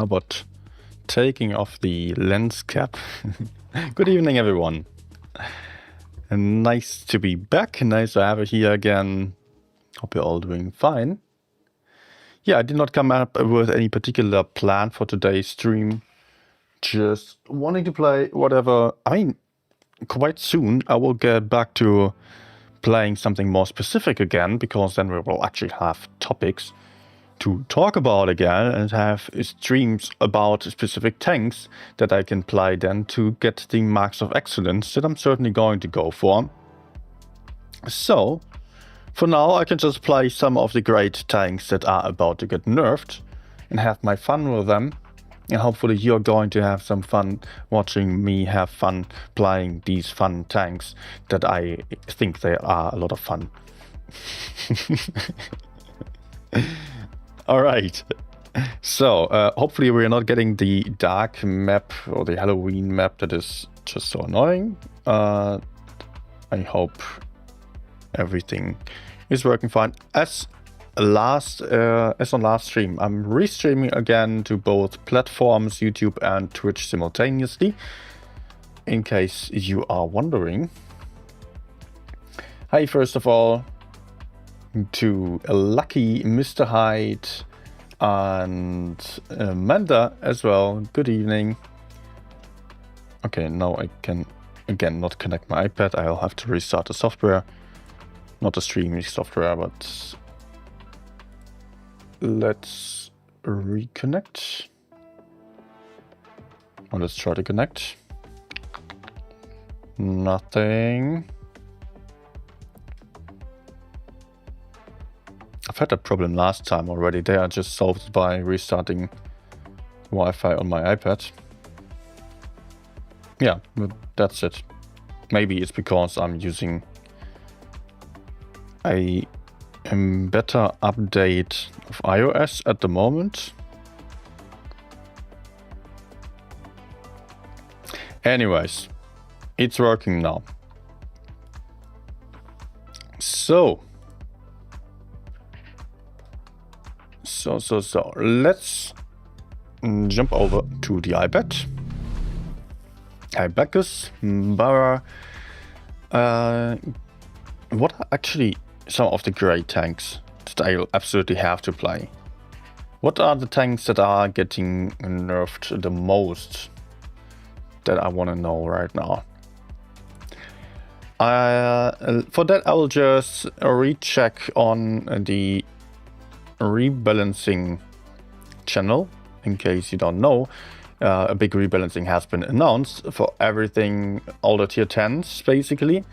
about taking off the lens cap. Good evening, everyone. Nice to be back. Nice to have you here again. Hope you're all doing fine. Yeah, I did not come up with any particular plan for today's stream. Just wanting to play whatever. I mean, quite soon I will get back to playing something more specific again, because then we will actually have topics to talk about again and have streams about specific tanks that I can play then to get the marks of excellence that I'm certainly going to go for. So, for now I can just play some of the great tanks that are about to get nerfed and have my fun with them. And hopefully you're going to have some fun watching me have fun playing these fun tanks that I think they are a lot of fun. Alright, so hopefully we're not getting the dark map or the Halloween map that is just so annoying. I hope everything is working fine. As on last stream, I'm restreaming again to both platforms, YouTube and Twitch simultaneously, in case you are wondering. Hi, first of all, to Lucky, Mr. Hyde, and Amanda as well. Good evening. Okay, now I can again not connect my iPad. I'll have to restart the software. Not the streaming software, but let's reconnect. Or let's try to connect. Nothing. I've had that problem last time already. They are just solved by restarting Wi-Fi on my iPad. Yeah, but that's it. Maybe it's because I'm using a better update of iOS at the moment. Anyways, it's working now. So let's jump over to the iPad. Ibacus, Barra. What are actually some of the great tanks that I absolutely have to play? What are the tanks that are getting nerfed the most that I want to know right now? For that, I will just recheck on the rebalancing channel. In case you don't know, a big rebalancing has been announced for everything, all the tier 10s basically.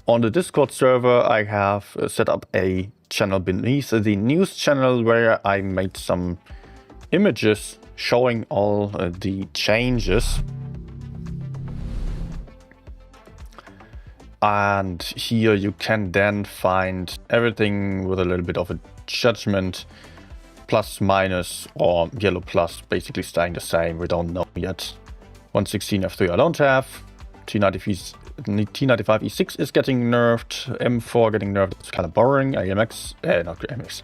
On the Discord server, I have set up a channel beneath the news channel where I made some images showing all the changes. And here you can then find everything with a little bit of a judgment, plus, minus, or yellow plus, basically staying the same. We don't know yet. 116 F3 I don't have. T95 E6 is getting nerfed. M4 getting nerfed. It's kind of boring. AMX, not AMX.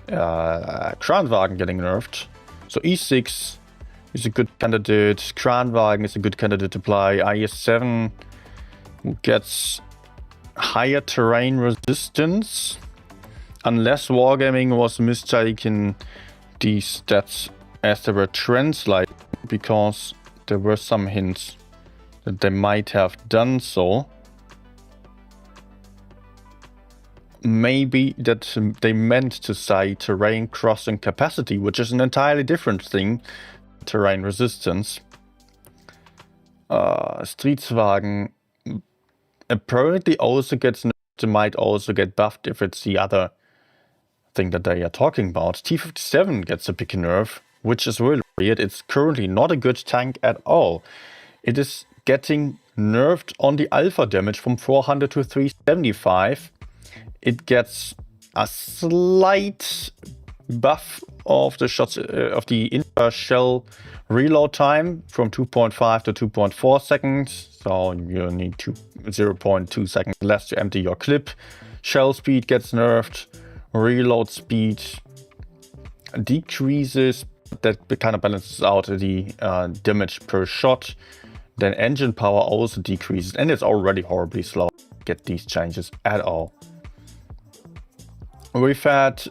Kranwagen getting nerfed. So E6 is a good candidate. Kranwagen is a good candidate to play. IS7 gets higher terrain resistance. Unless Wargaming was mistaken these stats as they were translated, because there were some hints that they might have done so. Maybe that they meant to say terrain crossing capacity, which is an entirely different thing. Terrain resistance. Streetswagen apparently also gets nerfed, might also get buffed if it's the other thing that they are talking about. T57 gets a big nerf, which is really weird. It's currently not a good tank at all. It is getting nerfed on the alpha damage from 400 to 375. It gets a slight buff of the shots of the inter shell reload time from 2.5 to 2.4 seconds. So you need 0.2 seconds less to empty your clip. Shell speed gets nerfed. Reload speed decreases That kind of balances out the damage per shot. Then engine power also decreases, and it's already horribly slow to get these changes at all. We've had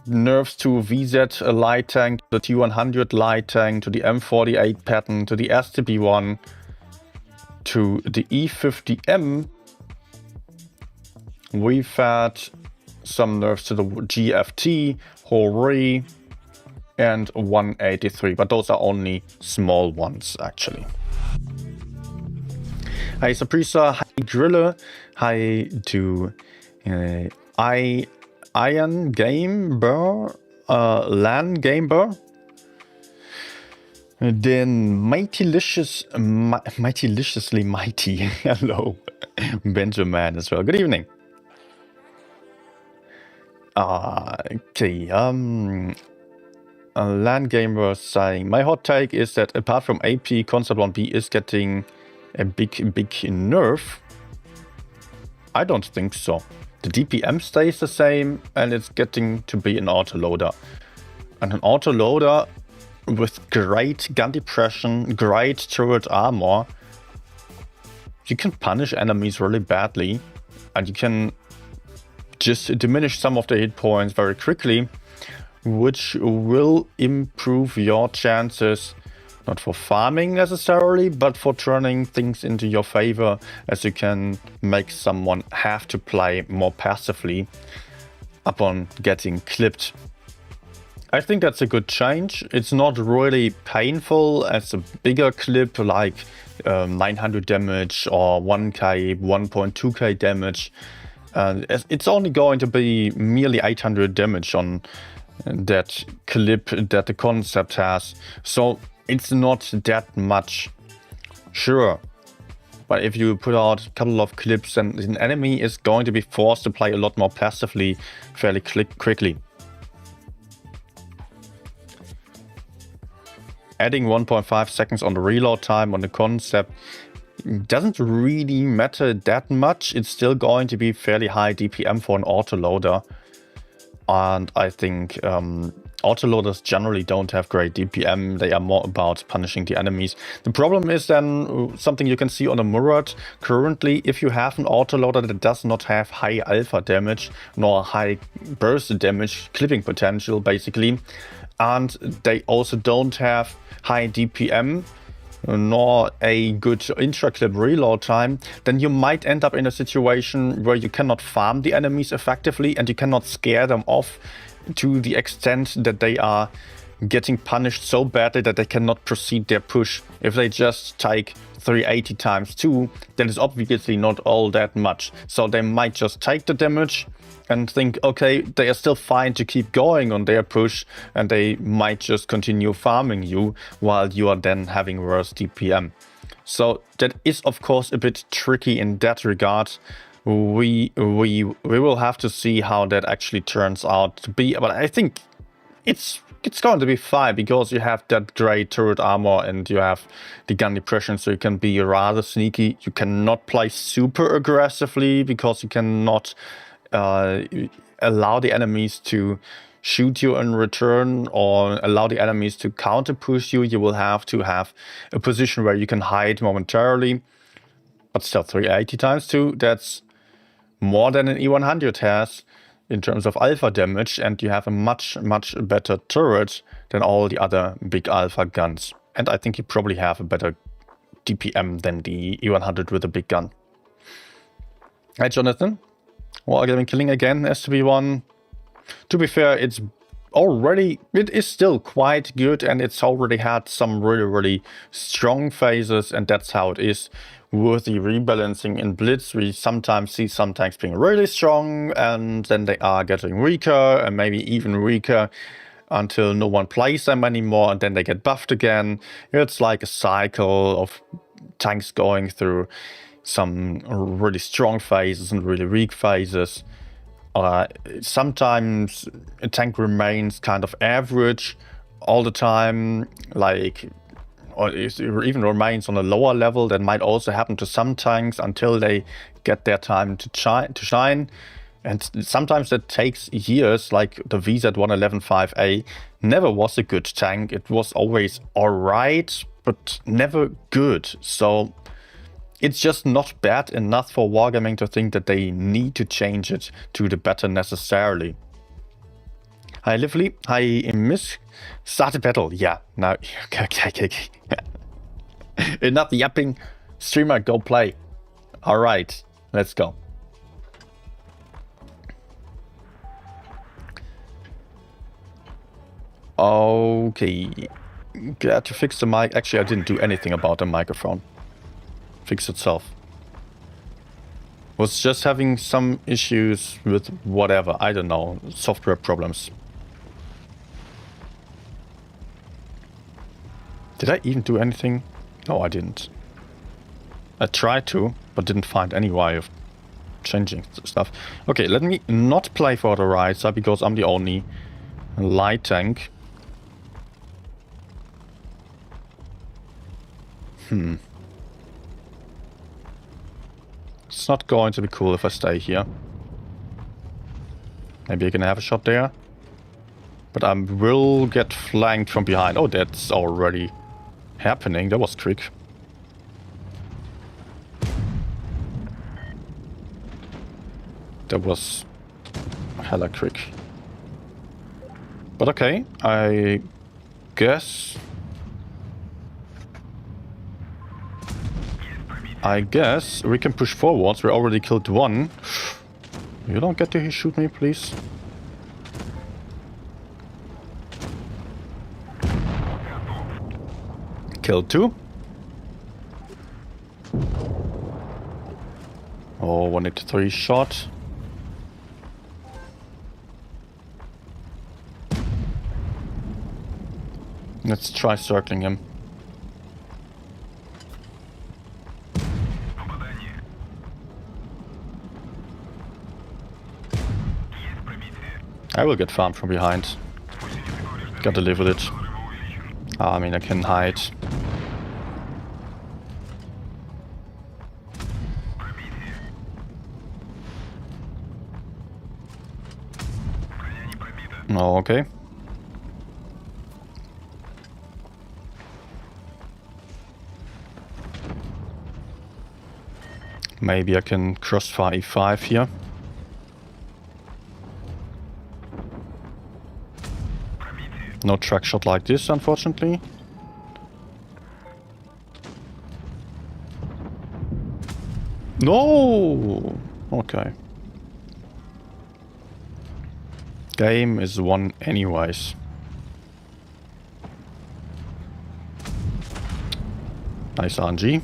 nerfs to VZ light tank, to the T100 light tank, to the M48 pattern, to the STB1, to the E50M. We've had some nerfs to the GFT, Hori, and 183, but those are only small ones actually. Hi Saprisa, hi Grille, hi to Iron Gamer, LAN Gamer, then Mightyliciously Mighty, hello, Benjamin as well, good evening. Okay, LAN Gamer saying, my hot take is that apart from AP, Concept 1B is getting a big nerf. I don't think so. The DPM stays the same and it's getting to be an autoloader. And an autoloader with great gun depression, great turret armor, you can punish enemies really badly and you can just diminish some of the hit points very quickly, which will improve your chances, not for farming necessarily, but for turning things into your favor, as you can make someone have to play more passively upon getting clipped. I think that's a good change. It's not really painful as a bigger clip like 900 damage or 1k, 1.2k damage. It's only going to be merely 800 damage on that clip that the concept has, so it's not that much. Sure, but if you put out a couple of clips, then an enemy is going to be forced to play a lot more passively fairly quickly. Adding 1.5 seconds on the reload time on the concept doesn't really matter that much. It's still going to be fairly high DPM for an autoloader. And I think autoloaders generally don't have great DPM. They are more about punishing the enemies. The problem is then something you can see on the Murad. Currently, if you have an autoloader that does not have high alpha damage, nor high burst damage, clipping potential basically, and they also don't have high DPM, nor a good intra-clip reload time, then you might end up in a situation where you cannot farm the enemies effectively and you cannot scare them off to the extent that they are getting punished so badly that they cannot proceed their push. If they just take 380 times 2, then it's obviously not all that much. So they might just take the damage and think, okay, they are still fine to keep going on their push, and they might just continue farming you while you are then having worse DPM. So that is of course a bit tricky in that regard. We will have to see how that actually turns out to be, but I think it's going to be fine because you have that great turret armor and you have the gun depression, so you can be rather sneaky. You cannot play super aggressively because you cannot allow the enemies to shoot you in return or allow the enemies to counter push you. You will have to have a position where you can hide momentarily, but still 380 times 2, that's more than an E100 has in terms of alpha damage, and you have a much better turret than all the other big alpha guns. And I think you probably have a better DPM than the E100 with a big gun. Hi Jonathan. Well, getting killing again, STB1. To be fair, it is still quite good, and it's already had some really strong phases, and that's how it is with the rebalancing in Blitz. We sometimes see some tanks being really strong, and then they are getting weaker, and maybe even weaker until no one plays them anymore, and then they get buffed again. It's like a cycle of tanks going through some really strong phases and really weak phases. Sometimes a tank remains kind of average all the time, like, or even remains on a lower level. That might also happen to some tanks until they get their time to shine. And sometimes that takes years, like the VZ-111-5A never was a good tank. It was always alright, but never good. So it's just not bad enough for Wargaming to think that they need to change it to the better necessarily. Hi Lively, hi Miss. Start a battle, yeah. Now, okay. Enough yapping. Streamer, go play. Alright, let's go. Okay. Glad to fix the mic. Actually, I didn't do anything about the microphone. Fix itself. Was just having some issues with whatever. I don't know. Software problems. Did I even do anything? No, I didn't. I tried to, but didn't find any way of changing stuff. Okay, let me not play for the right side because I'm the only light tank. It's not going to be cool if I stay here. Maybe I can have a shot there. But I will get flanked from behind. Oh, that's already happening. That was quick. That was hella quick. But okay, I guess we can push forwards. We already killed one. You don't get to shoot me, please. Killed two. Oh, 183 shot. Let's try circling him. I will get farmed from behind. Gotta live with it. I mean, I can hide. Oh, okay. Maybe I can crossfire E5 here. No track shot like this, unfortunately. No! Okay. Game is won anyways. Nice RNG.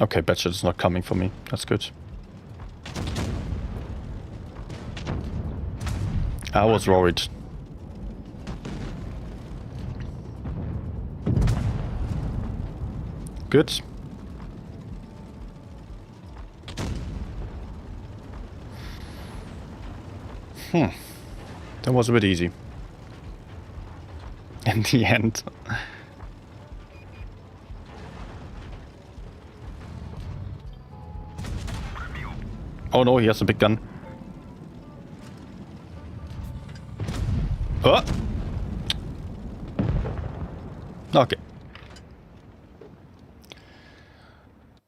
Okay, Batshot is not coming for me. That's good. I was worried. Good. That was a bit easy. In the end. Oh no, he has a big gun. Oh! Okay.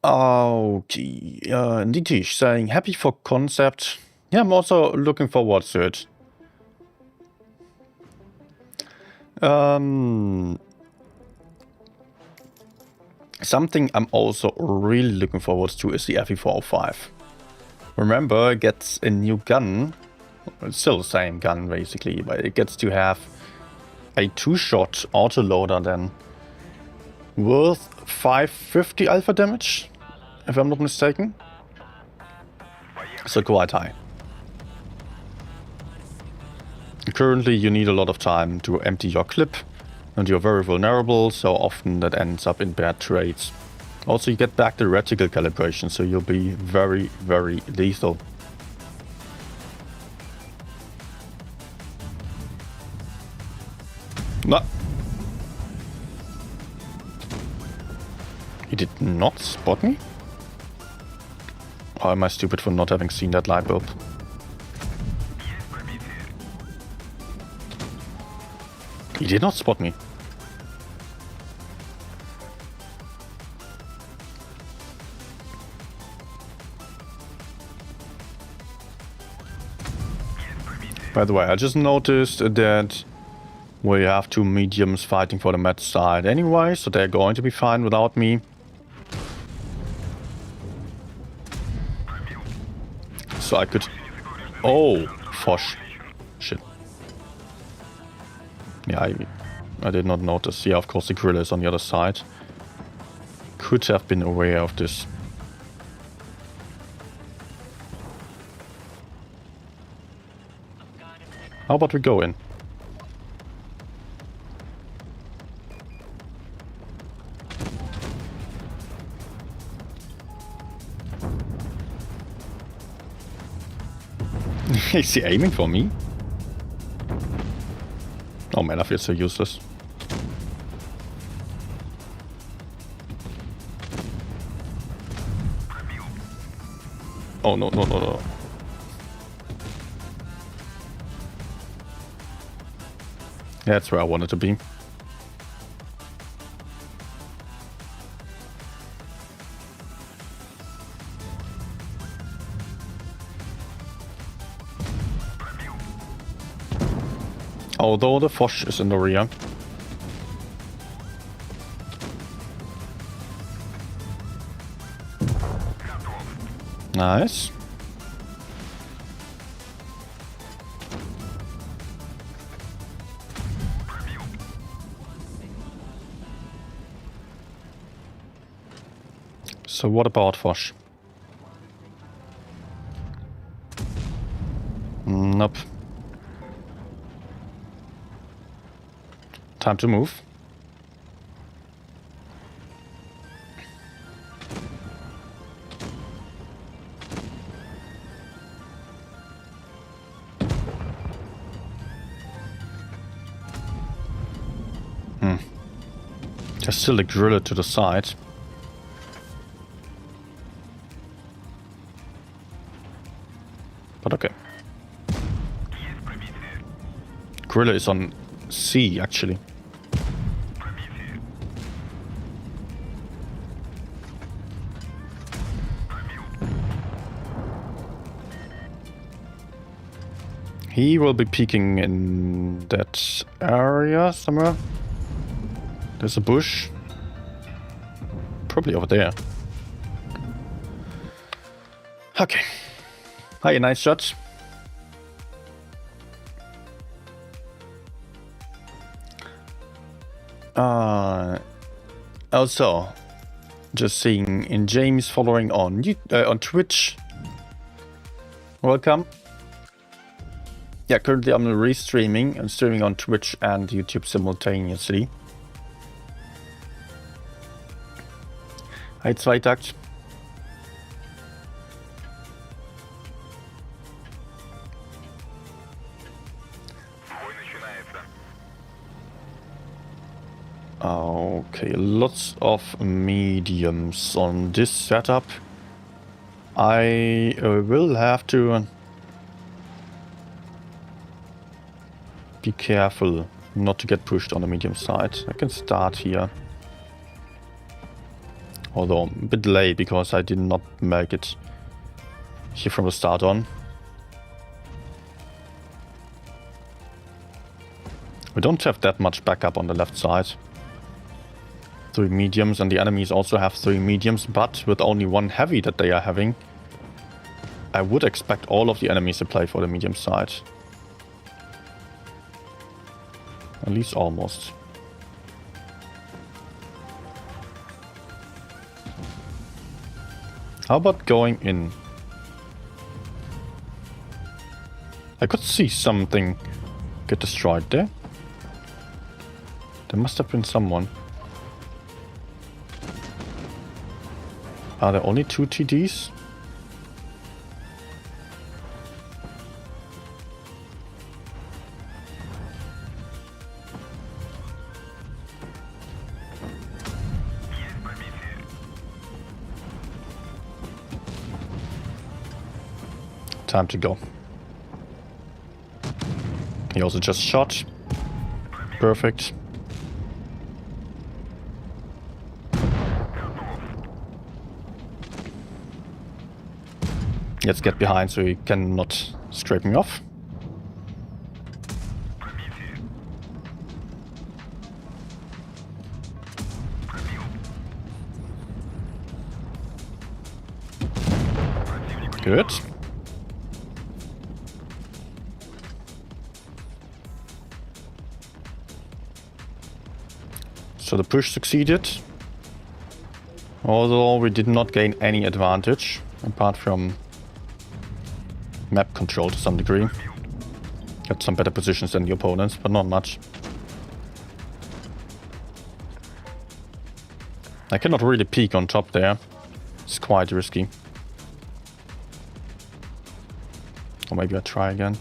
Okay. Nitish saying, happy for concept. Yeah, I'm also looking forward to it. Something I'm also really looking forward to is the FE405. Remember, it gets a new gun. It's still the same gun, basically, but it gets to have a 2-shot autoloader then. Worth 550 alpha damage, if I'm not mistaken. So quite high. Currently, you need a lot of time to empty your clip, and you're very vulnerable, so often that ends up in bad trades. Also, you get back the reticle calibration, so you'll be very, very lethal. No, He did not spot me? Or am I stupid for not having seen that light bulb? He did not spot me. By the way, I just noticed that we have two mediums fighting for the med side anyway, so they're going to be fine without me. So I could... Oh, Fosh. Shit. Yeah, I did not notice. Yeah, of course the gorilla is on the other side. Could have been aware of this. How about we go in? Is he aiming for me? Oh man, I feel so useless. Oh no, no, no, no. That's where I wanted to be. Although the Fosh is in the rear. Nice. So what about Fosh? Nope. Time to move. There's still a gorilla to the side. But okay. Gorilla is on C, actually. He will be peeking in that area somewhere. There's a bush. Probably over there. Okay. Hi, nice shot. Also, just seeing in James following on Twitch. Welcome. Yeah, currently I'm restreaming. I'm streaming on Twitch and YouTube simultaneously. Hi, Zweitakt. Okay, lots of mediums on this setup. I will have to be careful not to get pushed on the medium side. I can start here. Although a bit late because I did not make it here from the start on. We don't have that much backup on the left side. 3 mediums, and the enemies also have 3 mediums, but with only 1 heavy that they are having, I would expect all of the enemies to play for the medium side. At least almost. How about going in? I could see something get destroyed there. There must have been someone. Are there only 2 TDs? Time to go. He also just shot. Perfect. Let's get behind so he cannot scrape me off. Good. So the push succeeded. Although we did not gain any advantage, apart from map control to some degree. Got some better positions than the opponents, but not much. I cannot really peek on top there. It's quite risky. Or maybe I try again.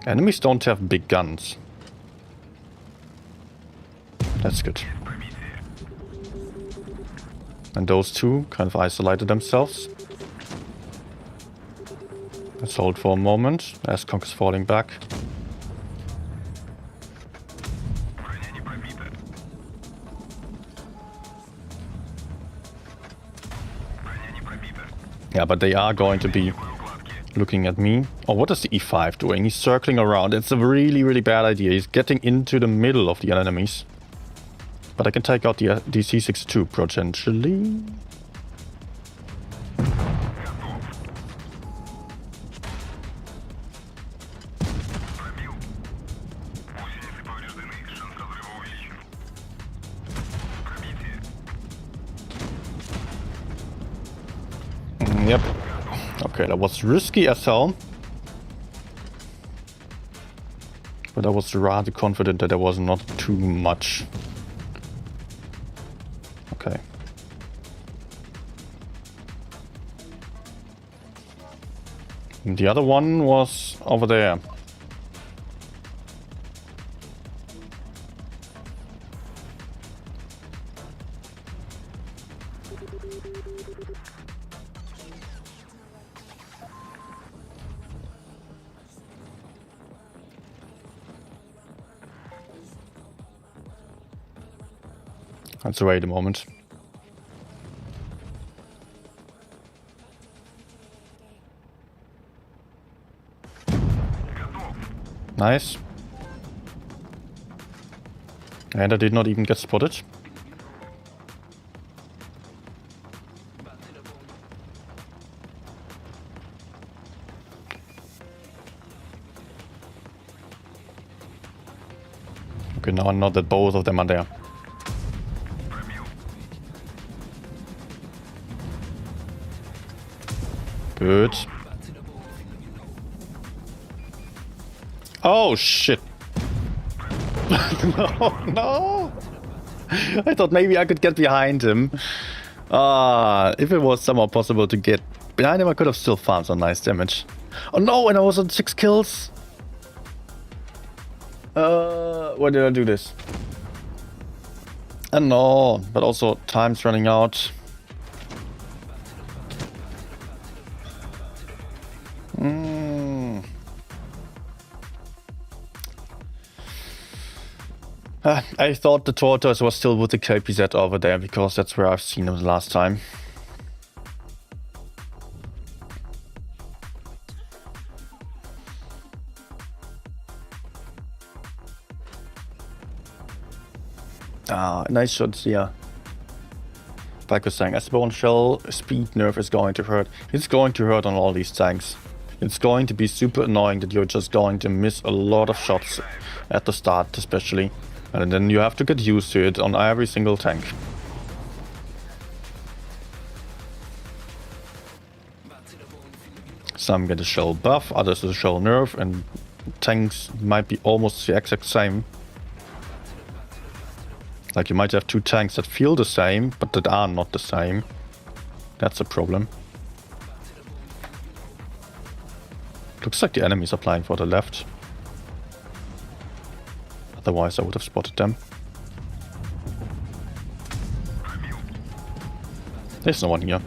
Enemies don't have big guns. That's good. And those two kind of isolated themselves. Let's hold for a moment as Conk is falling back. Yeah, but they are going to be looking at me. Oh, what is the E5 doing? He's circling around. It's a really, really bad idea. He's getting into the middle of the enemies. But I can take out the DC-62 potentially. Yep. Okay, that was risky as hell. But I was rather confident that there was not too much. Okay. And the other one was over there. Let's wait a moment. Nice. And I did not even get spotted. Okay, now I know that both of them are there. Good. Oh shit. No, no. I thought maybe I could get behind him. If it was somehow possible to get behind him, I could have still found some nice damage. Oh no, and I was on 6 kills. Why did I do this? No, but also time's running out. I thought the tortoise was still with the KPZ over there, because that's where I've seen him last time. Nice shots, yeah. Like I was saying, S-Bone Shell speed nerf is going to hurt. It's going to hurt on all these tanks. It's going to be super annoying that you're just going to miss a lot of shots at the start, especially. And then you have to get used to it on every single tank. Some get a shell buff, others a shell nerf, and tanks might be almost the exact same. Like you might have 2 tanks that feel the same, but that are not the same. That's a problem. Looks like the enemies are flying for the left. Otherwise I would have spotted them. There's no one here.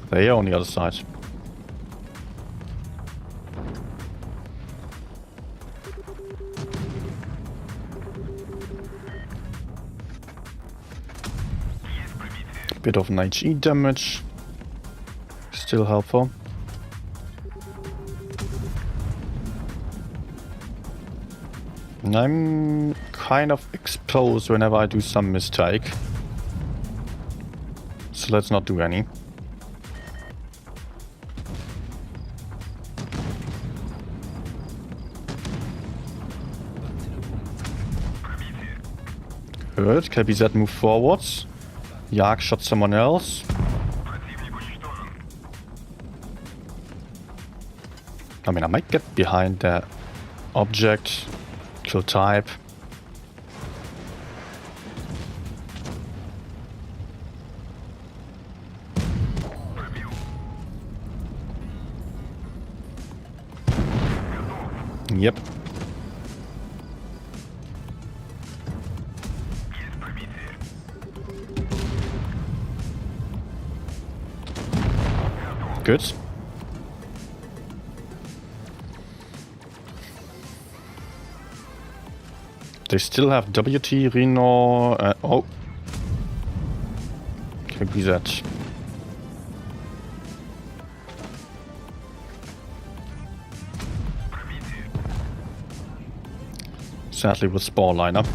They are on the other side. Bit of an HE damage. Still helpful. And I'm kind of exposed whenever I do some mistake. So let's not do any. Good. KBZ move forwards. Jag shot someone else. I mean, I might get behind the object. Kill type. Yep. Good. They still have WT, Reno, oh. KBZ. Sadly with Spore lineup.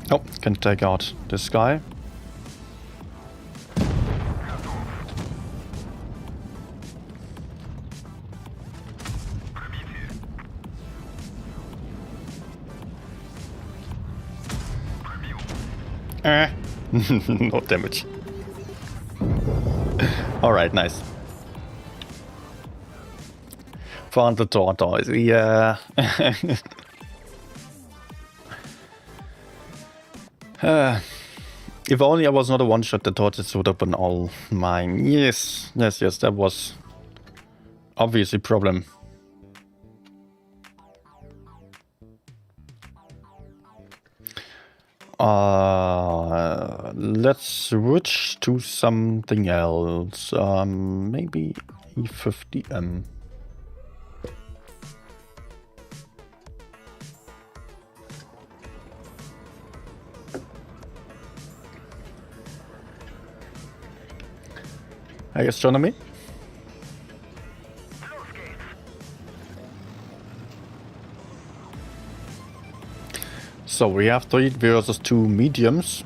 Oh, can take out this guy. No damage. Alright, nice. Found the tortoise, yeah. If only I was not a one-shot, the tortoise would have been all mine. Yes, yes, yes, that was obviously a problem. Let's switch to something else. Maybe E50M. Hey, astronomy. So we have 3 versus 2 mediums,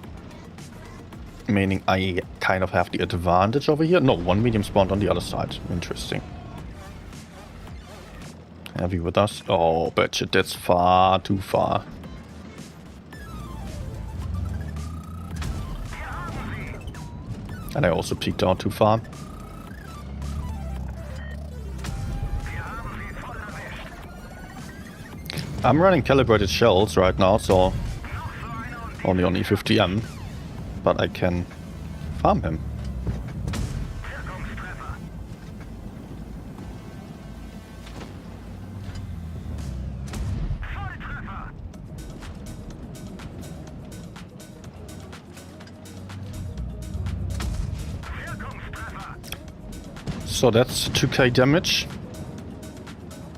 meaning I kind of have the advantage over here. No, 1 medium spawned on the other side. Interesting. Heavy with us. Oh, budget, that's far too far. And I also peeked out too far. I'm running calibrated shells right now, so only on E50M, but I can farm him. So that's 2k damage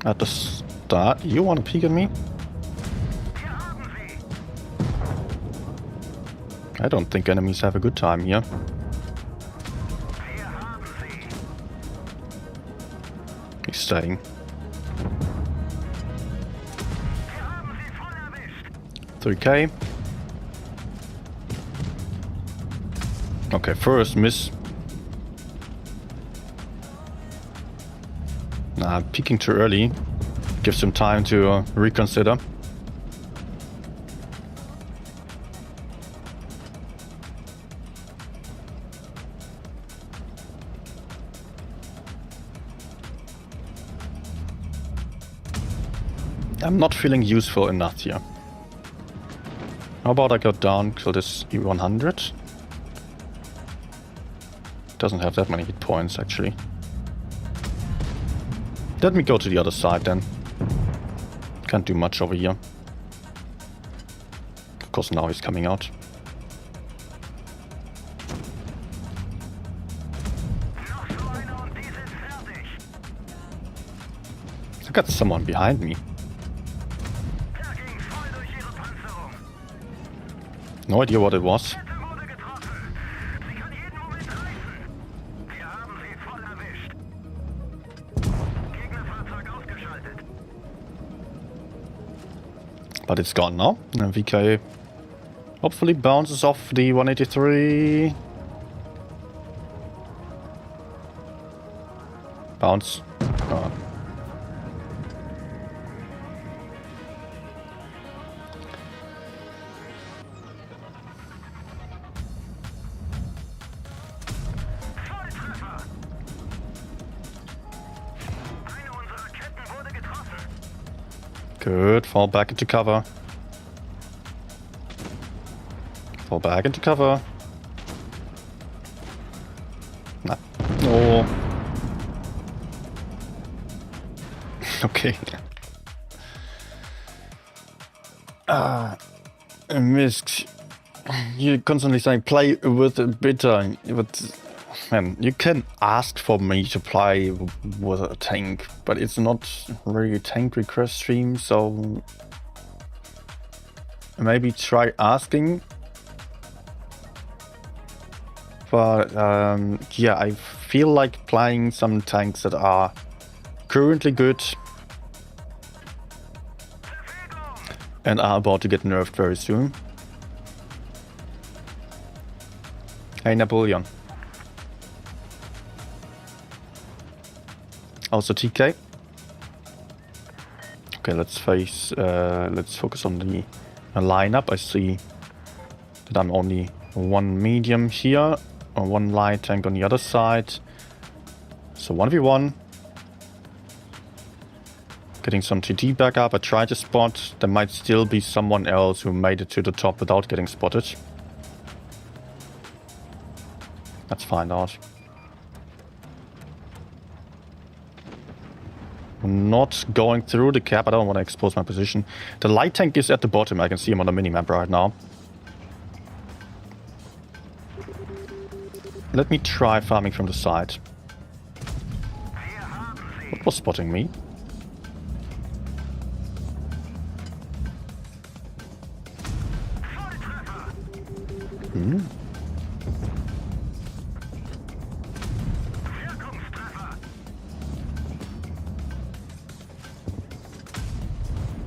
at the start. You want to peek at me? I don't think enemies have a good time here. He's staying. $3k. Okay, first miss. Nah, peeking too early. Gives him time to reconsider. I'm not feeling useful enough here. How about I go down, kill this E100? Doesn't have that many hit points, actually. Let me go to the other side then. Can't do much over here. Of course, now he's coming out. I got someone behind me. No idea what it was. But it's gone now. And VK hopefully bounces off the 183. Bounce. Good, fall back into cover. Fall back into cover. Nah. No. Okay. I missed. You're constantly saying play with a bitter, but man, you can ask for me to play with a tank, but it's not really a tank request stream, so maybe try asking. But yeah, I feel like playing some tanks that are currently good and are about to get nerfed very soon. Hey Napoleon. Also TK. Okay, let's focus on the lineup. I see that I'm only one medium here, or one light tank on the other side. So 1v1. Getting some TT back up. I tried to spot. There might still be someone else who made it to the top without getting spotted. Let's find out. I'm not going through the cap. I don't want to expose my position. The light tank is at the bottom. I can see him on the minimap right now. Let me try farming from the side. What was spotting me?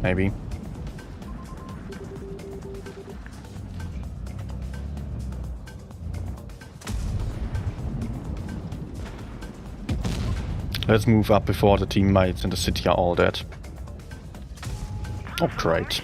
Maybe. Let's move up before the teammates in the city are all dead. Oh, great.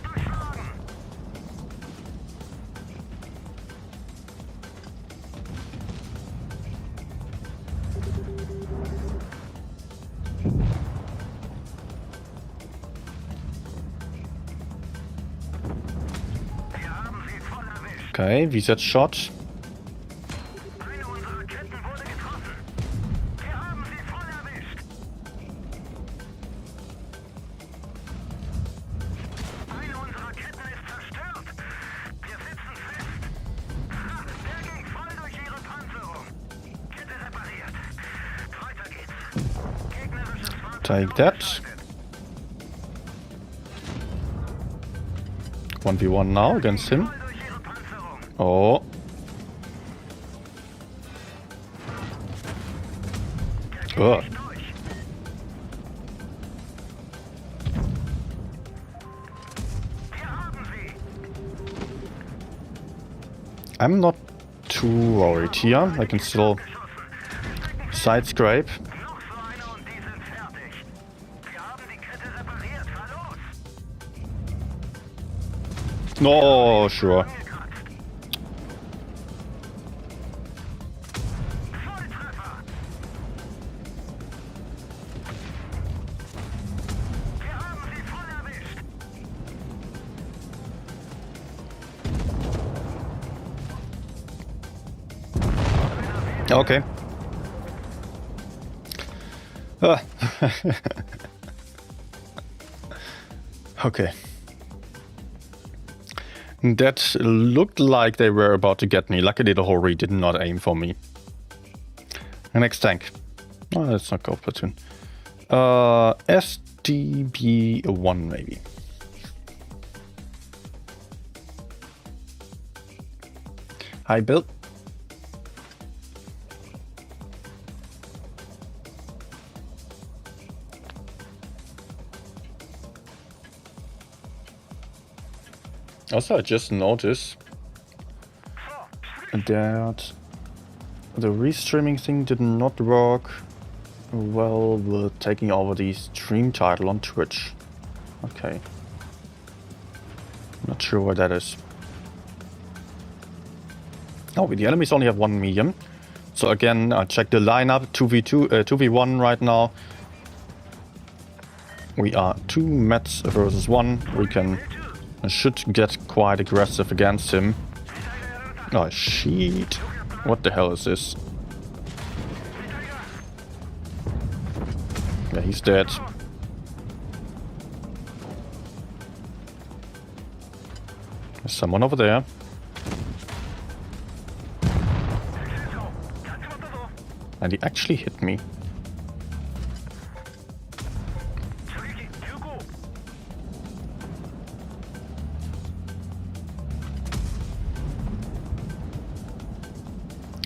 Okay, VZ shot. Take that. 1v1 now against him. Oh. Good. I'm not too worried here. I can still side scrape. No, sure. Okay. Okay. That looked like they were about to get me. Luckily the Hori did not aim for me. Next tank. Oh, let's not go platoon. SDB1 maybe. Hi, Bill. Also, I just noticed that the restreaming thing did not work well with taking over the stream title on Twitch. Okay. Not sure what that is. Oh, the enemies only have one medium. So again, I check the lineup, 2v1 right now. We are 2 mets versus 1. We should get quite aggressive against him. Oh shit. What the hell is this? Yeah, he's dead. There's someone over there. And he actually hit me.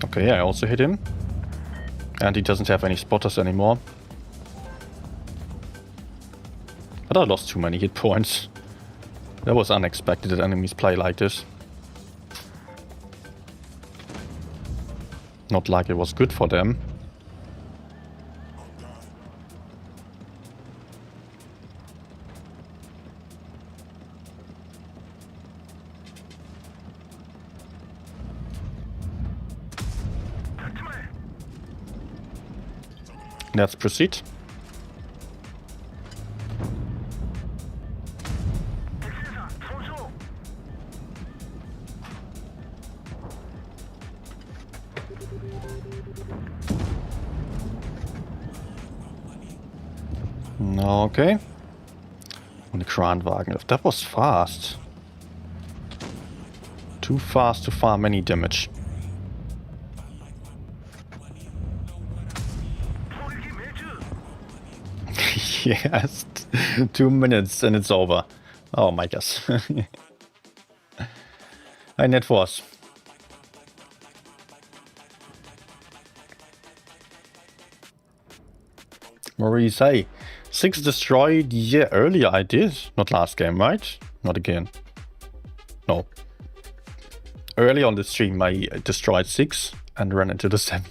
Okay, I also hit him. And he doesn't have any spotters anymore. But I lost too many hit points. That was unexpected that enemies play like this. Not like it was good for them. Let's proceed. Okay. Und the Kranwagen. That was fast. Too fast to farm any damage. Yes, 2 minutes and it's over. Oh my gosh. Hi, Net Force. Maurice, hey. 6 destroyed, yeah, earlier I did. Not last game, right? Not again. No. Early on the stream I destroyed 6 and ran into the 7.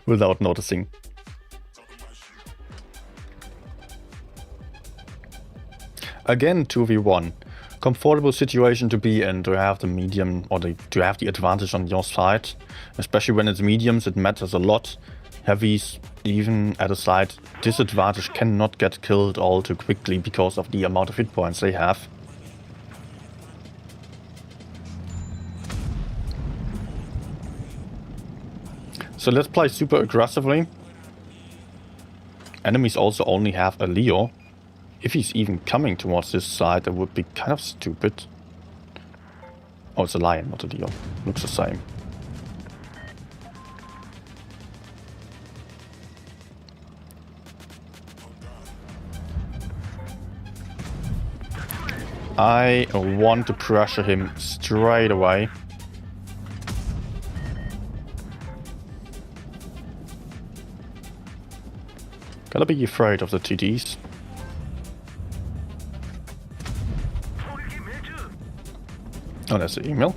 Without noticing. Again, 2v1. Comfortable situation to be in, to have the medium or to have the advantage on your side. Especially when it's mediums, it matters a lot. Heavies, even at a side disadvantage, cannot get killed all too quickly because of the amount of hit points they have. So let's play super aggressively. Enemies also only have a Leo. If he's even coming towards this side, that would be kind of stupid. Oh, it's a lion, not a Leo. Looks the same. I want to pressure him straight away. Gotta be afraid of the TDs. Oh, that's the email.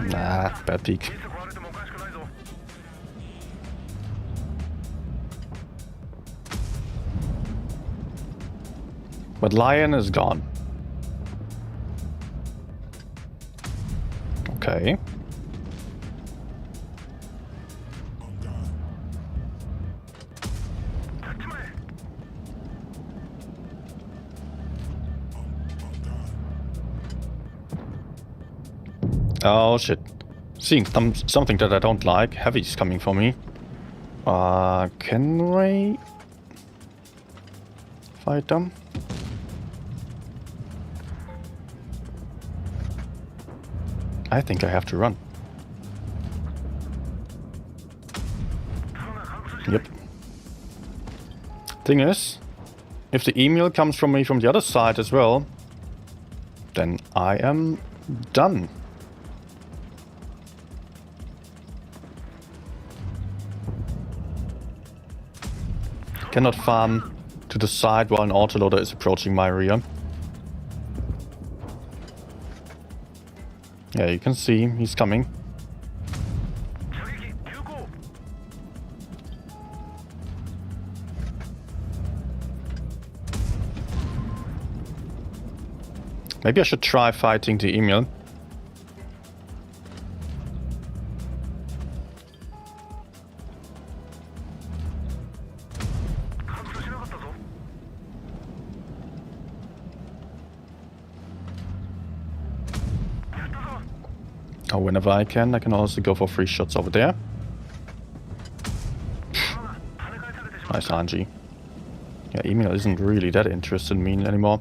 Nah, bad peek. But Lion is gone. Okay. Oh shit. Seeing something that I don't like. Heavy's coming for me. Can we fight them? I think I have to run. Yep. Thing is, if the email comes from me from the other side as well, then I am done. Cannot farm to the side while an autoloader is approaching my rear. Yeah, you can see he's coming. Maybe I should try fighting the email. Oh, whenever I can also go for free shots over there. Nice RNG. Yeah, email isn't really that interested in me anymore.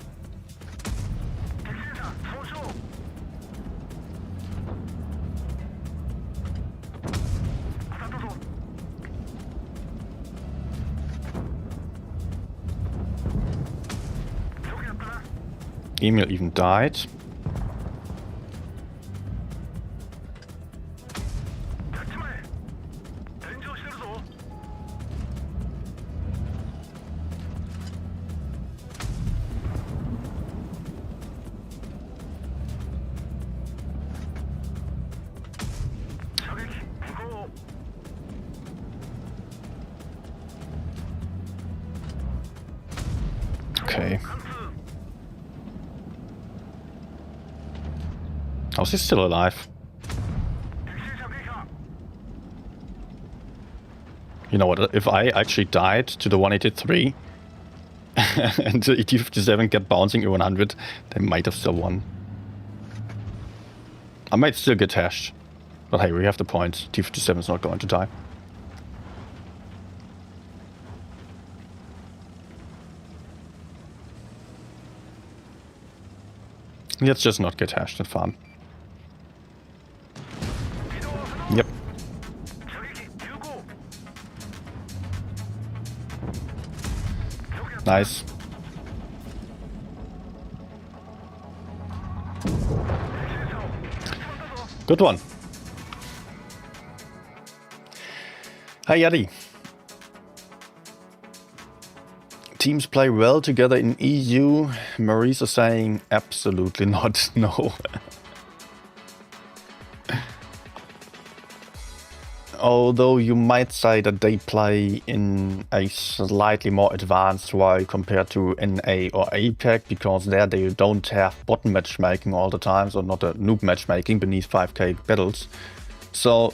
Email even died. Okay. How's he still alive? You know what, if I actually died to the 183 and the ET57 kept bouncing to 100, they might have still won. I might still get hashed. But hey, we have the point. ET57 is not going to die. Let's just not get hashed and farm. Yep. Nice. Good one. Hi Yadi. Teams play well together in EU. Marisa saying absolutely not. No. Although you might say that they play in a slightly more advanced way compared to NA or APAC, because there they don't have bot matchmaking all the time, so not a noob matchmaking beneath 5k battles. So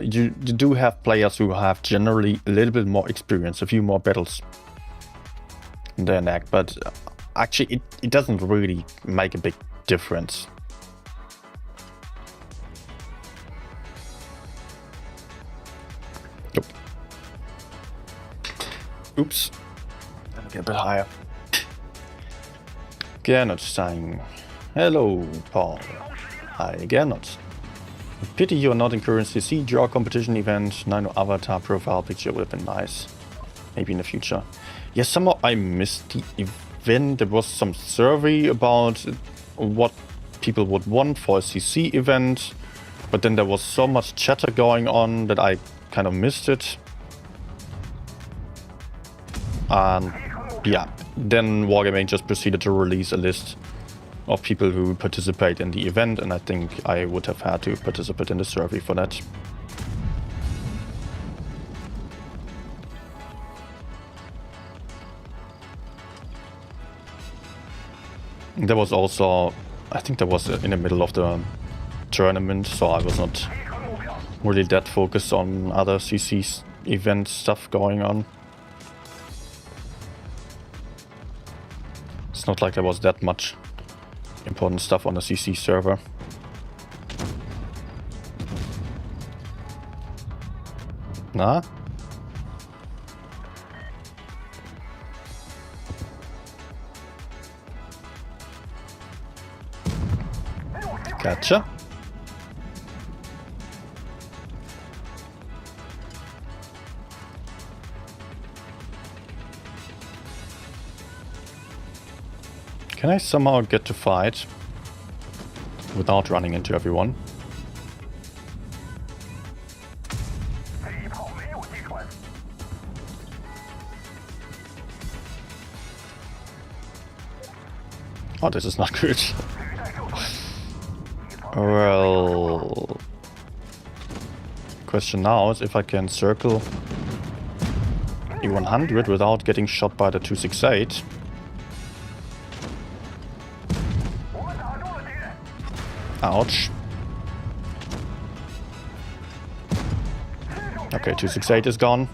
you do have players who have generally a little bit more experience, a few more battles in their neck, but actually it doesn't really make a big difference. Nope. Oops. Let me get a bit higher. Gernot saying, hello, Paul. Hi, Gernot. Pity you're not in current CC draw competition event. Nano avatar profile picture would have been nice. Maybe in the future. Yeah, somehow I missed the event. There was some survey about what people would want for a CC event, but then there was so much chatter going on that I kind of missed it. And yeah, then Wargaming just proceeded to release a list of people who participate in the event, and I think I would have had to participate in the survey for that. There was also, I think that was in the middle of the tournament, so I was not really that focused on other CC's event stuff going on. It's not like there was that much important stuff on the CC server. Nah? Gotcha. Can I somehow get to fight without running into everyone? Oh, this is not good. Well... Question now is if I can circle E100 without getting shot by the 268. Ouch. Okay, 268 is gone.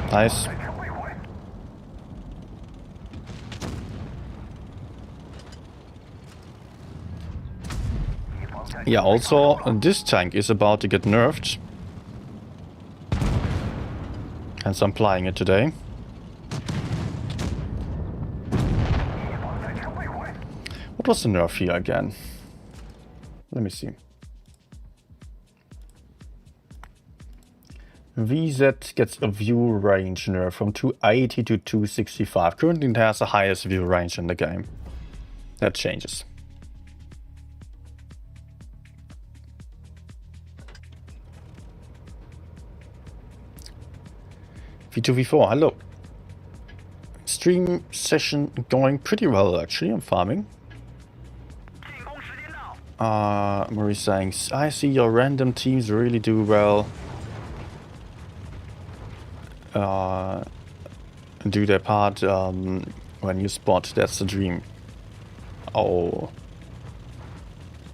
Nice. Yeah, also, this tank is about to get nerfed. Hence I'm playing it today. What was the nerf here again? Let me see. VZ gets a view range nerf from 280 to 265. Currently it has the highest view range in the game. That changes. V2V4, hello. Stream session going pretty well actually, I'm farming. Maurice saying, I see your random teams really do well. Do their part when you spot, that's the dream. Oh,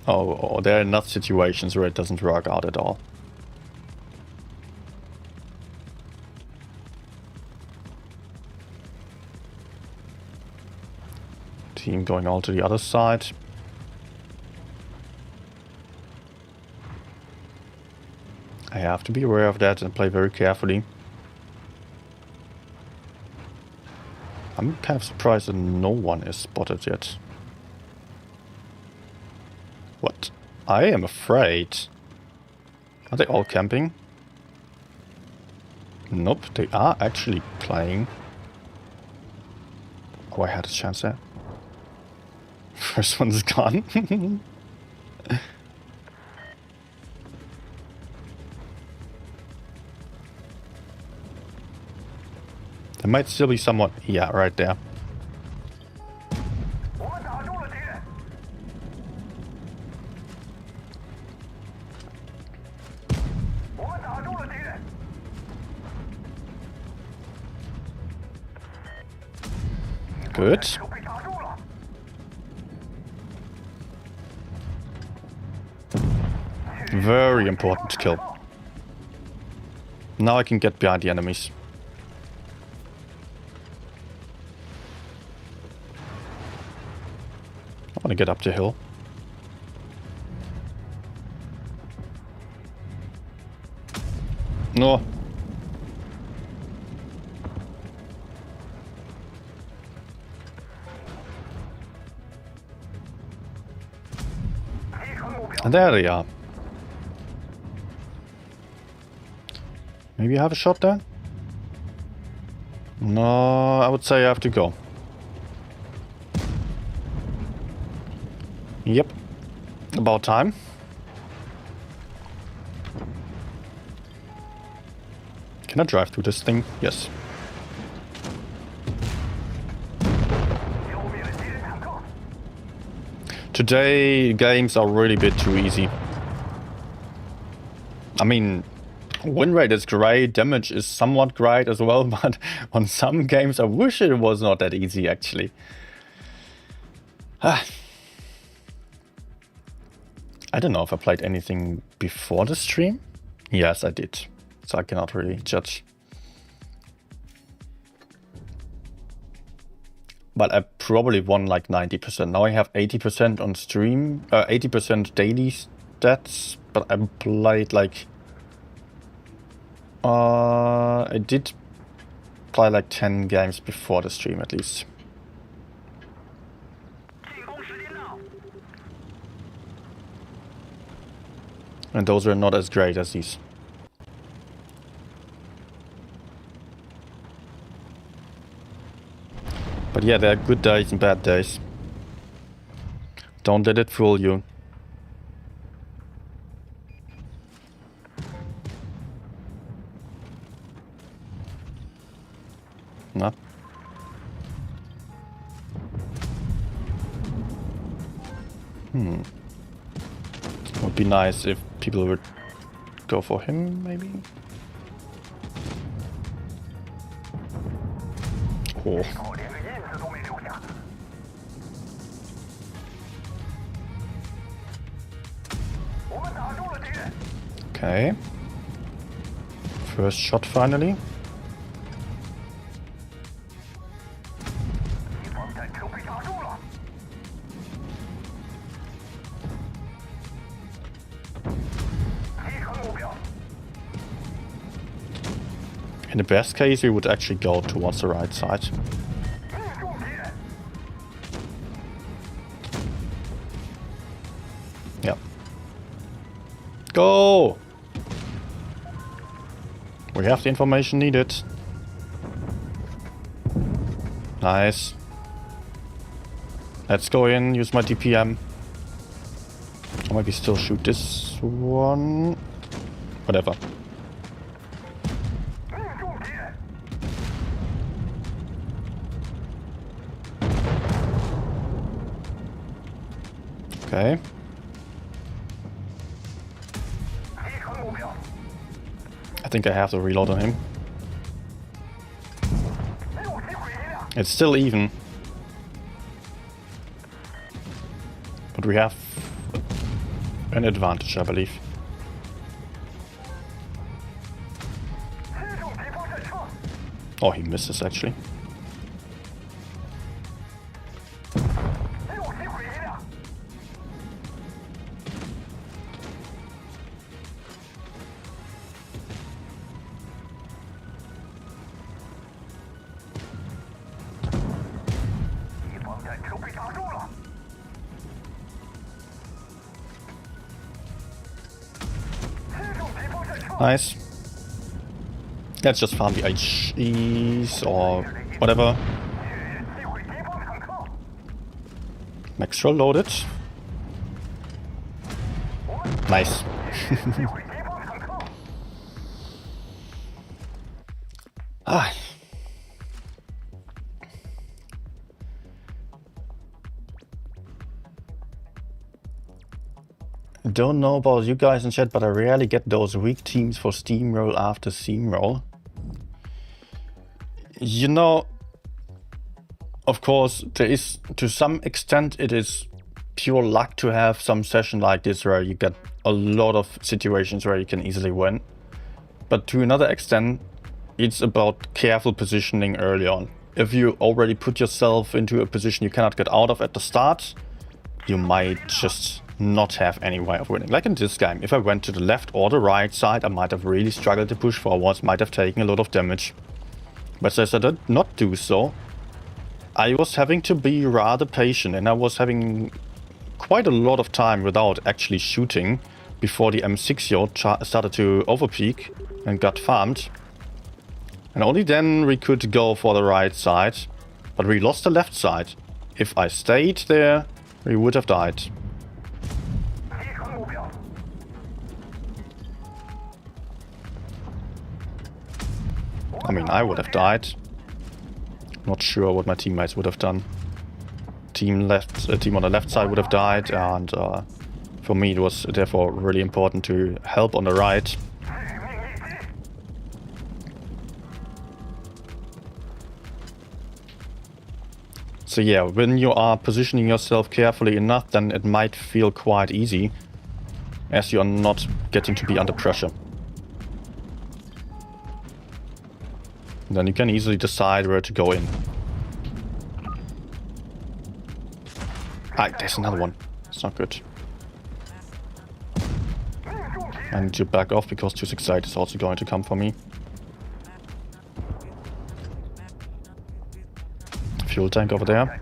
there are enough situations where it doesn't work out at all. Team going all to the other side. I have to be aware of that and play very carefully. I'm kind of surprised that no one is spotted yet. What? I am afraid. Are they all camping? Nope, they are actually playing. Oh, I had a chance there. First one's gone. There might still be someone. Yeah, right there. Good. Very important kill. Now I can get behind the enemies. I want to get up the hill. No. And there they are. Maybe I have a shot there? No, I would say I have to go. Yep. About time. Can I drive through this thing? Yes. Today, games are really a bit too easy. I mean, win rate is great, damage is somewhat great as well, but on some games I wish it was not that easy actually. I don't know if I played anything before the stream. Yes, I did. So I cannot really judge. but I probably won like 90%. Now I have 80% on stream, 80% daily stats, but I played like... I did play like 10 games before the stream at least. And those were not as great as these. But yeah, there are good days and bad days. Don't let it fool you. No. Would be nice if people would go for him, maybe? Oh. Okay. First shot finally. In the best case, we would actually go towards the right side. Yep. Go! We have the information needed. Nice. Let's go in, use my DPM. Or maybe still shoot this one. Whatever. Okay. I think I have to reload on him. It's still even. But we have an advantage, I believe. Oh, he misses actually. Nice. Let's just farm the HEs or whatever. Maxwell loaded. Nice. Ah. Don't know about you guys in chat, but I rarely get those weak teams for steamroll after steamroll. You know, of course, there is, to some extent, it is pure luck to have some session like this where you get a lot of situations where you can easily win. But to another extent, it's about careful positioning early on. If you already put yourself into a position you cannot get out of at the start, you might just not have any way of winning. Like in this game, if I went to the left or the right side, I might have really struggled to push forwards, might have taken a lot of damage. But as I did not do so, I was having to be rather patient, and I was having quite a lot of time without actually shooting before the M6 started to overpeak and got farmed. And only then we could go for the right side, but we lost the left side. If I stayed there, we would have died. I mean, I would have died. Not sure what my teammates would have done. Team on the left side would have died, and for me it was therefore really important to help on the right. So yeah, when you are positioning yourself carefully enough, then it might feel quite easy, as you are not getting to be under pressure. Then you can easily decide where to go in. Ah, there's another one. It's not good. I need to back off because 268 is also going to come for me. Fuel tank over there.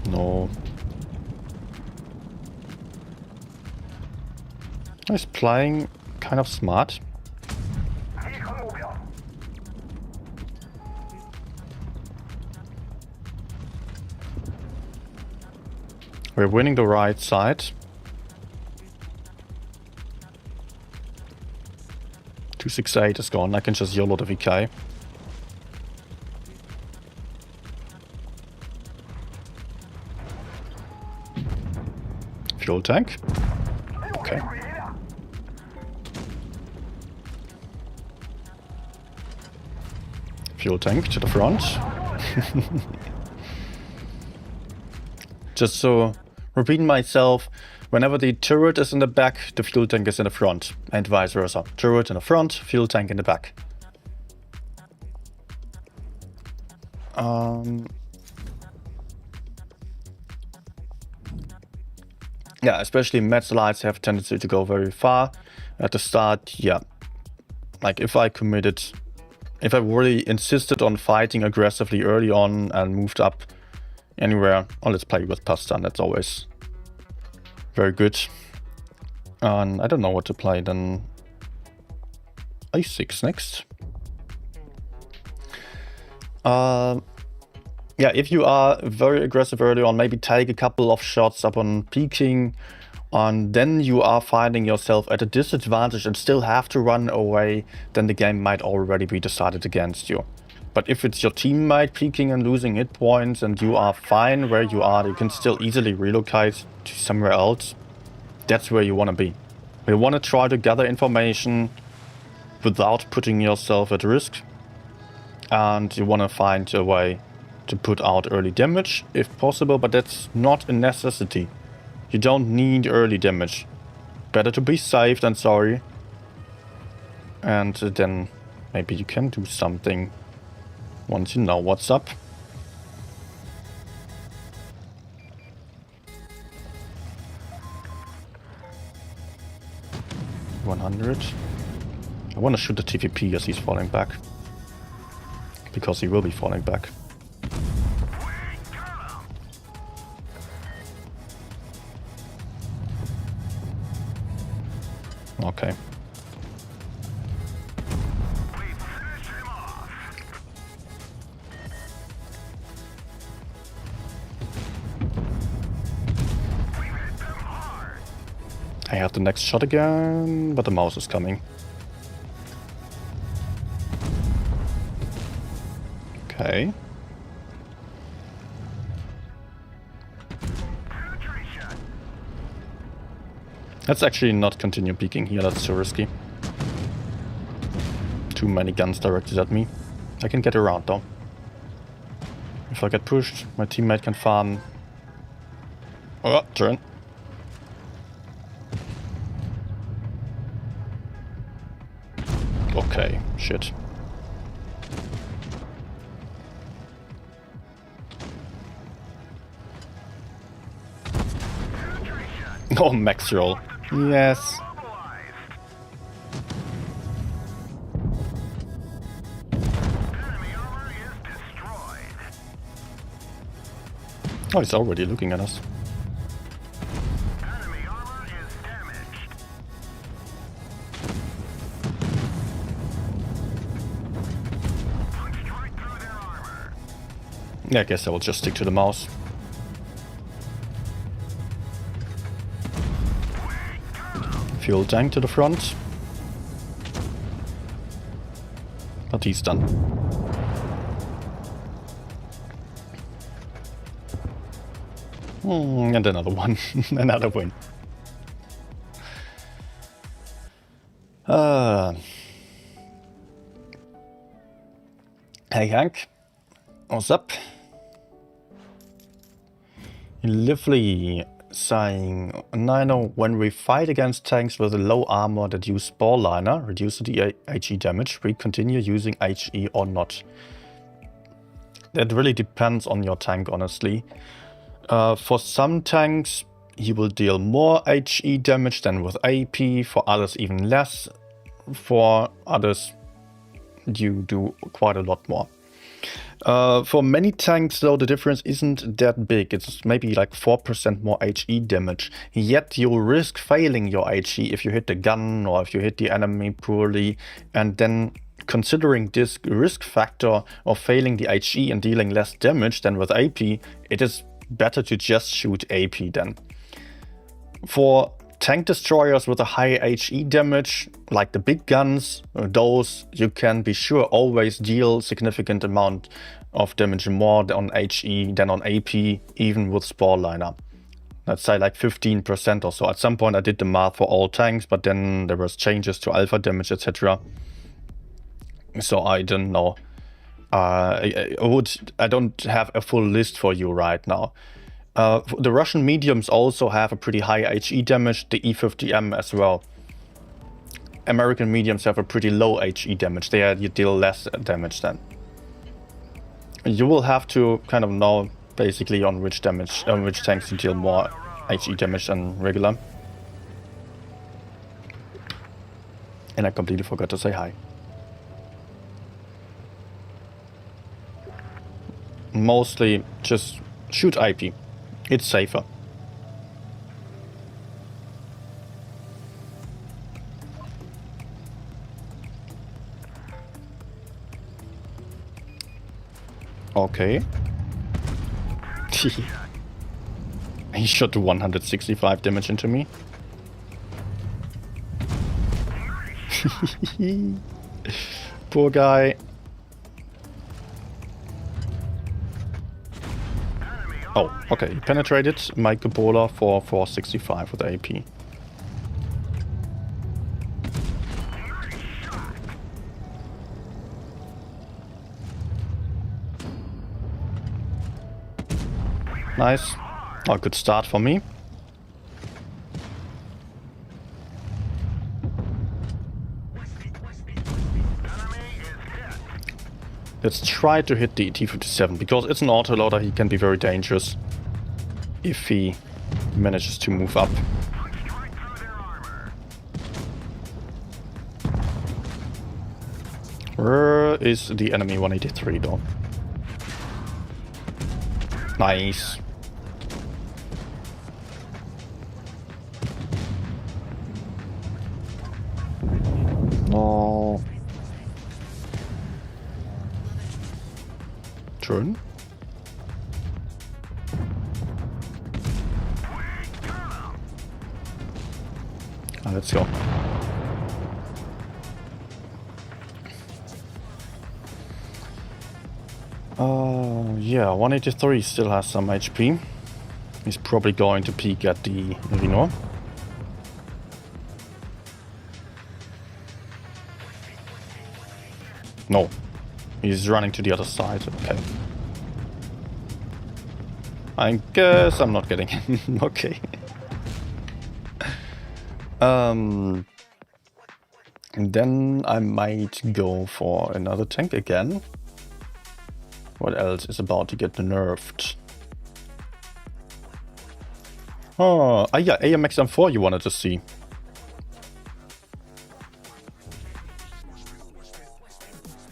No. He's playing kind of smart. We're winning the right side. 268 is gone. I can just YOLO the VK. Fuel tank. Okay. Fuel tank to the front. Just so repeating myself, whenever the turret is in the back, the fuel tank is in the front, and vice versa. Turret in the front, fuel tank in the back. Yeah, especially med slides have a tendency to go very far at the start. Yeah, like if I really insisted on fighting aggressively early on and moved up anywhere, oh, let's play with pasta, that's always very good. And I don't know what to play then. A6 next. Yeah, if you are very aggressive early on, maybe take a couple of shots up on peaking, and then you are finding yourself at a disadvantage and still have to run away, then the game might already be decided against you. But if it's your teammate peaking and losing hit points and you are fine where you are, you can still easily relocate to somewhere else. That's where you want to be. You want to try to gather information without putting yourself at risk. And you want to find a way to put out early damage if possible, but that's not a necessity. You don't need early damage. Better to be safe than sorry. And then maybe you can do something once you know what's up. $100. I want to shoot the TVP as he's falling back. Because he will be falling back. Okay. I have the next shot again, but the mouse is coming. Okay. Let's actually not continue peeking here, that's too risky. Too many guns directed at me. I can get around though. If I get pushed, my teammate can farm. Oh, turn. Okay, shit. Oh, max roll. Yes. Oh, he's already looking at us. Yeah, I guess I will just stick to the mouse. Fuel tank to the front. But he's done. And another one. Another win. Hey Hank. What's up? Lovely. saying, Nino, when we fight against tanks with a low armor that use Spore Liner, reduce the HE damage, we continue using HE or not. That really depends on your tank, honestly. For some tanks, he will deal more HE damage than with AP, for others even less. For others, you do quite a lot more. For many tanks, though, the difference isn't that big. It's maybe like 4% more HE damage. Yet you risk failing your HE if you hit the gun or if you hit the enemy poorly. And then considering this risk factor of failing the HE and dealing less damage than with AP, it is better to just shoot AP then. For tank destroyers with a high HE damage, like the big guns, those you can be sure always deal significant amount of damage more on HE than on AP, even with Spore Liner. Let's say like 15% or so. At some point I did the math for all tanks, but then there was changes to alpha damage, etc. So I don't know. I don't have a full list for you right now. The Russian mediums also have a pretty high HE damage, the E50M as well. American mediums have a pretty low HE damage. There you deal less damage then. You will have to kind of know basically on which tanks you deal more HE damage than regular. And I completely forgot to say hi. Mostly just shoot IP. It's safer. Okay. He shot 165 damage into me. Poor guy. Oh, okay, he penetrated my cupola for 465 with AP. Nice. Oh, good start for me. Let's try to hit the T-57, because it's an autoloader, he can be very dangerous if he manages to move up. Where is the enemy 183 though? Nice. No. Turn. Let's go. Yeah, 183 still has some HP. He's probably going to peek at the Rhino. No. He's running to the other side. Okay. I guess I'm not getting him. Okay. And then I might go for another tank again. What else is about to get nerfed? Oh, yeah, AMX M4 you wanted to see.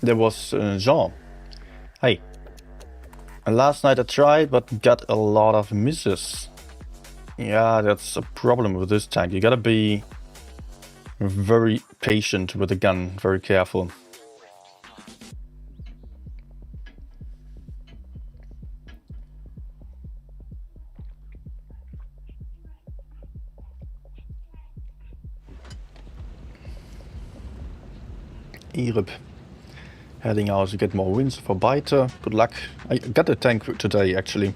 There was Jean. Hey. Last night I tried, but got a lot of misses. Yeah, that's a problem with this tank. You gotta be very patient with the gun, very careful. Irip. Heading out to get more wins for Biter. Good luck. I got a tank today, actually.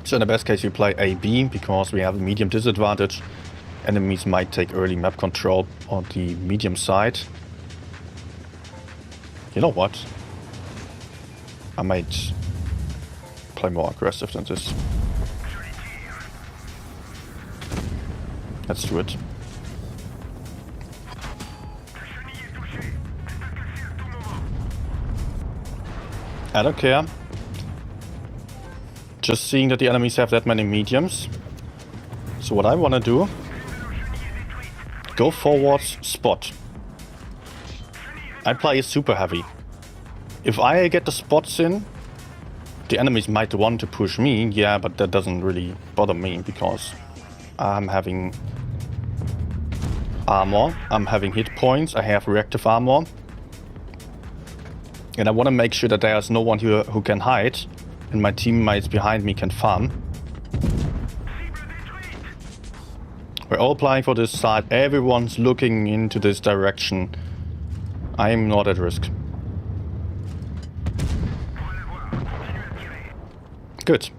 So in the best case you play AB, because we have a medium disadvantage. Enemies might take early map control on the medium side. You know what? I might play more aggressive than this. Let's do it. I don't care. Just seeing that the enemies have that many mediums. So what I want to do, go forwards, spot. I play super heavy. If I get the spots in, the enemies might want to push me, yeah, but that doesn't really bother me because I'm having armor, I'm having hit points, I have reactive armor. And I want to make sure that there's no one who can hide and my teammates behind me can farm. We're all playing for this side, everyone's looking into this direction. I'm not at risk. Good.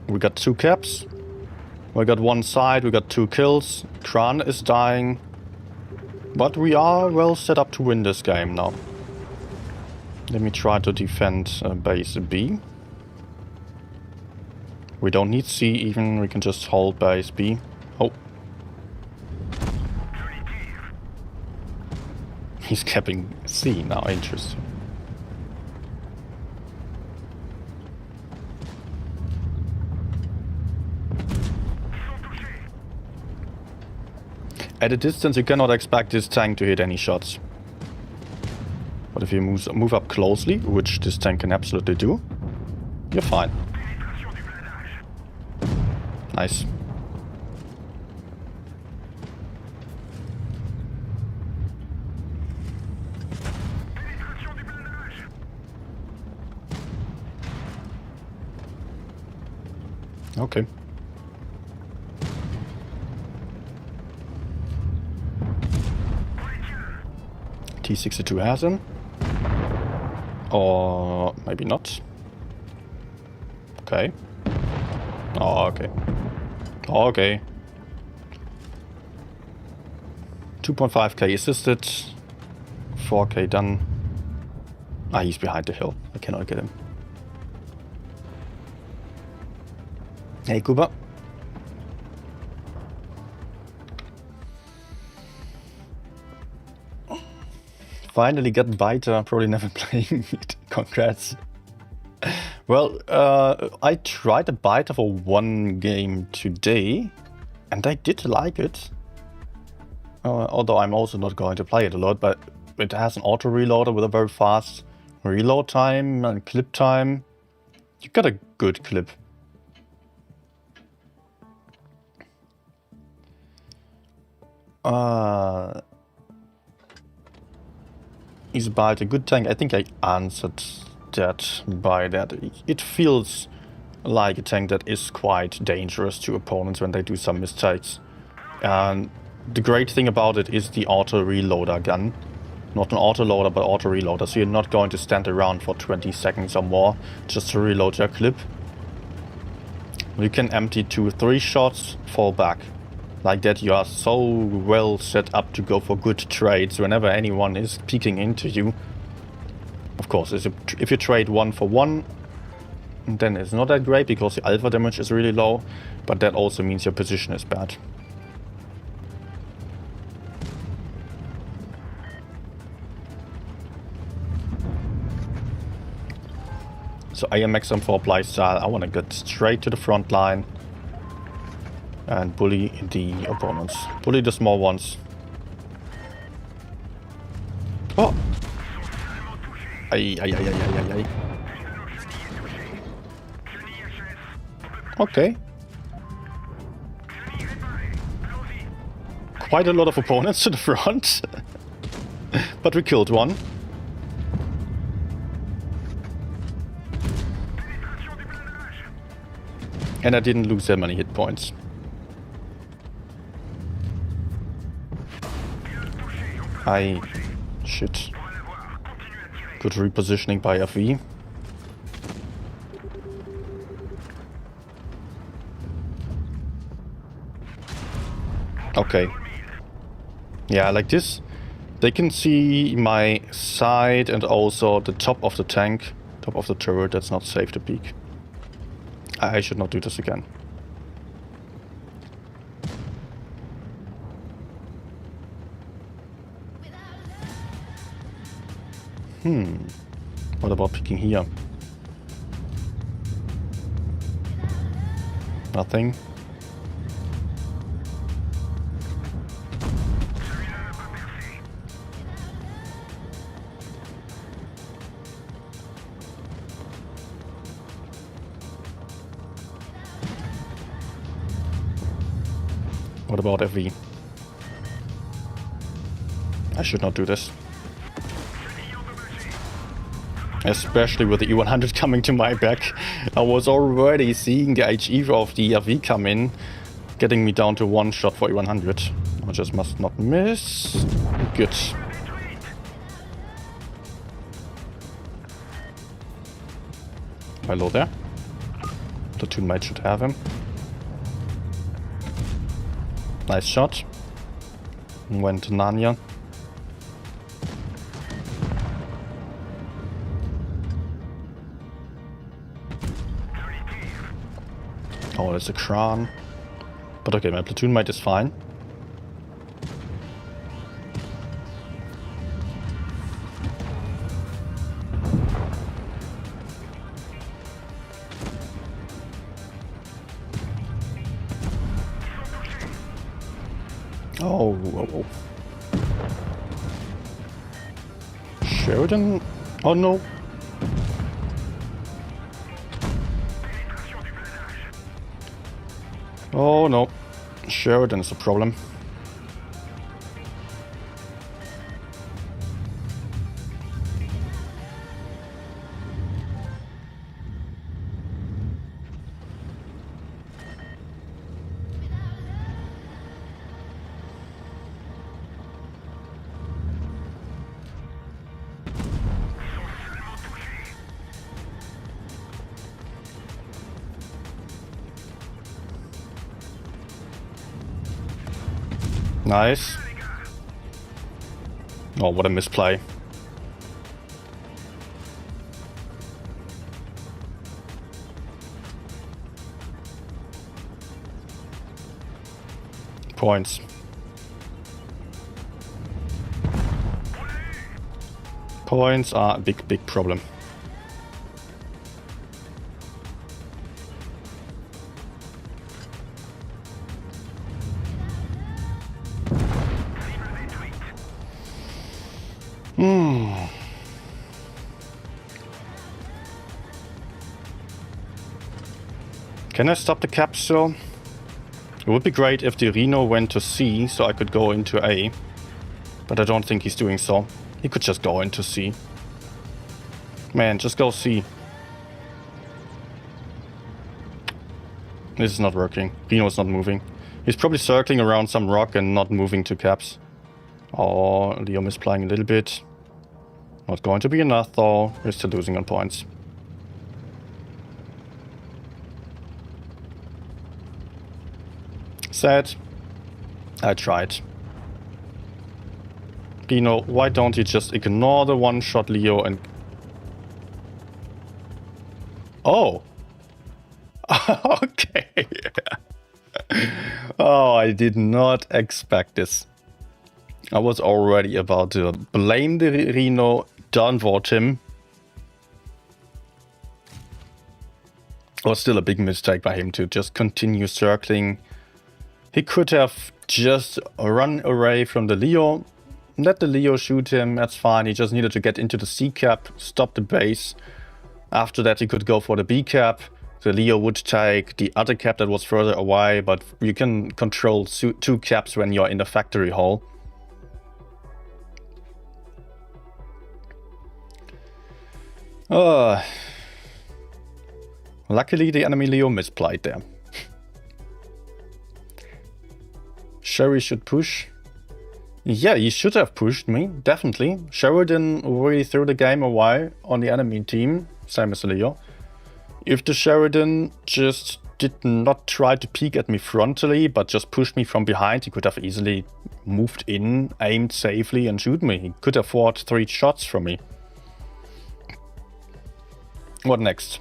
We got 2 caps. We got 1 side, we got 2 kills. Kran is dying. But we are well set up to win this game now. Let me try to defend base B. We don't need C even, we can just hold base B. Oh. He's capping C now, interesting. At a distance you cannot expect this tank to hit any shots. But if you move up closely, which this tank can absolutely do, you're fine. Nice. Okay. T62 has him. Or maybe not. Okay. Oh, okay. Okay. 2.5k assisted. 4k done. Ah, he's behind the hill. I cannot get him. Hey, Kuba. Finally got Biter, probably never playing it. Congrats. Well, I tried a Biter for 1 game today, and I did like it. Although I'm also not going to play it a lot, but it has an auto reloader with a very fast reload time and clip time. You got a good clip. Is about a good tank. I think I answered that by that. It feels like a tank that is quite dangerous to opponents when they do some mistakes. And the great thing about it is the auto reloader gun. Not an auto loader, but auto reloader. So you're not going to stand around for 20 seconds or more just to reload your clip. You can empty 2-3 shots, fall back. Like that, you are so well set up to go for good trades whenever anyone is peeking into you. Of course, if you trade 1 for 1, then it's not that great because the alpha damage is really low, but that also means your position is bad. So I am XM4 playstyle. I want to get straight to the front line and bully the opponents. Bully the small ones. Oh! Ay. Okay. Quite a lot of opponents to the front. But we killed one. And I didn't lose that many hit points. Shit. Good repositioning by FV. Okay. Yeah, like this. They can see my side and also the top of the tank, top of the turret. That's not safe to peek. I should not do this again. What about peeking here? Nothing. What about FV? I should not do this. Especially with the E100 coming to my back. I was already seeing the HE of the FV come in, getting me down to one shot for E100. I just must not miss. Good. Hello there. Platoon mate should have him. Nice shot. Went to Nanya. Oh, there's a Kran. But okay, my platoon mate is fine. Oh, whoa. Sheridan? Oh no. Oh no. Sheridan is a problem. Nice. Oh, what a misplay. Points. Points are a big problem. Can I stop the capsule? It would be great if the Reno went to C so I could go into A. But I don't think he's doing so. He could just go into C. Man, just go C. This is not working. Reno is not moving. He's probably circling around some rock and not moving to caps. Oh, Leo misplaying a little bit. Not going to be enough though. We're still losing on points. Sad. I tried. Reno, why don't you just ignore the one-shot Leo and... Oh! Okay. Oh, I did not expect this. I was already about to blame the Reno, don't vote him. It was still a big mistake by him to just continue circling. He could have just run away from the Leo, let the Leo shoot him, that's fine. He just needed to get into the C cap, stop the base. After that he could go for the B cap. The Leo would take the other cap that was further away, but you can control two caps when you're in the factory hall. Luckily the enemy Leo misplayed there. Sherry should push. Yeah, he should have pushed me, definitely. Sheridan really threw the game away on the enemy team, same as Leo. If the Sheridan just did not try to peek at me frontally, but just pushed me from behind. He could have easily moved in, aimed safely, and shoot me. He could afford 3 shots from me. What next?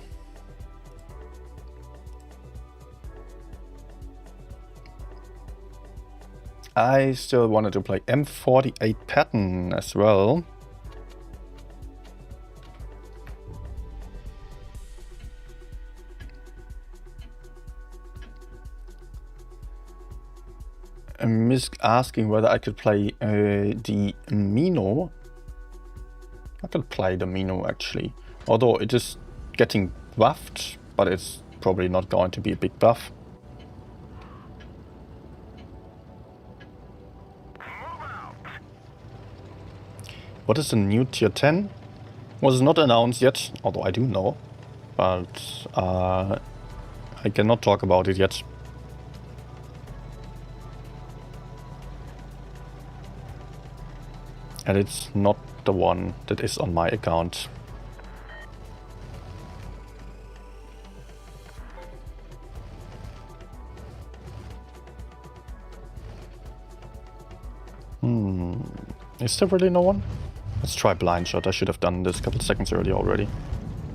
I still wanted to play M48 Patton as well. Misk asking whether I could play the Mino. I could play the Mino actually, although it is getting buffed, but it's probably not going to be a big buff. What is the new tier 10? Was not announced yet, although I do know, but I cannot talk about it yet. And it's not the one that is on my account. Is there really no one? Let's try blind shot. I should have done this a couple seconds earlier already.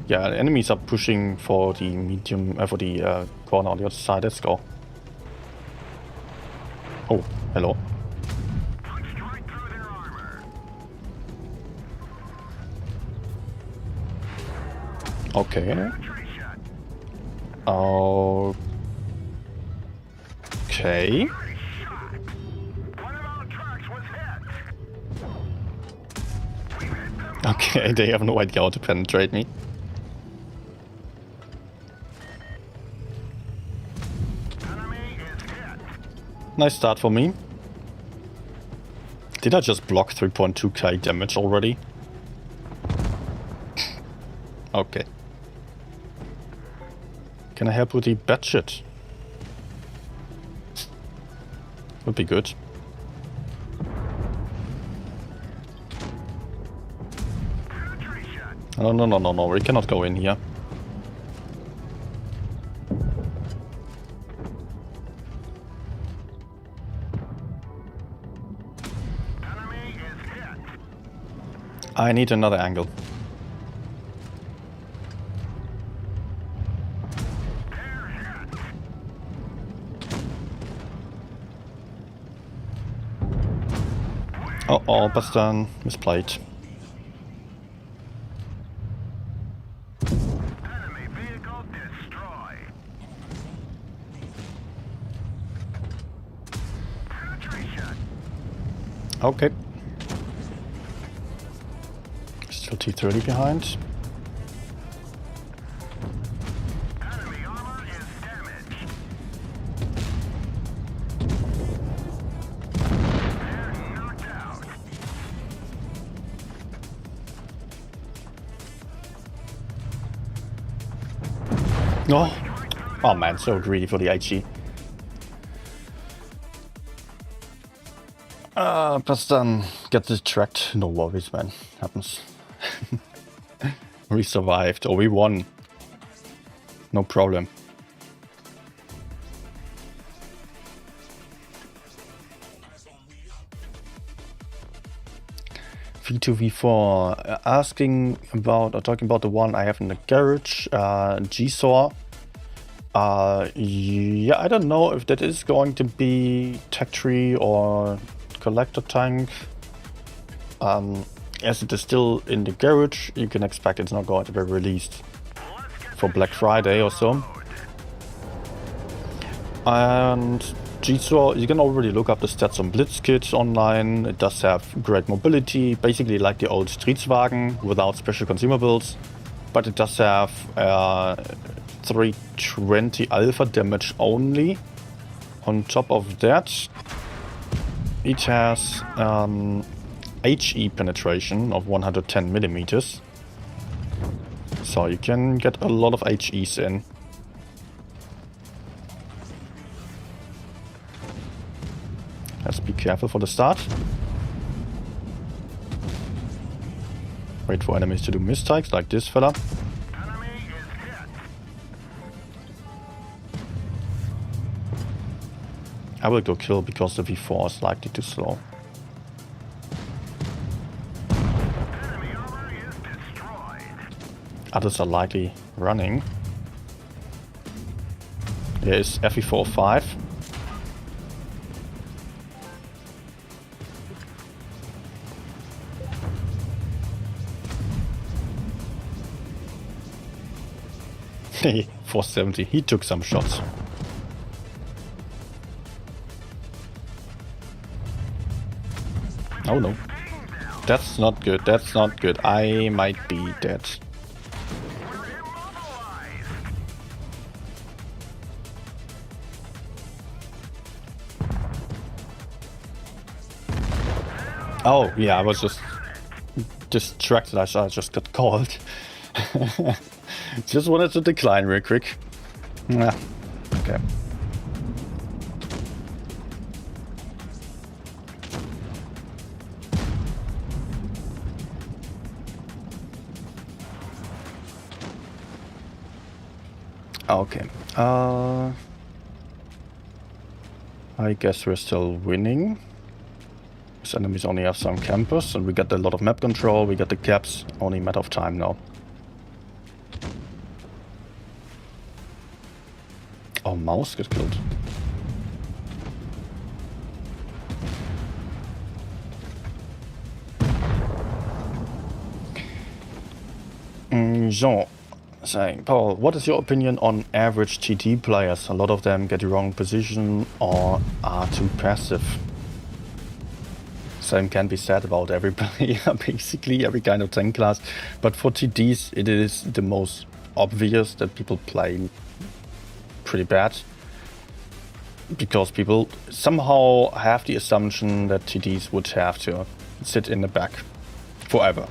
Yeah, the enemies are pushing for the medium, for the corner on the other side. Let's go. Oh, hello. Okay. Okay. Okay, they have no idea how to penetrate me. Nice start for me. Did I just block 3.2k damage already? Okay. Can I help with the bad shit? Would be good. No, we cannot go in here. I need another angle. Uh-oh, Bastan misplayed. Okay. Still T30 behind. Enemy armor is damaged. They're knocked out. Oh man, so greedy for the HE. Bastan get distracted. No worries, man. Happens. We survived, or we won. No problem. V2V4 asking about or talking about the one I have in the garage, G-Saw. Yeah, I don't know if that is going to be tech tree or collector tank. As it is still in the garage, you can expect it's not going to be released for Black Friday or so. And G-Saw, you can already look up the stats on Blitzkit online. It does have great mobility, basically like the old Streetswagen without special consumables. But it does have 320 alpha damage only. On top of that, it has HE penetration of 110 millimeters. So you can get a lot of HEs in. Let's be careful for the start. Wait for enemies to do mistakes like this fella. Enemy is hit. I will go kill because the V4 is likely too slow. Enemy armor is destroyed. Others are likely running. There is FE4 5. Hey, 470. He took some shots. Oh no. That's not good. That's not good. I might be dead. We're immobilized. Oh, yeah, I was just distracted. I just got called. Just wanted to decline real quick. Nah. Okay. Okay. I guess we're still winning. These enemies only have some campers, and we got a lot of map control. We got the caps. Only a matter of time now. Oh, mouse got killed. Jean saying, Paul, what is your opinion on average TT players? A lot of them get the wrong position or are too passive. Same can be said about every player, basically, every kind of tank class. But for TTs, it is the most obvious that people play pretty bad. Because people somehow have the assumption that TTs would have to sit in the back forever.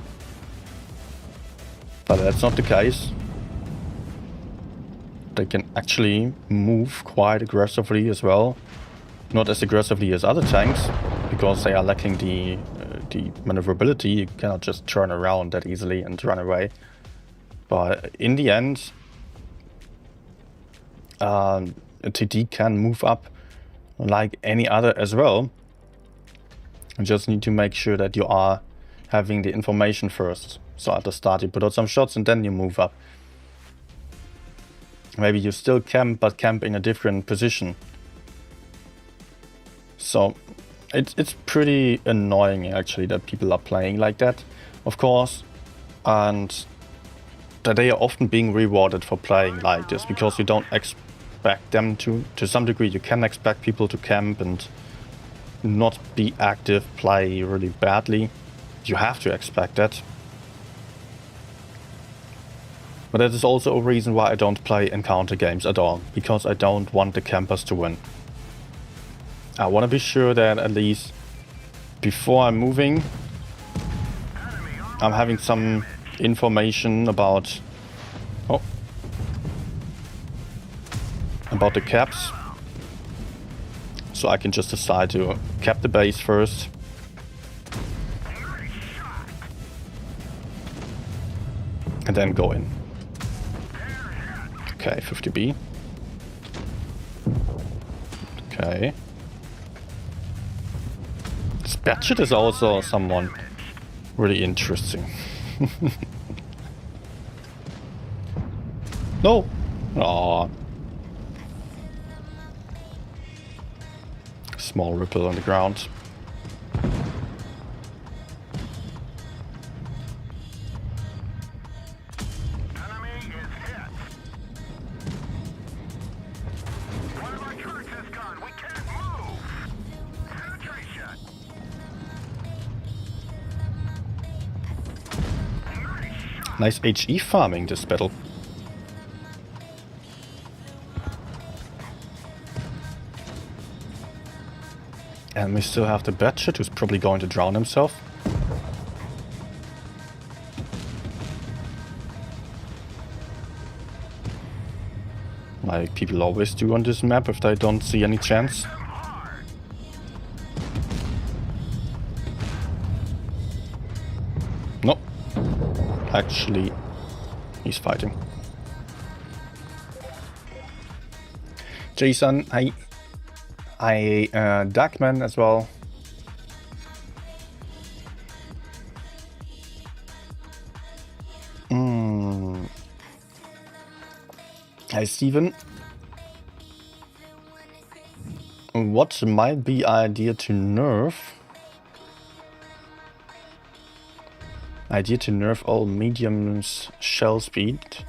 But that's not the case. They can actually move quite aggressively as well. Not as aggressively as other tanks, because they are lacking the maneuverability. You cannot just turn around that easily and run away. But in the end, a TT can move up like any other as well. You just need to make sure that you are having the information first. So at the start you put out some shots and then you move up. Maybe you still camp, but camp in a different position. So it's pretty annoying actually that people are playing like that, of course, and that they are often being rewarded for playing like this, because you don't expect them to some degree. You can expect people to camp and not be active, play really badly. You have to expect that. But that is also a reason why I don't play encounter games at all, because I don't want the campers to win. I want to be sure that at least before I'm moving, I'm having some information about the caps, so I can just decide to cap the base first. And then go in. Okay, 50B. Okay. This Batchet is also someone really interesting. No! Aww. Small ripple on the ground. Nice HE farming this battle. And we still have the Batchet, who's probably going to drown himself. Like people always do on this map if they don't see any chance. No. Actually, he's fighting. Jason, hi. Darkman as well. Hi Steven. What might be idea to nerf? Idea to nerf all mediums shell speed.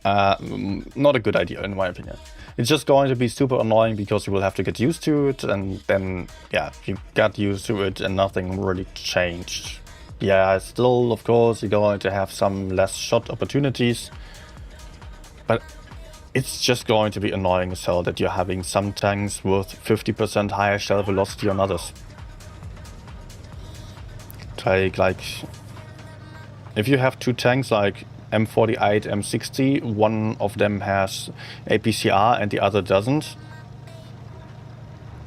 Not a good idea in my opinion. It's just going to be super annoying because you will have to get used to it, and then yeah, you got used to it and nothing really changed. Yeah, still of course you're going to have some less shot opportunities, but it's just going to be annoying as hell that you're having some tanks with 50% higher shell velocity on others. Take like, if you have two tanks like M48, M60, one of them has APCR and the other doesn't,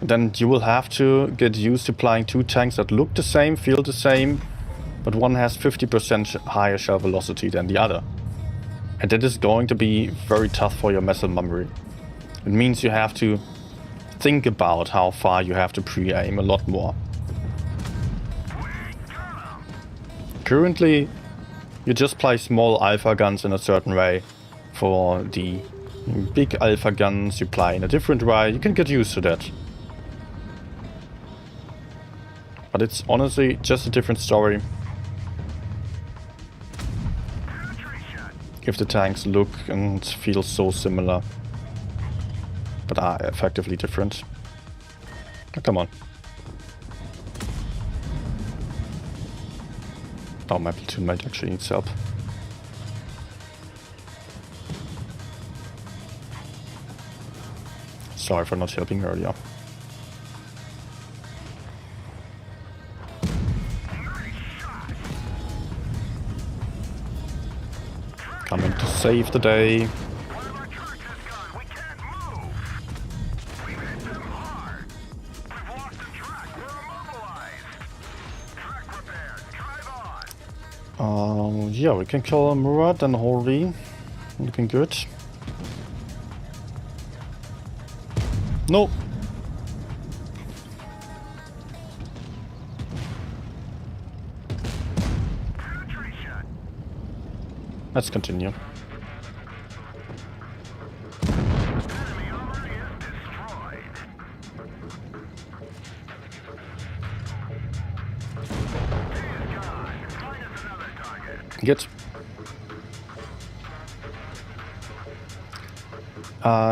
then you will have to get used to playing two tanks that look the same, feel the same, but one has 50% higher shell velocity than the other. And that is going to be very tough for your muscle memory. It means you have to think about how far you have to pre-aim a lot more. Currently, you just play small alpha guns in a certain way. For the big alpha guns, you play in a different way. You can get used to that. But it's honestly just a different story. If the tanks look and feel so similar, but are effectively different. Oh, come on. Oh, my platoon mate actually needs help. Sorry for not helping earlier. Coming to save the day. Yeah, we can kill Murad and Horley. Looking good. No. Let's continue. Good.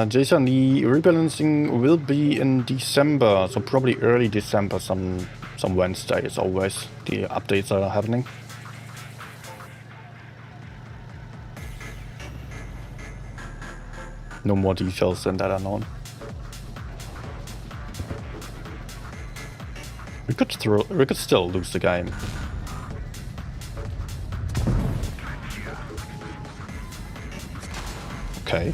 Jason, the rebalancing will be in December, so probably early December, some Wednesday as always. The updates are happening. No more details than that are known. We could still lose the game. Okay.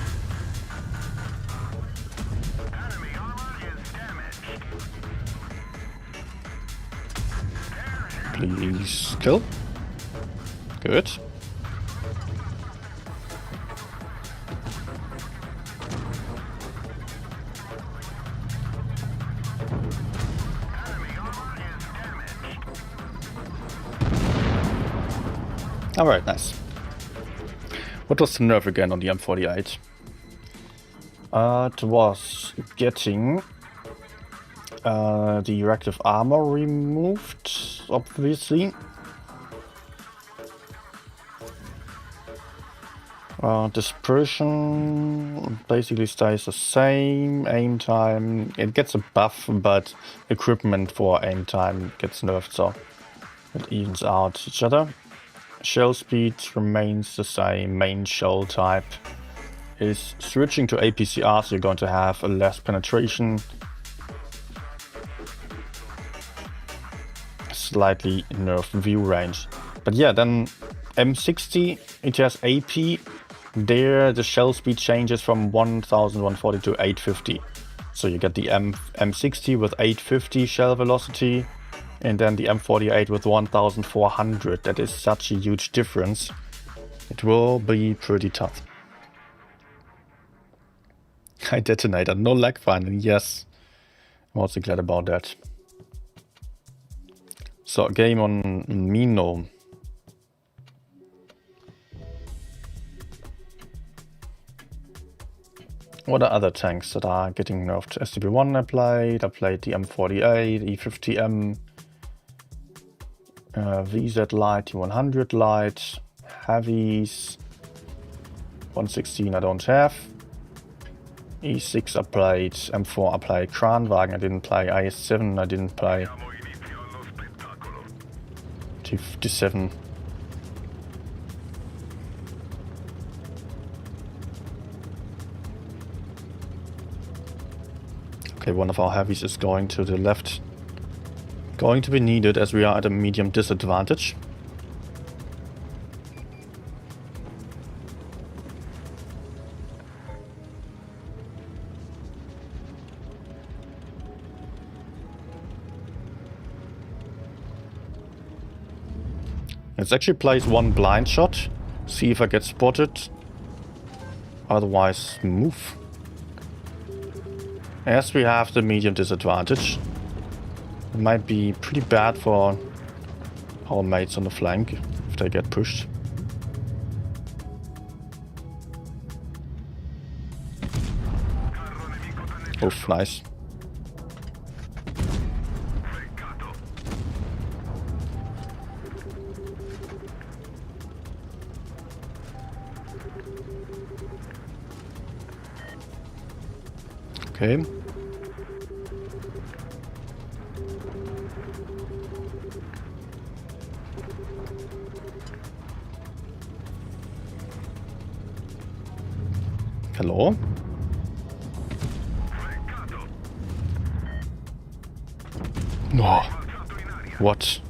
Please kill. Good. Alright, nice. What was the nerf again on the M48? It was getting the reactive armor removed, obviously. Dispersion basically stays the same. Aim time, it gets a buff, but equipment for aim time gets nerfed, so it evens out each other. Shell speed remains the same. Main shell type is switching to APCR, so you're going to have a less penetration. Slightly nerfed view range. But yeah, then M60, it has AP. There the shell speed changes from 1140 to 850. So you get the M60 with 850 shell velocity, and then the M48 with 1400. That is such a huge difference. It will be pretty tough. I detonated. No lag finally, yes. I'm also glad about that. So, game on Mino. What are other tanks that are getting nerfed? STB-1 I played the M48, E50M, VZ Light, T100 Light, Heavies, 116 I don't have. E6 I played, M4 I played, Kranwagen I didn't play, IS-7 I didn't play, T57. Okay, one of our heavies is going to the left. Going to be needed as we are at a medium disadvantage. Let's actually place one blind shot. See if I get spotted. Otherwise, move. As we have the medium disadvantage, it might be pretty bad for our mates on the flank if they get pushed. Oof, nice. Okay. Hello? No. What?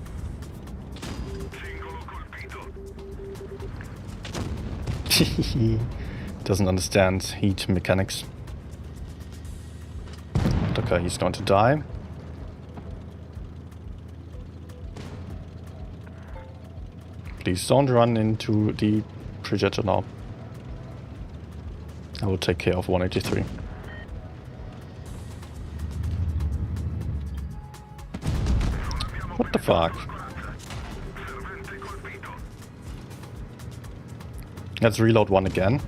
Doesn't understand heat mechanics. Okay, he's going to die. Please don't run into the projector now. I will take care of 183. What the fuck? Let's reload one again.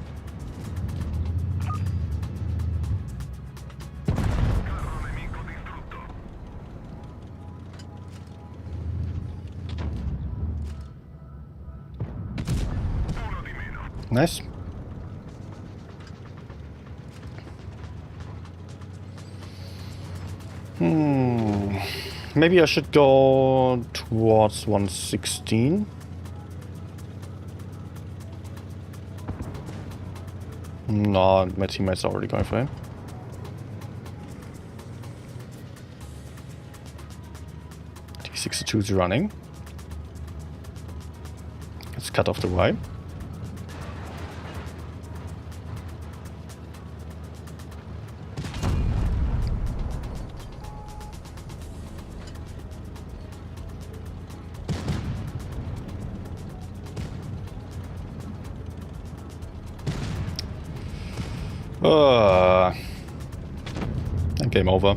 Nice. Maybe I should go towards 116. No, my teammates are already going for him. T62 is running. Let's cut off the Y. And game over.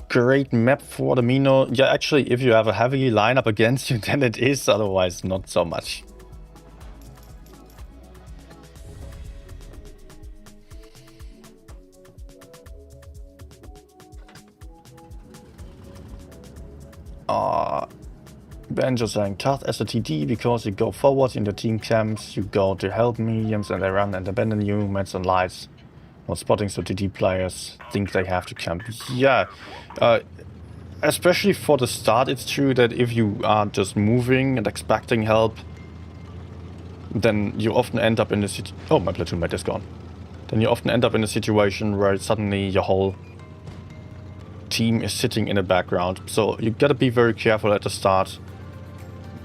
Great map for the Mino. Yeah, actually, if you have a heavy lineup against you, then it is. Otherwise, not so much. Banjo saying tough as a TD because you go forward in the team camps, you go to help mediums and they run and abandon you, mates and lights. Not spotting, so TD players think they have to camp. Yeah, especially for the start, it's true that if you are just moving and expecting help, then you often end up in a situation. Oh, my platoon mate is gone. Then you often end up in a situation where suddenly your whole team is sitting in the background. So you gotta be very careful at the start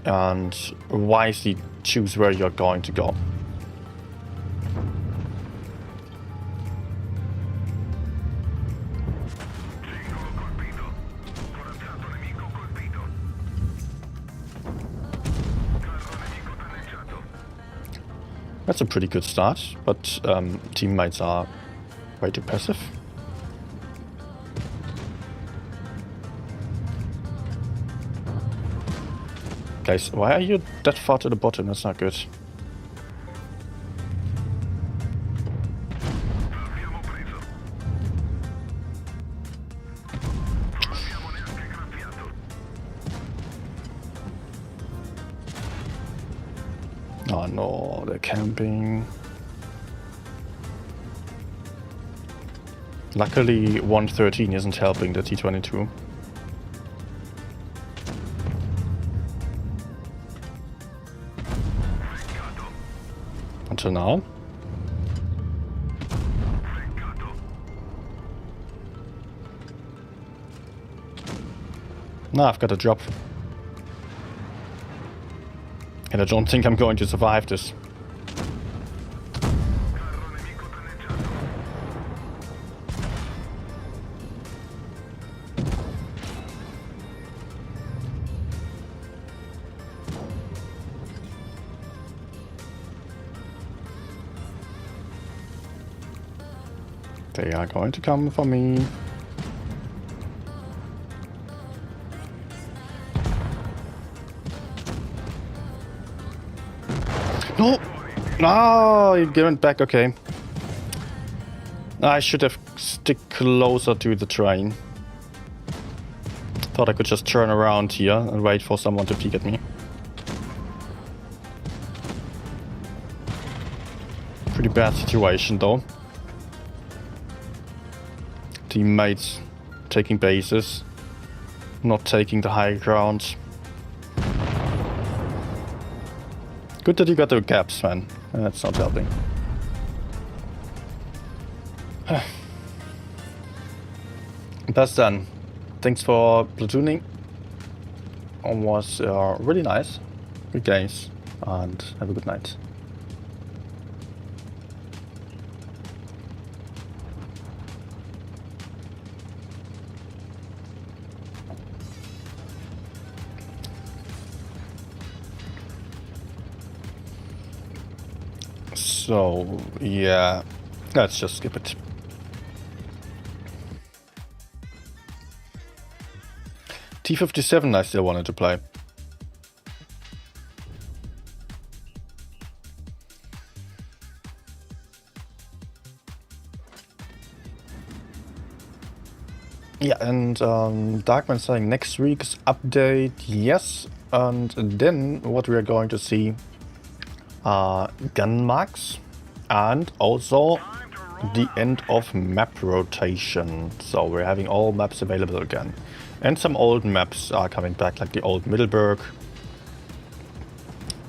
and wisely choose where you're going to go. That's a pretty good start, but teammates are way too passive. Guys, why are you that far to the bottom? That's not good. Oh no, they're camping. Luckily 113 isn't helping the T-22. Until now. Now I've got a drop. And I don't think I'm going to survive this. They are going to come for me. No! No, you gave it back, okay. I should have stick closer to the train. Thought I could just turn around here and wait for someone to peek at me. Pretty bad situation though. Teammates taking bases, not taking the high ground. Good that you got the gaps, man. That's not helping. That's done. Thanks for platooning. It was really nice. Good games. And have a good night. So, yeah, let's just skip it. T-57 I still wanted to play. Yeah, and Darkman saying next week's update, yes, and then what we are going to see gun marks and also the end of map rotation. So we're having all maps available again. And some old maps are coming back, like the old Middleburg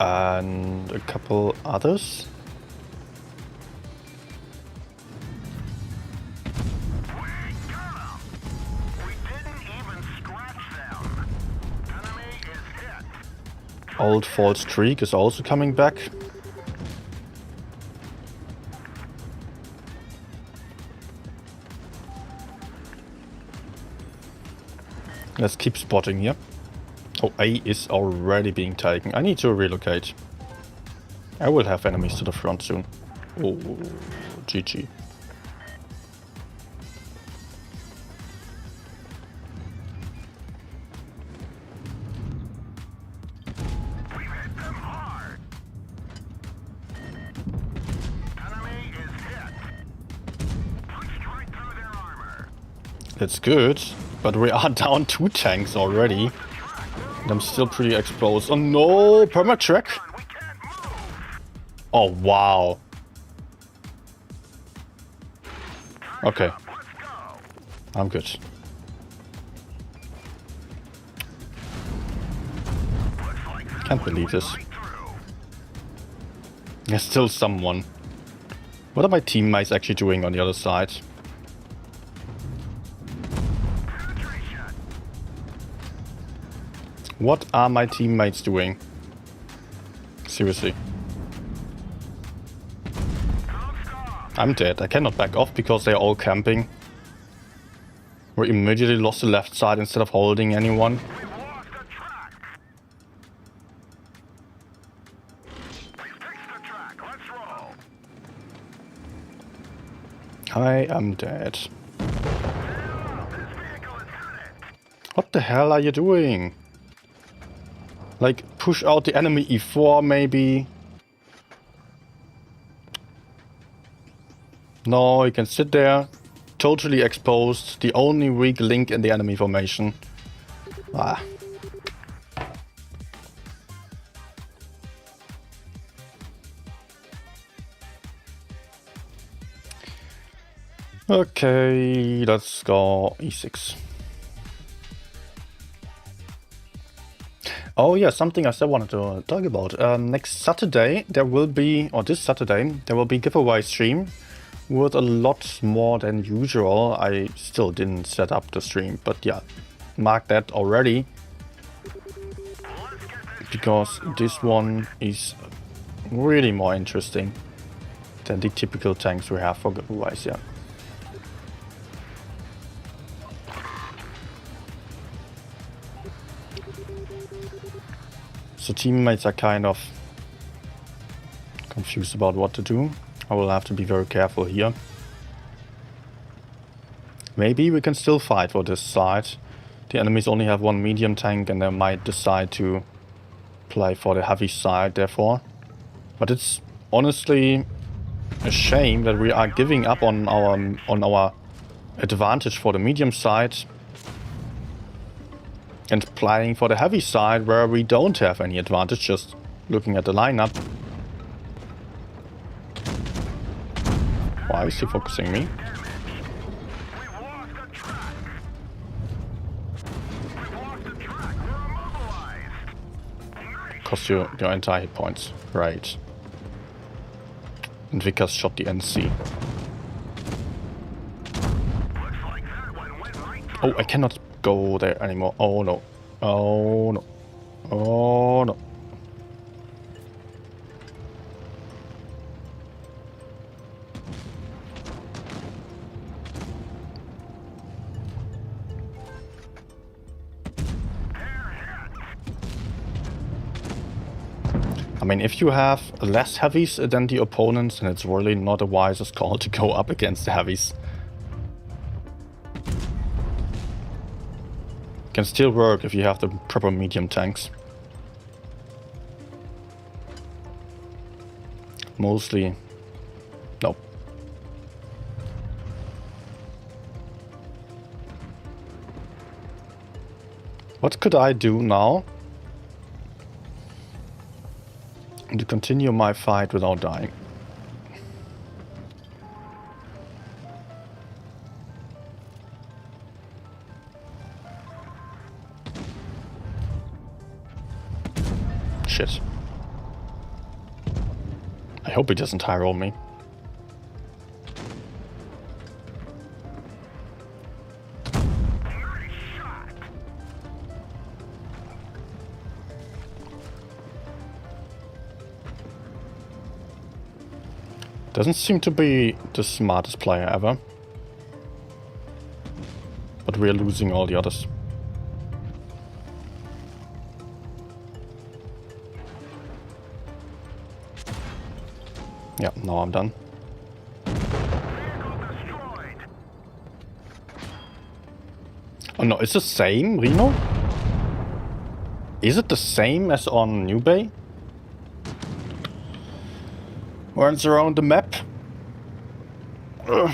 and a couple others. Old False Creek is also coming back. Let's keep spotting here. Oh, A is already being taken. I need to relocate. I will have enemies to the front soon. Oh, GG. That's good, but we are down 2 tanks already. And I'm still pretty exposed. Oh no, perma-track? Oh wow. Okay. I'm good. Can't believe this. There's still someone. What are my teammates actually doing on the other side? What are my teammates doing? Seriously. I'm dead. I cannot back off because they're all camping. We immediately lost the left side instead of holding anyone. I am dead. What the hell are you doing? Like, push out the enemy E4 maybe? No, you can sit there, totally exposed, the only weak link in the enemy formation. Ah. Okay, let's go E6. Oh yeah, something I still wanted to talk about. Next Saturday there will be, or this Saturday, there will be giveaway stream with a lot more than usual. I still didn't set up the stream, but yeah, mark that already. Because this one is really more interesting than the typical tanks we have for giveaways, yeah. So teammates are kind of confused about what to do. I will have to be very careful here. Maybe we can still fight for this side. The enemies only have one medium tank and they might decide to play for the heavy side therefore. But it's honestly a shame that we are giving up on our advantage for the medium side and playing for the heavy side where we don't have any advantage, just looking at the lineup. Why is he focusing me? Cost you your entire hit points. Right. And Vickers shot the NC. Oh, I cannot go there anymore. Oh no. Oh no. Oh no. I mean, if you have less heavies than the opponents, then it's really not the wisest call to go up against the heavies. Can still work if you have the proper medium tanks. Mostly, no. What could I do now to continue my fight without dying? Shit. I hope he doesn't high roll me. Doesn't seem to be the smartest player ever. But we are losing all the others. Yeah, now I'm done. Oh no, it's the same, Reno? Is it the same as on New Bay? Runs around the map. Ugh.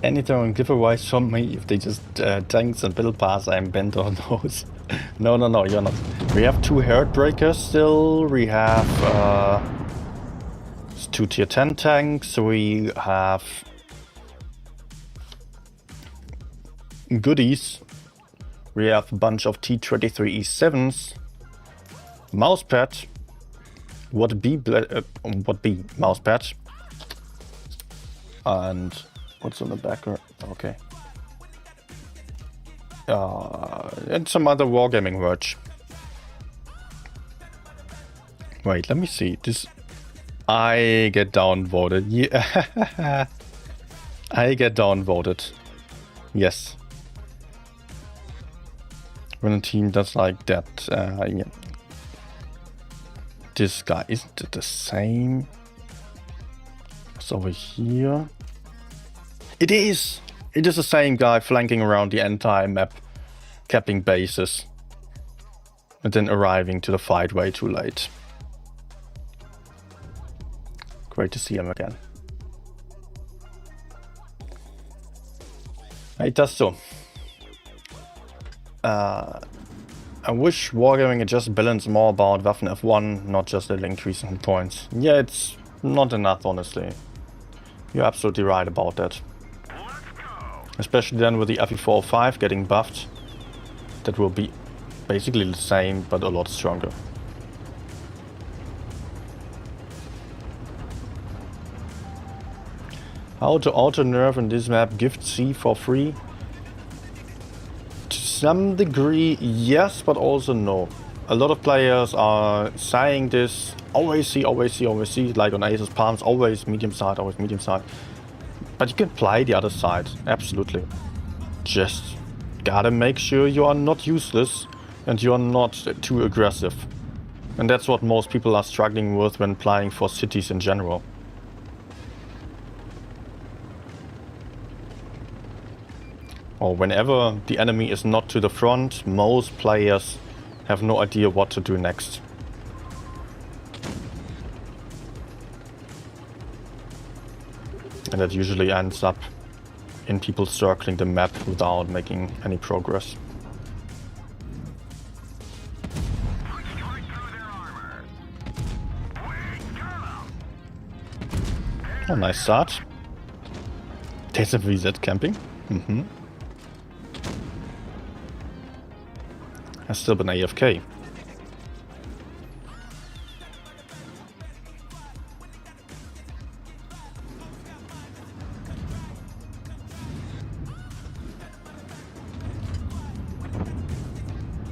Anytime giveaways from me, if they just tanks and battle pass, I'm bent on those. No, you're not. We have 2 Heartbreakers still. We have 2 tier 10 tanks. We have goodies. We have a bunch of T23 E7s. Mousepad. WoTB mousepad. And what's on the back? Okay. And some other wargaming merch. Wait, let me see. This. I get downvoted. Yeah. I get downvoted. Yes. when a team does like that. Yeah. This guy, isn't it the same? It's over here. It is! It is the same guy flanking around the entire map, capping bases, and then arriving to the fight way too late. Great to see him again. Hey, Tasto. I wish Wargaming had just balanced more about Waffen F1, not just a increase in points. Yeah, it's not enough, honestly. You're absolutely right about that. Especially then with the FE405 getting buffed. That will be basically the same, but a lot stronger. How to auto-nerf in this map? Gift C for free? To some degree, yes, but also no. A lot of players are saying this. Always see, always see, always see. Like on Aces Palms, always medium side, always medium side. But you can play the other side, absolutely. Just gotta make sure you are not useless and you are not too aggressive. And that's what most people are struggling with when playing for cities in general. Or whenever the enemy is not to the front, most players have no idea what to do next. And that usually ends up in people circling the map without making any progress. Oh, nice start. There's a VZ camping. Has still been AFK.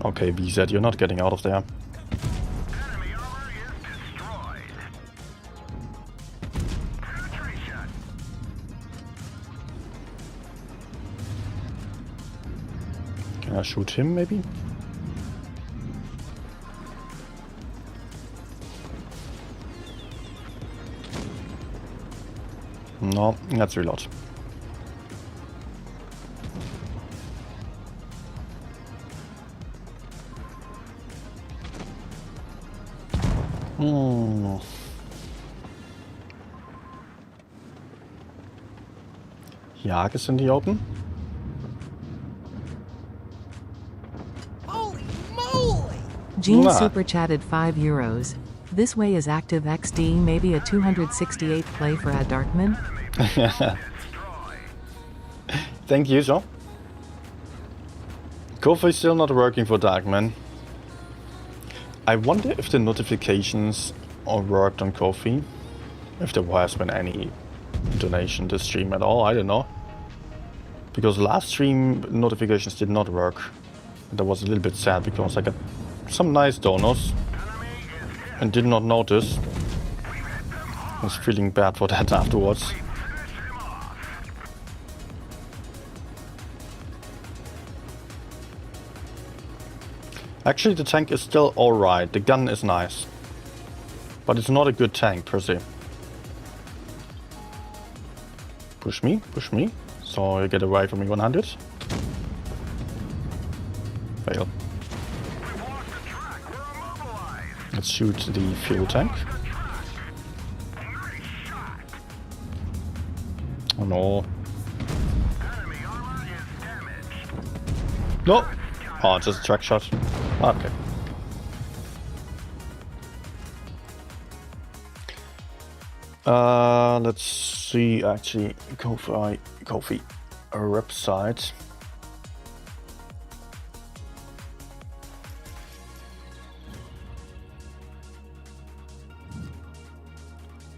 Okay, VZ, you're not getting out of there. Enemy armor is destroyed. Penetration. Can I shoot him, maybe? No, let's reload. Jag is in the open. Holy moly! Gene Nah. super chatted €5. This way is active XD, maybe a 268th play for a Darkman? Thank you, John. Kofi is still not working for Darkman. I wonder if the notifications are worked on Kofi. If there has been any donation this stream at all, I don't know. Because last stream notifications did not work. That was a little bit sad because I got some nice donors and did not notice. I was feeling bad for that afterwards. Actually, the tank is still alright. The gun is nice. But it's not a good tank per se. Push me, push me. So you get away from me 100. Fail. Let's shoot the fuel tank. Oh no. No! Oh, just a track shot. Okay. Let's see, actually, Kofi, a website.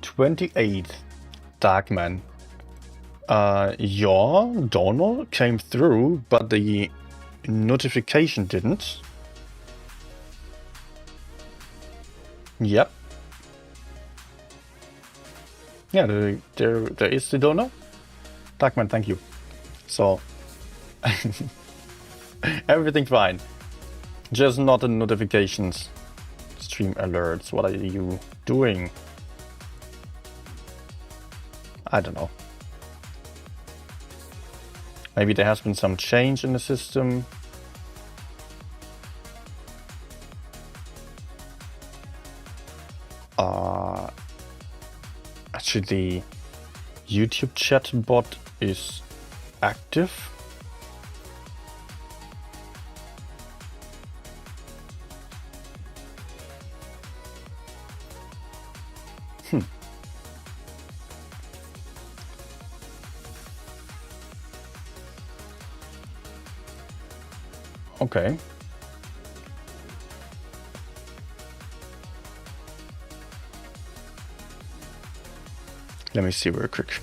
'28th, Darkman. Your donor came through, but the notification didn't. Yep. Yeah, there is the donor. Darkman, thank you. So, everything fine. Just not the notifications. Stream alerts. What are you doing? I don't know. Maybe there has been some change in the system. Actually, the YouTube chat bot is active. Okay. Let me see real quick.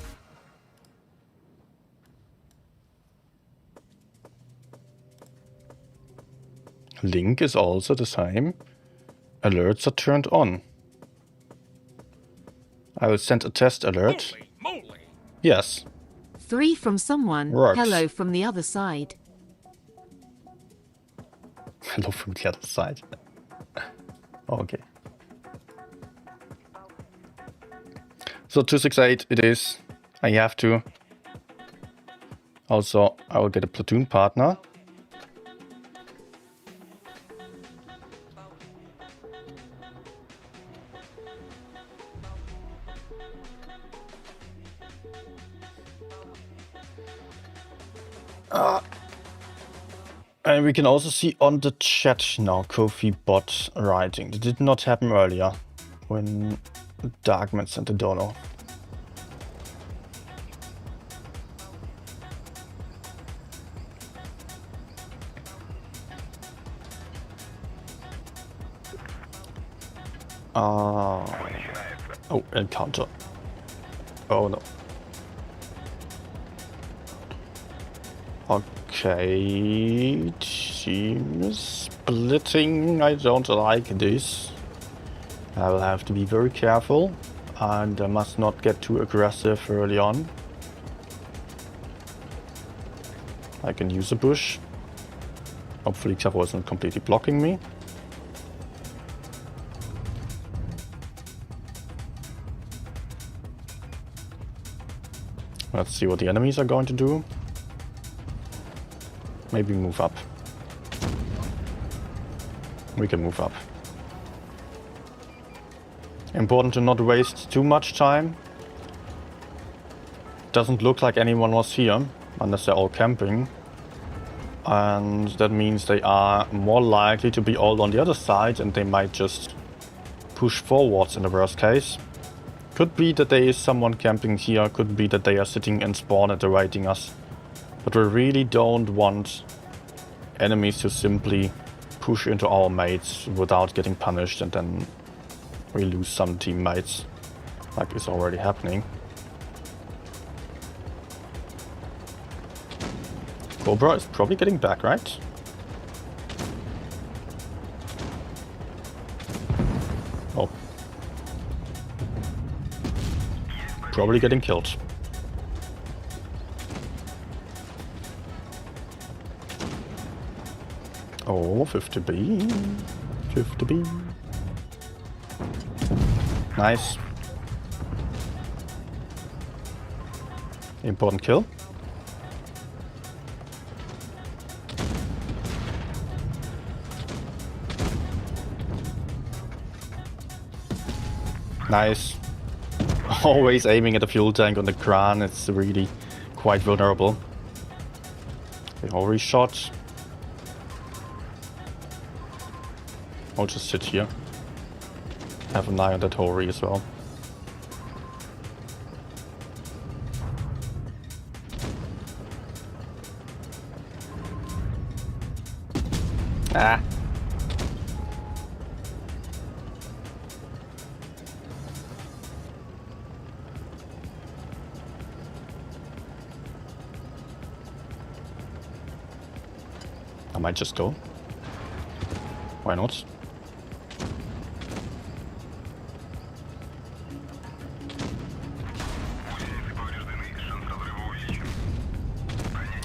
Link is also the same. Alerts are turned on. I will send a test alert. Holy moly! Yes. 3 from someone. Works. Hello from the other side. Hello from the other side. Okay. So 268 it is. I have to. Also, I will get a platoon partner. And we can also see on the chat now Kofi bot writing. That did not happen earlier when Darkman sent a dono. Oh, encounter. Oh no. Okay, team splitting. I don't like this. I will have to be very careful and I must not get too aggressive early on. I can use a bush. Hopefully Xavo isn't completely blocking me. Let's see what the enemies are going to do. Maybe move up. We can move up. Important to not waste too much time. Doesn't look like anyone was here, unless they're all camping. And that means they are more likely to be all on the other side and they might just push forwards in the worst case. Could be that there is someone camping here, could be that they are sitting in spawn and awaiting us. But we really don't want enemies to simply push into our mates without getting punished and then we lose some teammates, like is already happening. Cobra is probably getting back, right? Oh. Probably getting killed. Oh, 50B. 50B. Nice. Important kill. Nice. Always aiming at the fuel tank on the Kran, it's really quite vulnerable. They already shot. I'll just sit here. Have an eye on that Hori as well. Ah. I might just go. Why not?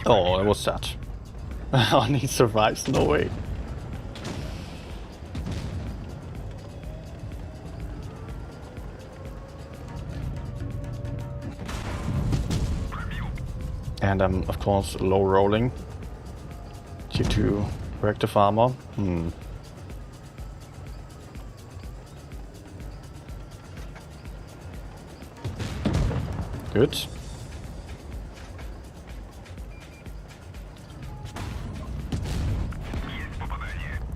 Oh, that was sad. Oh, he survives, no way. And I'm, of course, low rolling due to reactive armor. Good.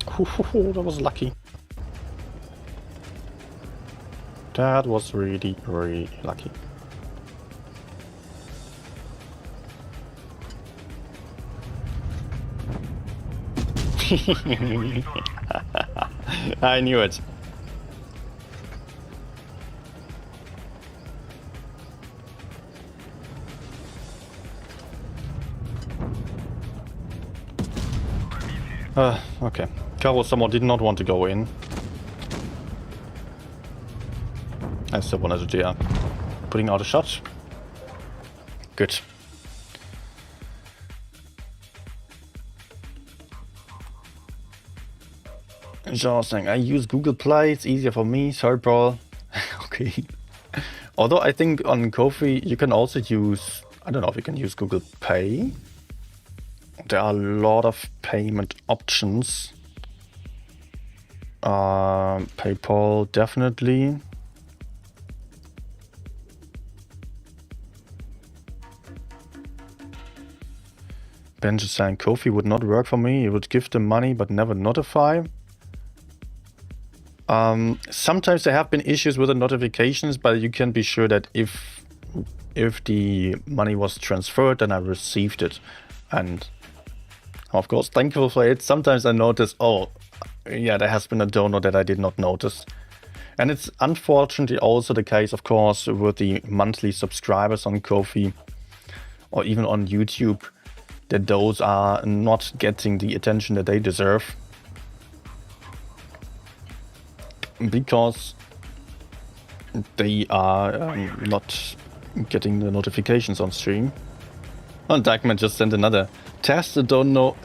That was lucky. That was really, really lucky. I knew it. Okay. Caro somehow did not want to go in. I still wanted to, yeah. Putting out a shot. Good. Jean saying, I use Google Play, it's easier for me. Sorry, bro. Okay. Although I think on Kofi you can also use, I don't know if you can use Google Pay. There are a lot of payment options. PayPal, definitely. Benj is saying Kofi would not work for me. He would give them money but never notify. Sometimes there have been issues with the notifications, but you can be sure that if the money was transferred, then I received it. And of course, thankful for it. Sometimes I notice, oh, yeah, there has been a donor that I did not notice. And it's unfortunately also the case, of course, with the monthly subscribers on Kofi or even on YouTube, that those are not getting the attention that they deserve. Because they are not getting the notifications on stream. And Dagman just sent another test, I don't know,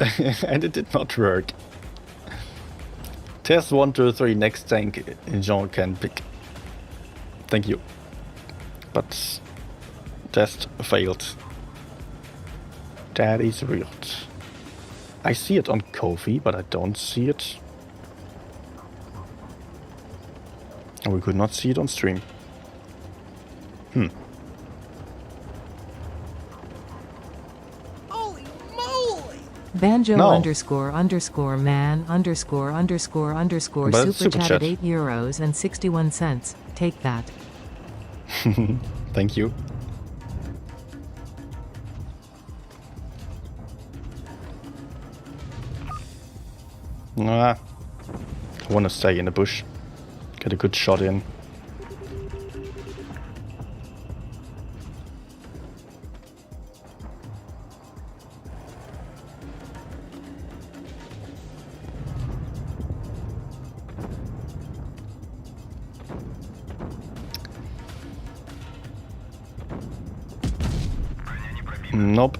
and it did not work. Test 1, 2, 3, next tank Jean can pick. Thank you. But test failed. That is weird. I see it on Kofi, but I don't see it. And we could not see it on stream. Holy moly! Banjo No. __man ___ But it's super super chatted chat. €8 and 61 cents. Take that. Thank you. I want to stay in the bush. Get a good shot in. Nope.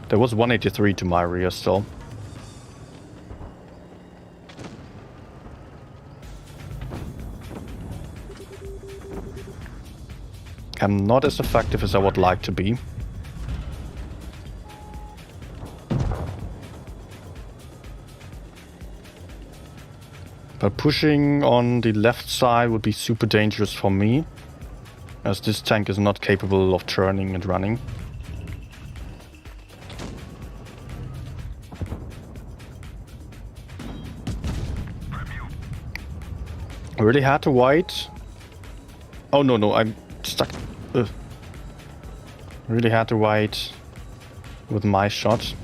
There was 183 to my rear still. I'm not as effective as I would like to be. But pushing on the left side would be super dangerous for me, as this tank is not capable of turning and running. I really had to wait. Oh no, I'm stuck. Ugh. Really had to wait with my shot,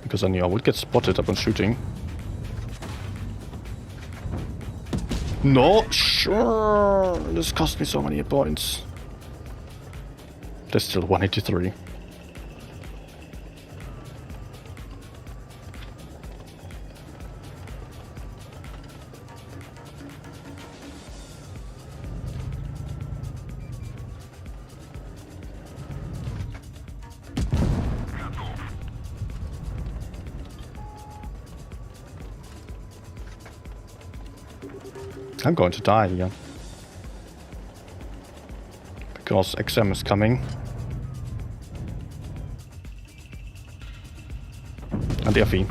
because I knew I would get spotted upon shooting. No, sure. This cost me so many points. There's still 183. I'm going to die here. Because XM is coming. iffy.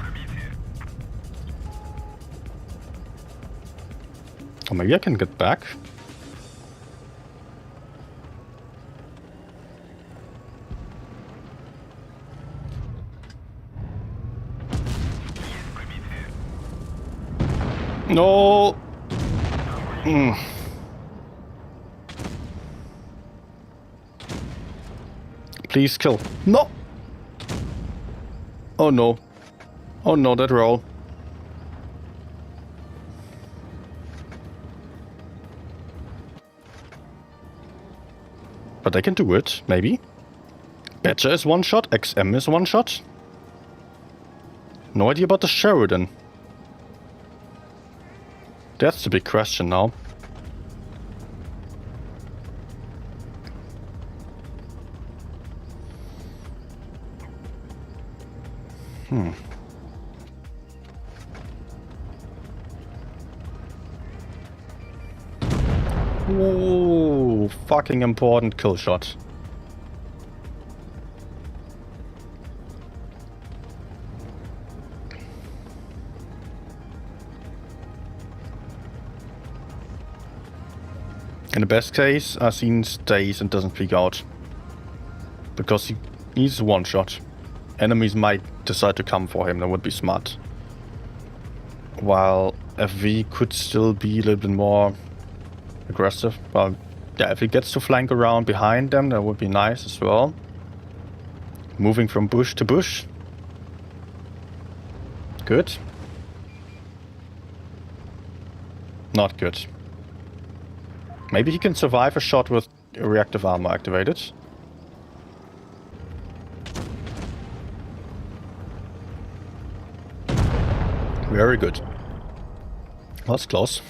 Or maybe I can get back. No! Please kill. No! Oh no. Oh no, that roll. But I can do it, maybe. Badger is one shot, XM is one shot. No idea about the Sheridan. That's the big question now. Ooh, fucking important kill shot. In the best case, Asin stays and doesn't peek out. Because he's one shot. Enemies might decide to come for him, that would be smart. While FV could still be a little bit more aggressive. Well, yeah, if he gets to flank around behind them, that would be nice as well. Moving from bush to bush. Good. Not good. Maybe he can survive a shot with reactive armor activated. Very good. That's close.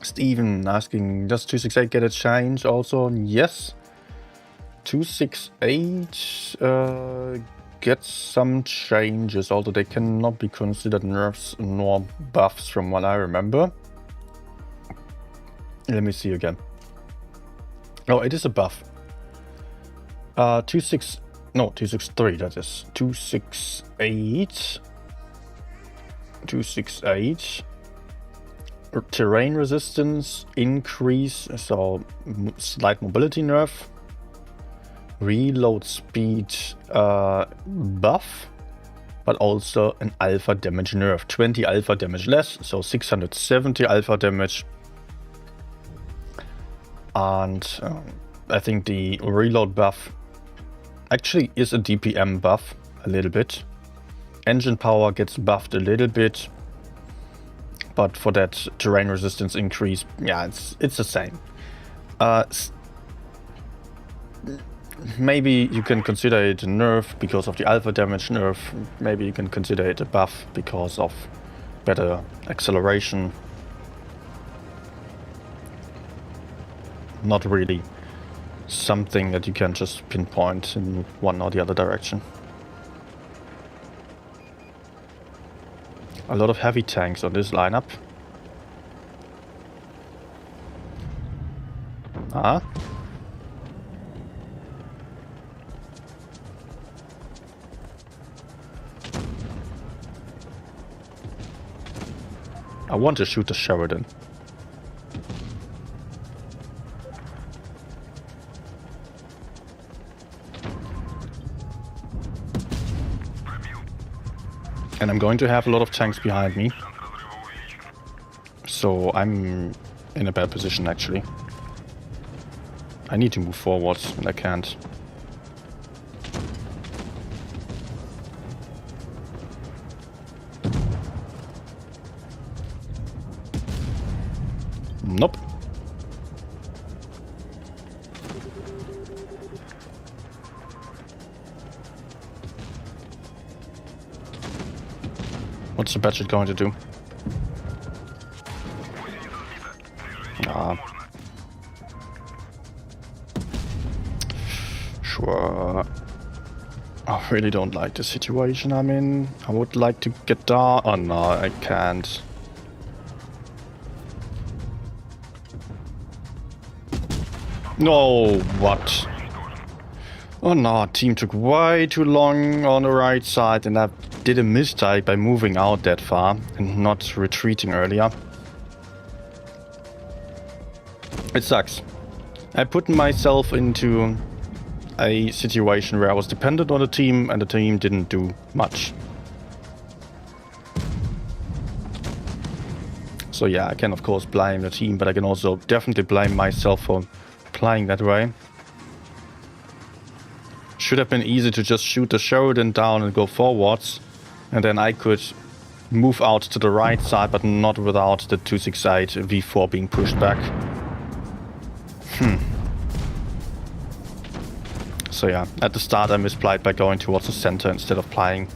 Steven asking, does 268 get a change also? Yes. 268 gets some changes, although they cannot be considered nerfs nor buffs from what I remember. Let me see again. Oh, it is a buff. 263, that is. 268. 268. Terrain resistance increase, so slight mobility nerf. Reload speed buff, but also an alpha damage nerf. 20 alpha damage less, so 670 alpha damage. And I think the reload buff actually is a DPM buff a little bit. Engine power gets buffed a little bit, but for that terrain resistance increase, yeah, it's the same. Maybe you can consider it a nerf because of the alpha damage nerf. Maybe you can consider it a buff because of better acceleration. Not really something that you can just pinpoint in one or the other direction. A lot of heavy tanks on this lineup. Ah. I want to shoot the Sheridan. And I'm going to have a lot of tanks behind me. So I'm in a bad position actually. I need to move forwards and I can't. Nope. What's the budget going to do? Ah. Sure. I really don't like the situation I'm in. I would like to get down. Oh no, I can't. No, what? Oh no, team took way too long on the right side and I did a mistake by moving out that far and not retreating earlier. It sucks. I put myself into a situation where I was dependent on the team and the team didn't do much. So yeah, I can of course blame the team, but I can also definitely blame myself for playing that way. Should have been easy to just shoot the Sheridan down and go forwards, and then I could move out to the right side, but not without the 268 V4 being pushed back. So yeah, at the start I misplayed by going towards the center instead of playing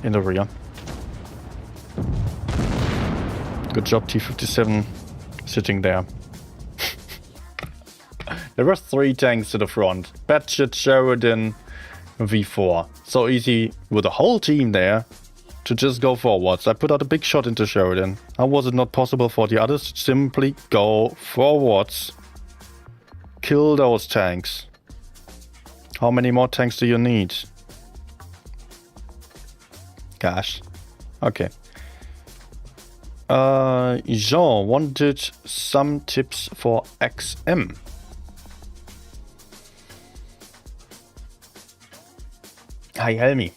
in the rear. Good job T-57 sitting there. There were 3 tanks to the front. Batchet, Sheridan, V4. So easy with the whole team there to just go forwards. I put out a big shot into Sheridan. How was it not possible for the others to simply go forwards? Kill those tanks. How many more tanks do you need? Gosh. Okay. Jean wanted some tips for XM. Hi, Helmi.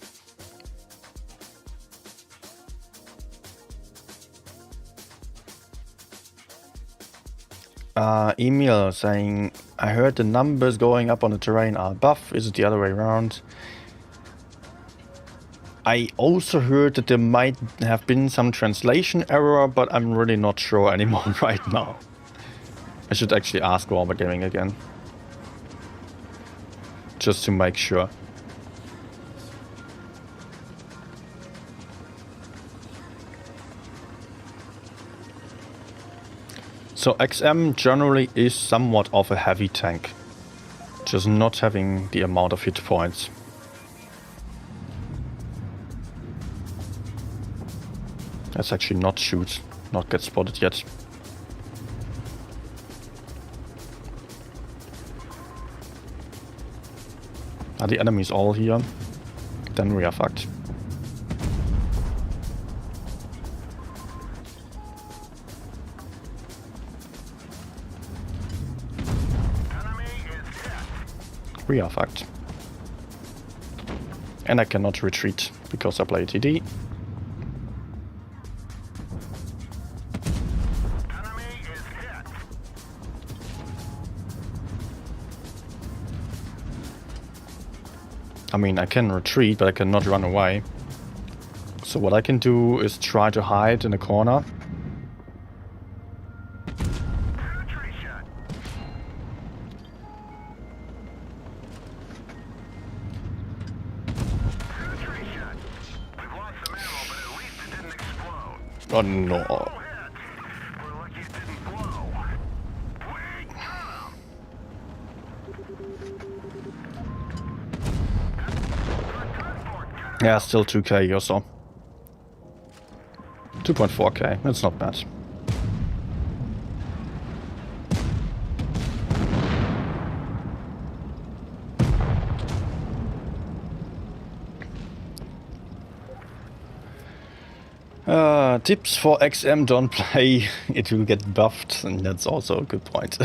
Emil saying, I heard the numbers going up on the terrain are buff. Is it the other way around? I also heard that there might have been some translation error, but I'm really not sure anymore right now. I should actually ask WoTB Gaming again. Just to make sure. So XM generally is somewhat of a heavy tank, just not having the amount of hit points. Let's actually not shoot, not get spotted yet. Are the enemies all here? Then we are fucked. We are fucked. And I cannot retreat because I play TD. I mean, I can retreat, but I cannot run away. So what I can do is try to hide in a corner. Oh no. Yeah, still 2k or so. 2.4k, that's not bad. Tips for XM, don't play, it will get buffed, and that's also a good point.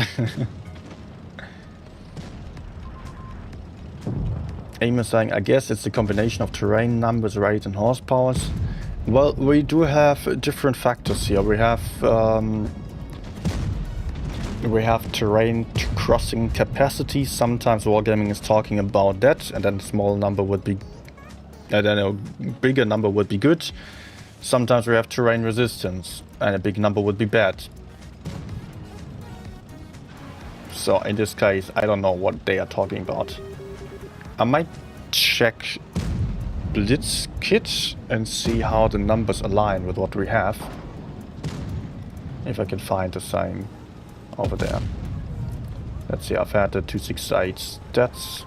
Aim is saying, I guess it's a combination of terrain, numbers, rate and horsepowers. Well, we do have different factors here. We have terrain crossing capacity. Sometimes Wargaming is talking about that, and then a small number would be, I don't know, bigger number would be good. Sometimes we have terrain resistance, and a big number would be bad. So in this case, I don't know what they are talking about. I might check Blitz kit and see how the numbers align with what we have. If I can find the same over there. Let's see, I've had the 268 stats.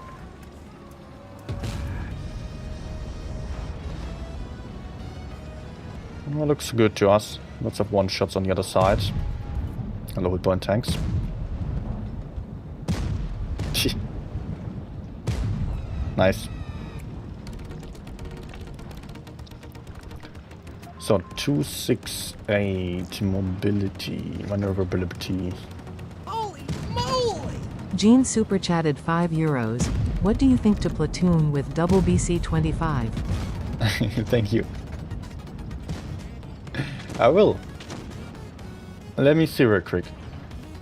Well, looks good to us. Lots of one-shots on the other side. And low point tanks. Nice. So 268 mobility, maneuverability. Holy moly! Gene super chatted €5. What do you think to platoon with double BC-25? Thank you. I will. Let me see real quick.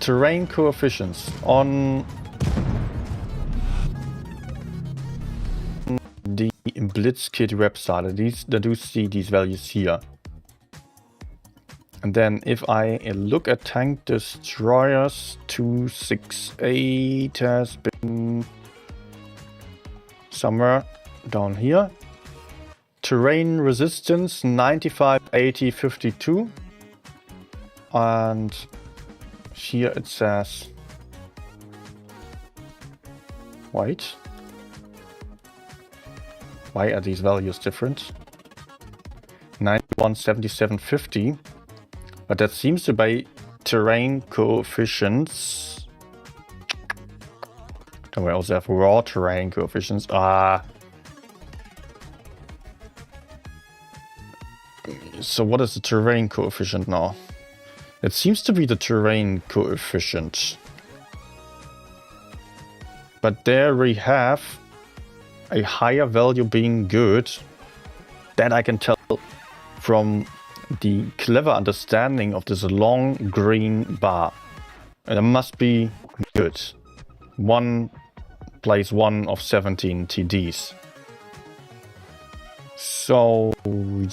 Terrain coefficients on the Blitzkit website. I do see these values here. And then if I look at tank destroyers, 268 has been somewhere down here. Terrain resistance 95, 80, 52. And here it says, wait, why are these values different? 91, 77, 50. But that seems to be terrain coefficients. Then we also have raw terrain coefficients. So what is the terrain coefficient now? It seems to be the terrain coefficient. But there we have a higher value being good. That I can tell from the clever understanding of this long green bar. And it must be good. 1 place 1 of 17 TDs. So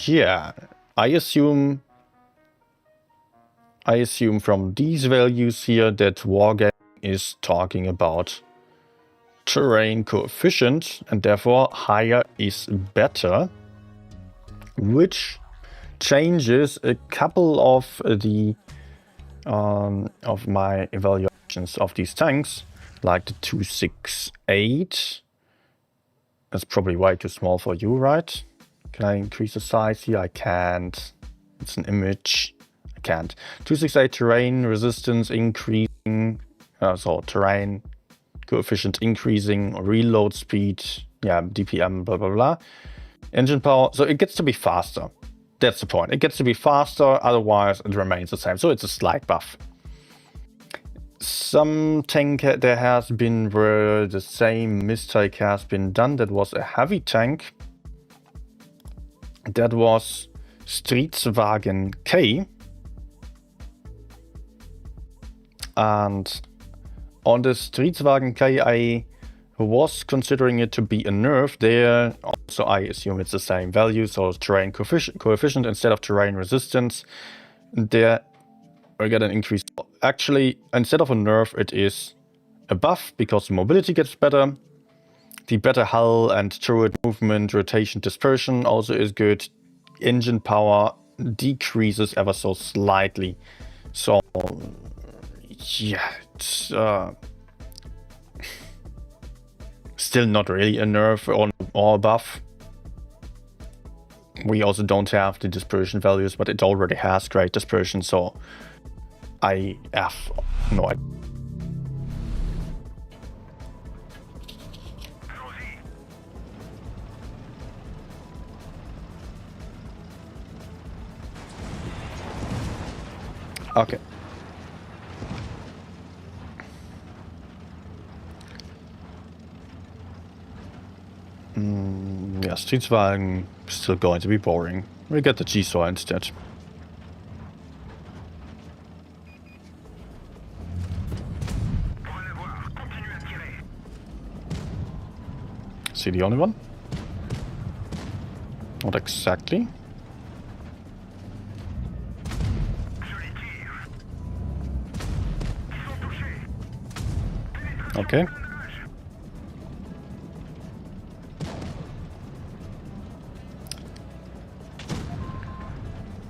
yeah, I assume from these values here that Wargame is talking about terrain coefficient, and therefore higher is better, which changes a couple of the of my evaluations of these tanks, like the 268. That's probably way too small for you, right? Can I increase the size here? I can't. It's an image. I can't. 268 terrain resistance increasing. So terrain coefficient increasing, reload speed, yeah, DPM, blah blah blah. Engine power. So it gets to be faster. That's the point. It gets to be faster, otherwise it remains the same. So it's a slight buff. Some tank there has been where the same mistake has been done. That was a heavy tank. That was Stridswagen K. And on the Stridswagen K, I was considering it to be a nerf. There also I assume it's the same value, so terrain coefficient instead of terrain resistance. There we get an increase. Actually, instead of a nerf, it is a buff because the mobility gets better. The better hull and turret movement, rotation, dispersion also is good. Engine power decreases ever so slightly. So yeah, it's still not really a nerf or a buff. We also don't have the dispersion values, but it already has great dispersion, so I have no idea. Okay. Yeah, Stridswagen still going to be boring. We get the G-Saw instead. See the only one? Not exactly. Okay.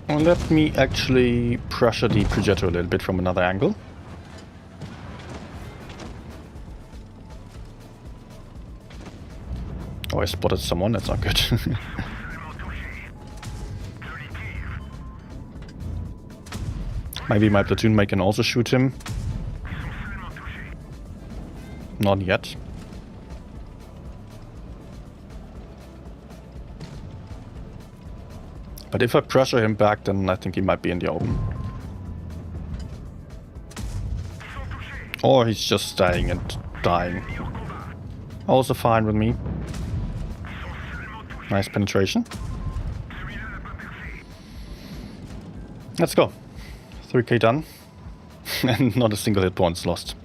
Well, let me actually pressure the projector a little bit from another angle. Oh, I spotted someone, that's not good. Maybe my platoon mate can also shoot him. Not yet. But if I pressure him back, then I think he might be in the open. Or he's just staying and dying. Also fine with me. Nice penetration. Let's go. 3k done. And not a single hit point's lost.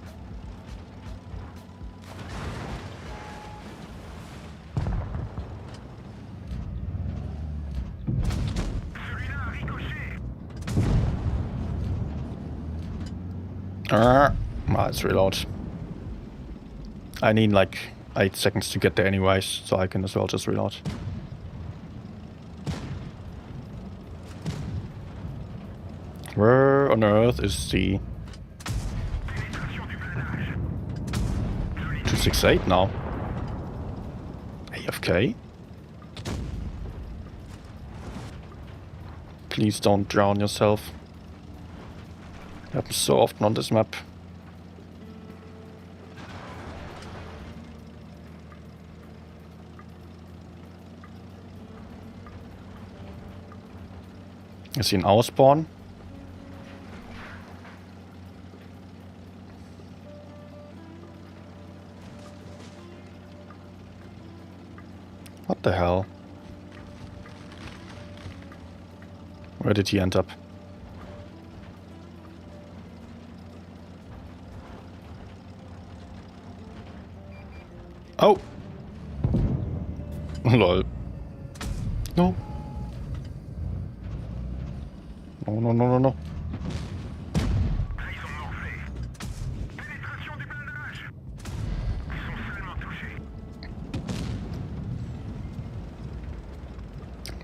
Let's reload. I need like 8 seconds to get there anyways, so I can as well just reload. Where on earth is the 268 now? AFK? Please don't drown yourself. Happens so often on this map. Is he in our spawn? What the hell? Where did he end up? Oh! Lol. No. No, no, no, no, no.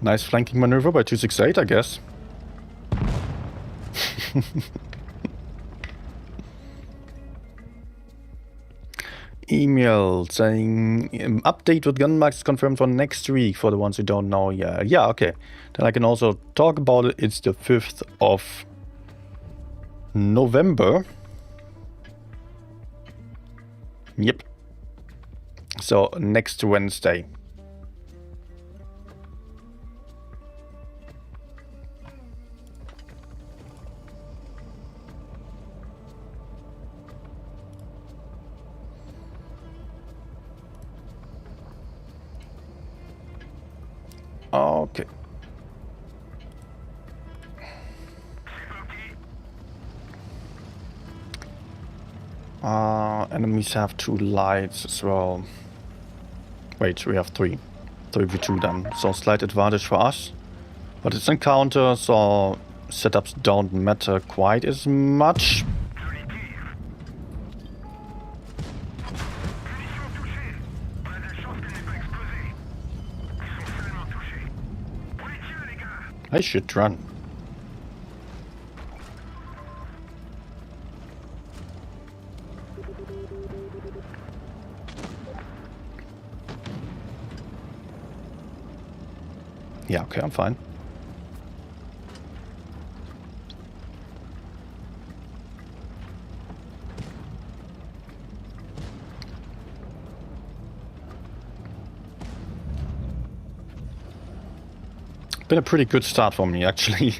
Nice flanking maneuver by 268, I guess. Email saying update with gun marks confirmed for next week for the ones who don't know. Yeah, okay. Then I can also talk about it. It's the 5th of November. Yep. So next Wednesday. Okay. Enemies have 2 lights as well. Wait, we have 3. 3v2 then. So slight advantage for us. But it's encounter, so setups don't matter quite as much. I should run. Yeah, okay, I'm fine. Been a pretty good start for me, actually.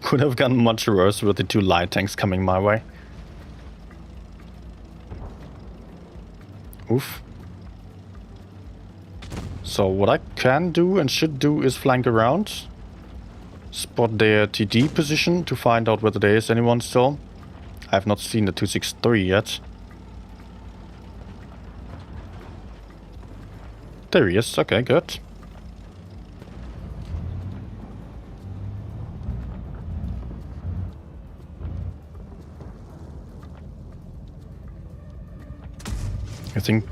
Could have gone much worse with the 2 light tanks coming my way. Oof. So what I can do and should do is flank around. Spot their TD position to find out whether there is anyone still. I have not seen the 263 yet. There he is, okay, good. I think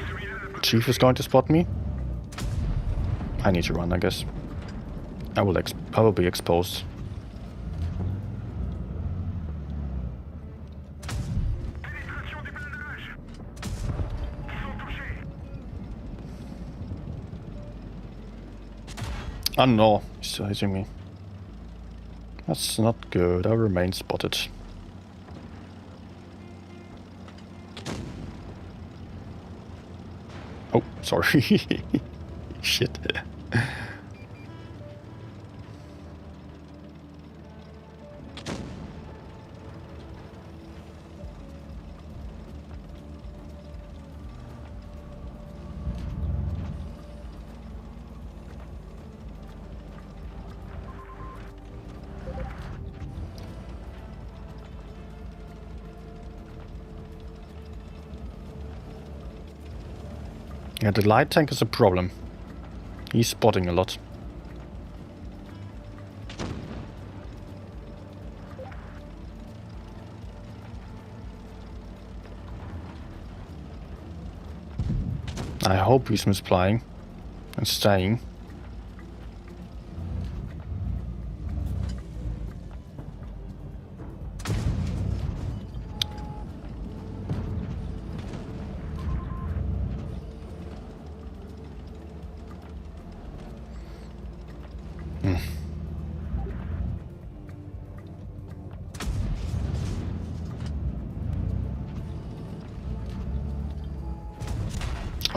Chief is going to spot me. I need to run, I guess. I will be exposed. Oh no, he's hitting me. That's not good. I remain spotted. Oh, sorry. Shit. Yeah, the light tank is a problem. He's spotting a lot. I hope he's misplaying and staying.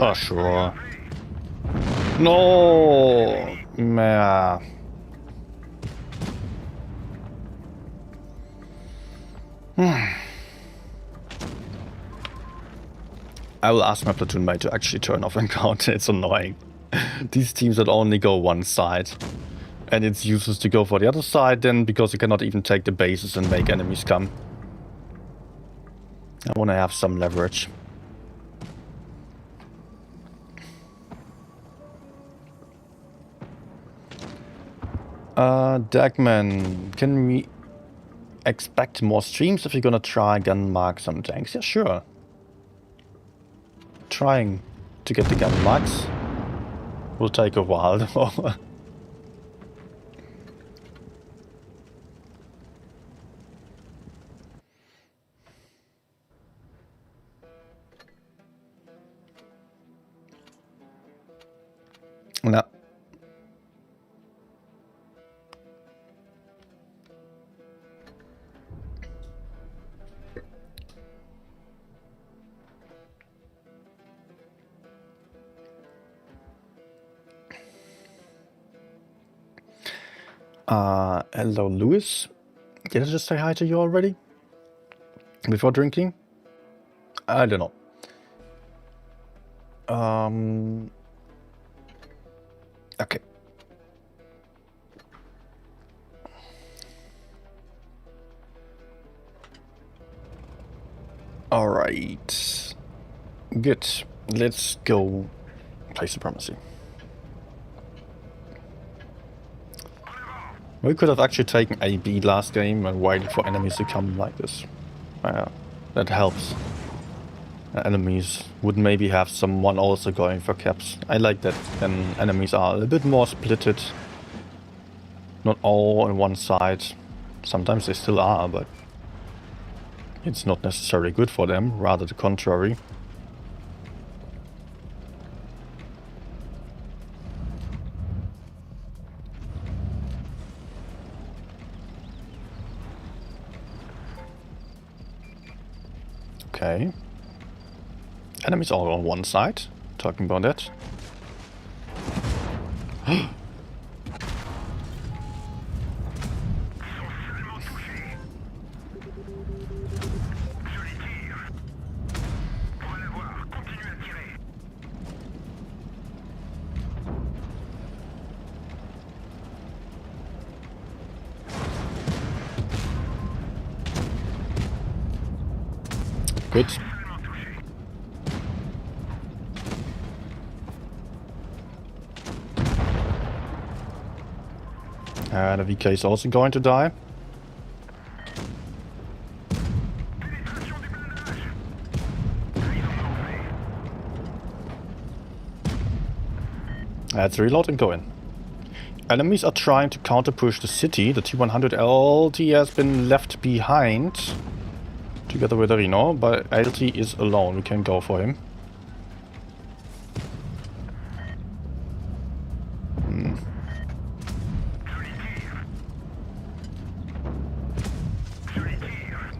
Oh, sure. No! Meh. I will ask my platoon mate to actually turn off encounter. It's annoying. These teams that only go one side. And it's useless to go for the other side then, because you cannot even take the bases and make enemies come. I want to have some leverage. Dagman, can we expect more streams if you're gonna try gun mark some tanks? Yeah, sure. Trying to get the gun marks will take a while though. No. Hello, Lewis. Did I just say hi to you already? Before drinking? I don't know. Okay. Alright. Good. Let's go play Supremacy. We could have actually taken AB last game and waited for enemies to come like this. That helps. Enemies would maybe have someone also going for caps. I like that then enemies are a bit more splitted. Not all on one side. Sometimes they still are, but it's not necessarily good for them, rather the contrary. Okay. Enemies all on one side. Talking about that. Good. The VK is also going to die. Let's reload and go in. Enemies are trying to counter push the city. The T100 LT has been left behind. Together with Reno, but LT is alone. We can go for him.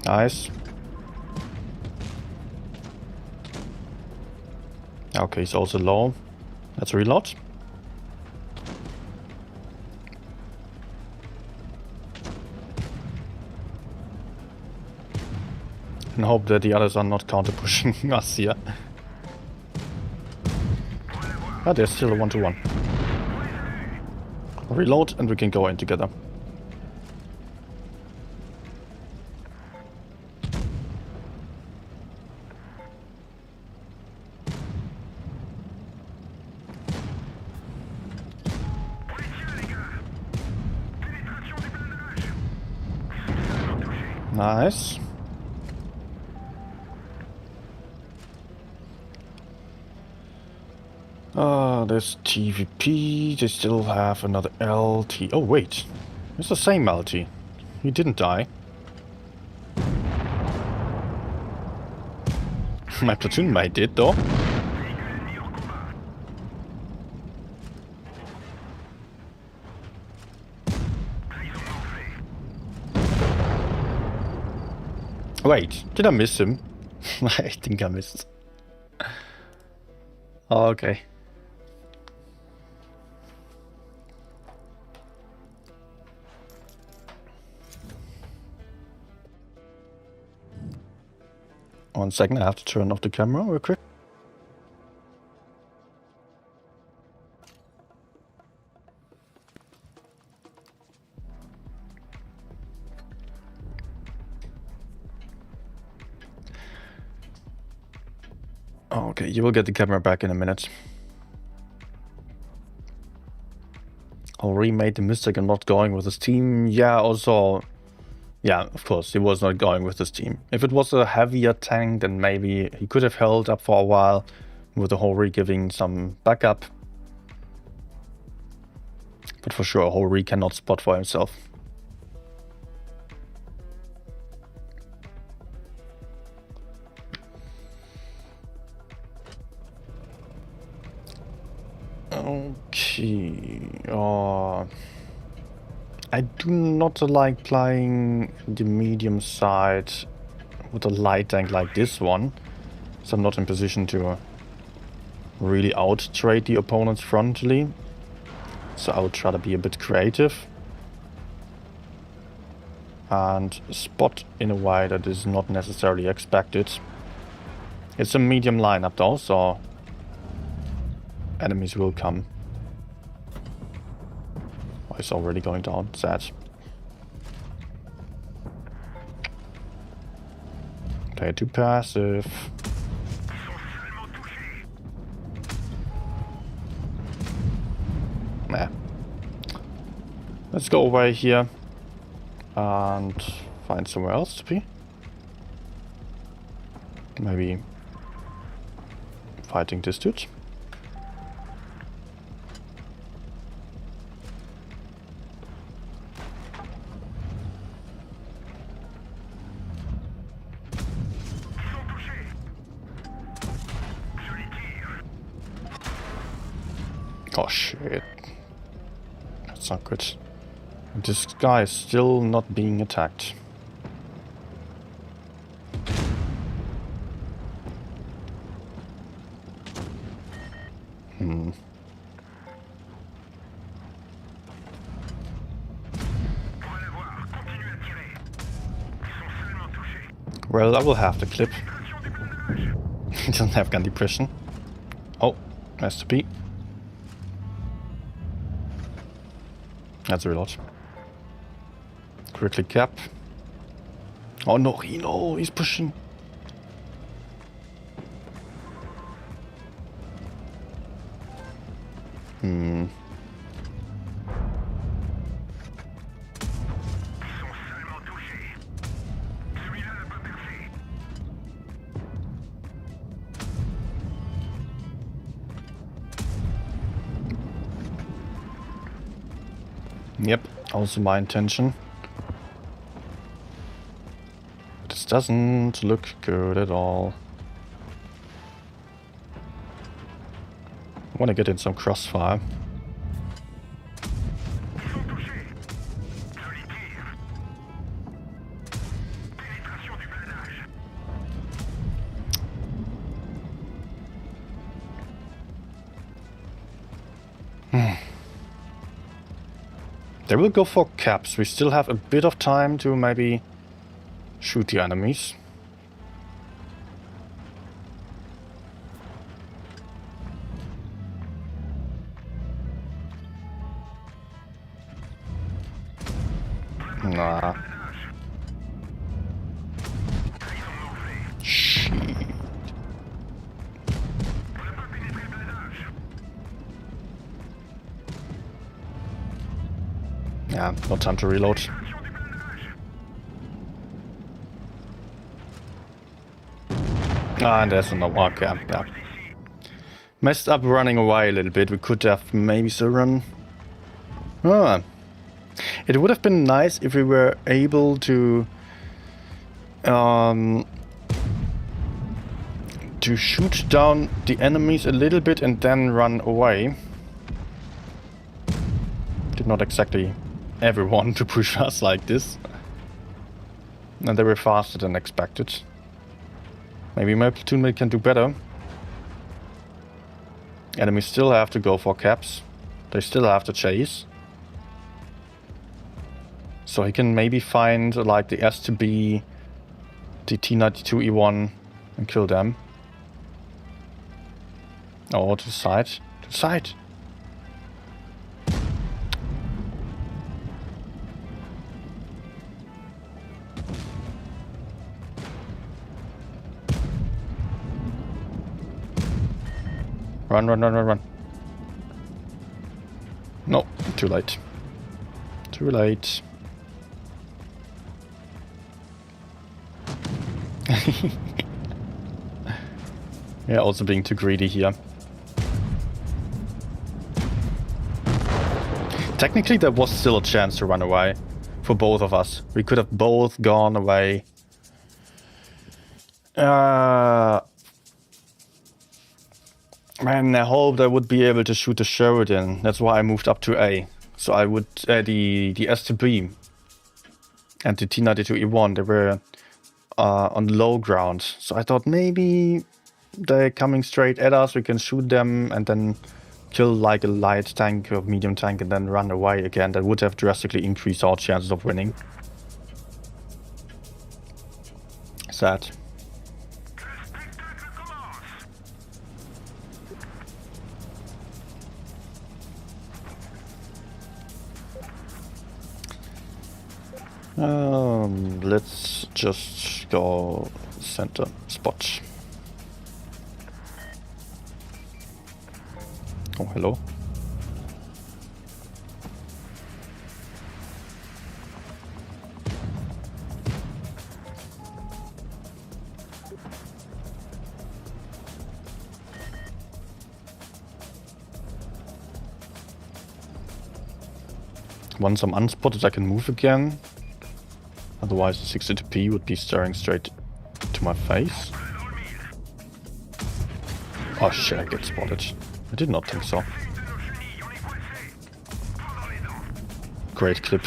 Nice. Okay, he's also low. Let's reload. And hope that the others are not counter pushing us here. Ah, there's still a 1-to-1. Reload and we can go in together. Nice. There's TVP. They still have another LT. Oh, wait. It's the same LT. He didn't die. My platoon mate did, though. Wait, did I miss him? I think I missed. Okay. One second, I have to turn off the camera real quick. Okay, you will get the camera back in a minute. Already made the mistake of not going with his team. Yeah, also... Yeah, of course, he was not going with his team. If it was a heavier tank, then maybe he could have held up for a while with the Hori giving some backup. But for sure, Hori cannot spot for himself. Okay. I do not like playing the medium side with a light tank like this one. So I'm not in position to really out-trade the opponents frontally. So I will try to be a bit creative. And spot in a way that is not necessarily expected. It's a medium lineup though, so enemies will come. Oh, it's already going down. Sad. Play too passive. Nah. Let's go away here and find somewhere else to be. Maybe fighting this dude. Oh shit. That's not good. This guy is still not being attacked. Well, I will have the clip. He doesn't have gun depression. Oh, has to be. That's a reload. Quickly cap. Oh no, he's pushing. Yep, also my intention. This doesn't look good at all. I want to get in some crossfire. They will go for caps. We still have a bit of time to maybe shoot the enemies. Nah. Shit. Yeah, no time to reload. Ah, and there's no... Okay, yeah. Messed up running away a little bit. We could have maybe still run... Ah. It would have been nice if we were able to... to shoot down the enemies a little bit and then run away. Did not exactly everyone to push us like this. And they were faster than expected. Maybe my platoon mate can do better. Enemies still have to go for caps. They still have to chase. So he can maybe find like the S2B, the T92E1 and kill them. Oh, to the side. To the side! Run, run, run, run, run. No, too late. Too late. Yeah, also being too greedy here. Technically, there was still a chance to run away for both of us. We could have both gone away. Man, I hoped I would be able to shoot the Sheridan. That's why I moved up to A. So I would... the S2B and the T92E1, they were on low ground. So I thought maybe they're coming straight at us. We can shoot them and then kill like a light tank or medium tank and then run away again. That would have drastically increased our chances of winning. Sad. Let's just go center spot. Oh, hello. Once I'm unspotted, I can move again. Otherwise, the 62P would be staring straight to my face. Oh shit, I get spotted. I did not think so. Great clip.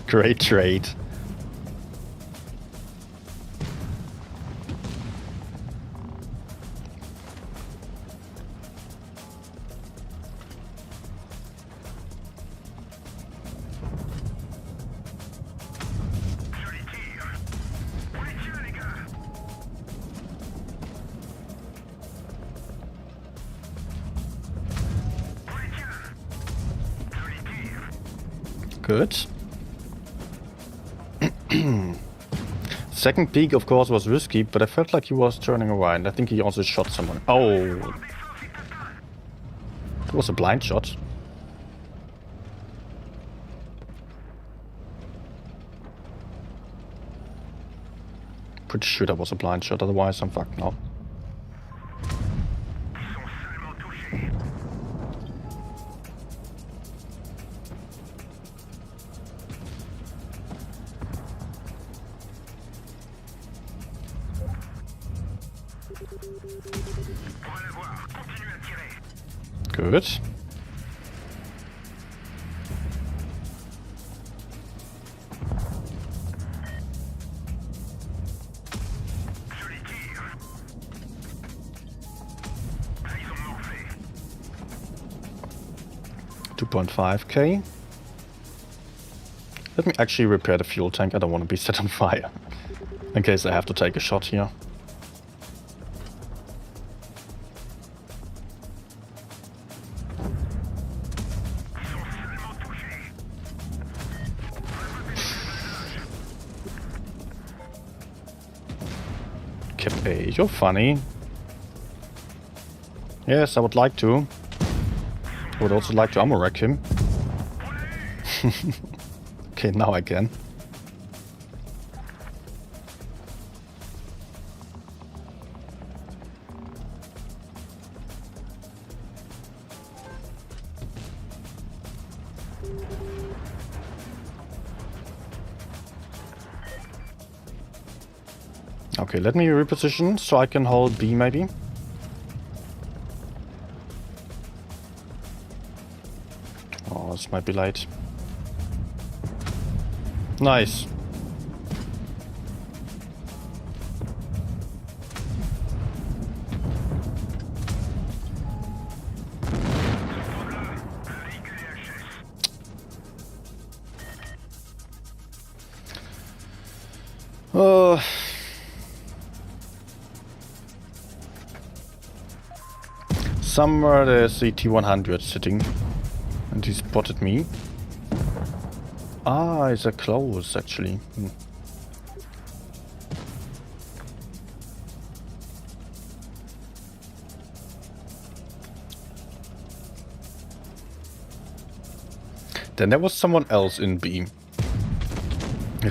Great trade. Good. Second peek, of course, was risky, but I felt like he was turning away, and I think he also shot someone. Oh! It was a blind shot. Pretty sure that was a blind shot, otherwise I'm fucked now. Good. $2.5K. Let me actually repair the fuel tank. I don't want to be set on fire in case I have to take a shot here. Hey, you're funny. Yes, I would like to. I would also like to ammo wreck him. Okay, now I can. Okay, let me reposition so I can hold B maybe. Oh, this might be late. Nice. Somewhere there's the T100 sitting, and he spotted me. Ah, it's a close actually. Then there was someone else in B.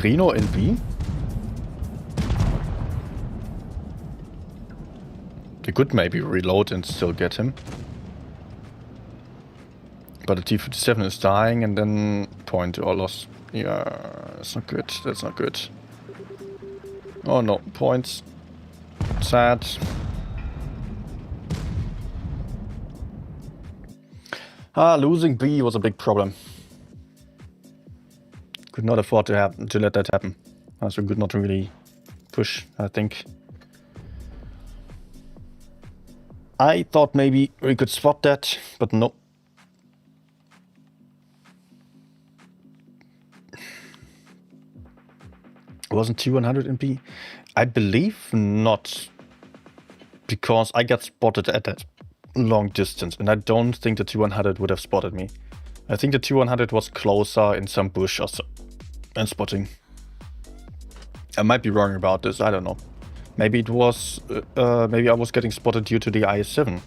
Reno in B? We could maybe reload and still get him. But the T-57 is dying and then point or loss. Yeah, that's not good. That's not good. Oh no, points. Sad. Losing B was a big problem. Could not afford to let that happen. So we could not really push, I think. I thought maybe we could spot that, but no. Wasn't T100 in B? I believe not, because I got spotted at that long distance, and I don't think the T100 would have spotted me. I think the T100 was closer in some bush or so, and spotting. I might be wrong about this, I don't know. Maybe it was, maybe I was getting spotted due to the IS-7.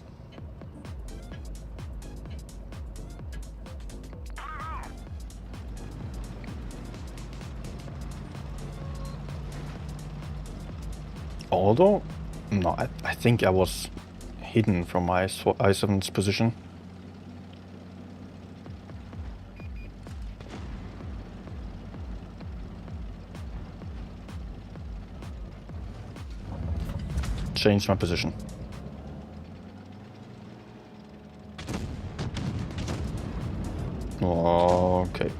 Although, no, I think I was hidden from my I-7's position. Change my position. Okay.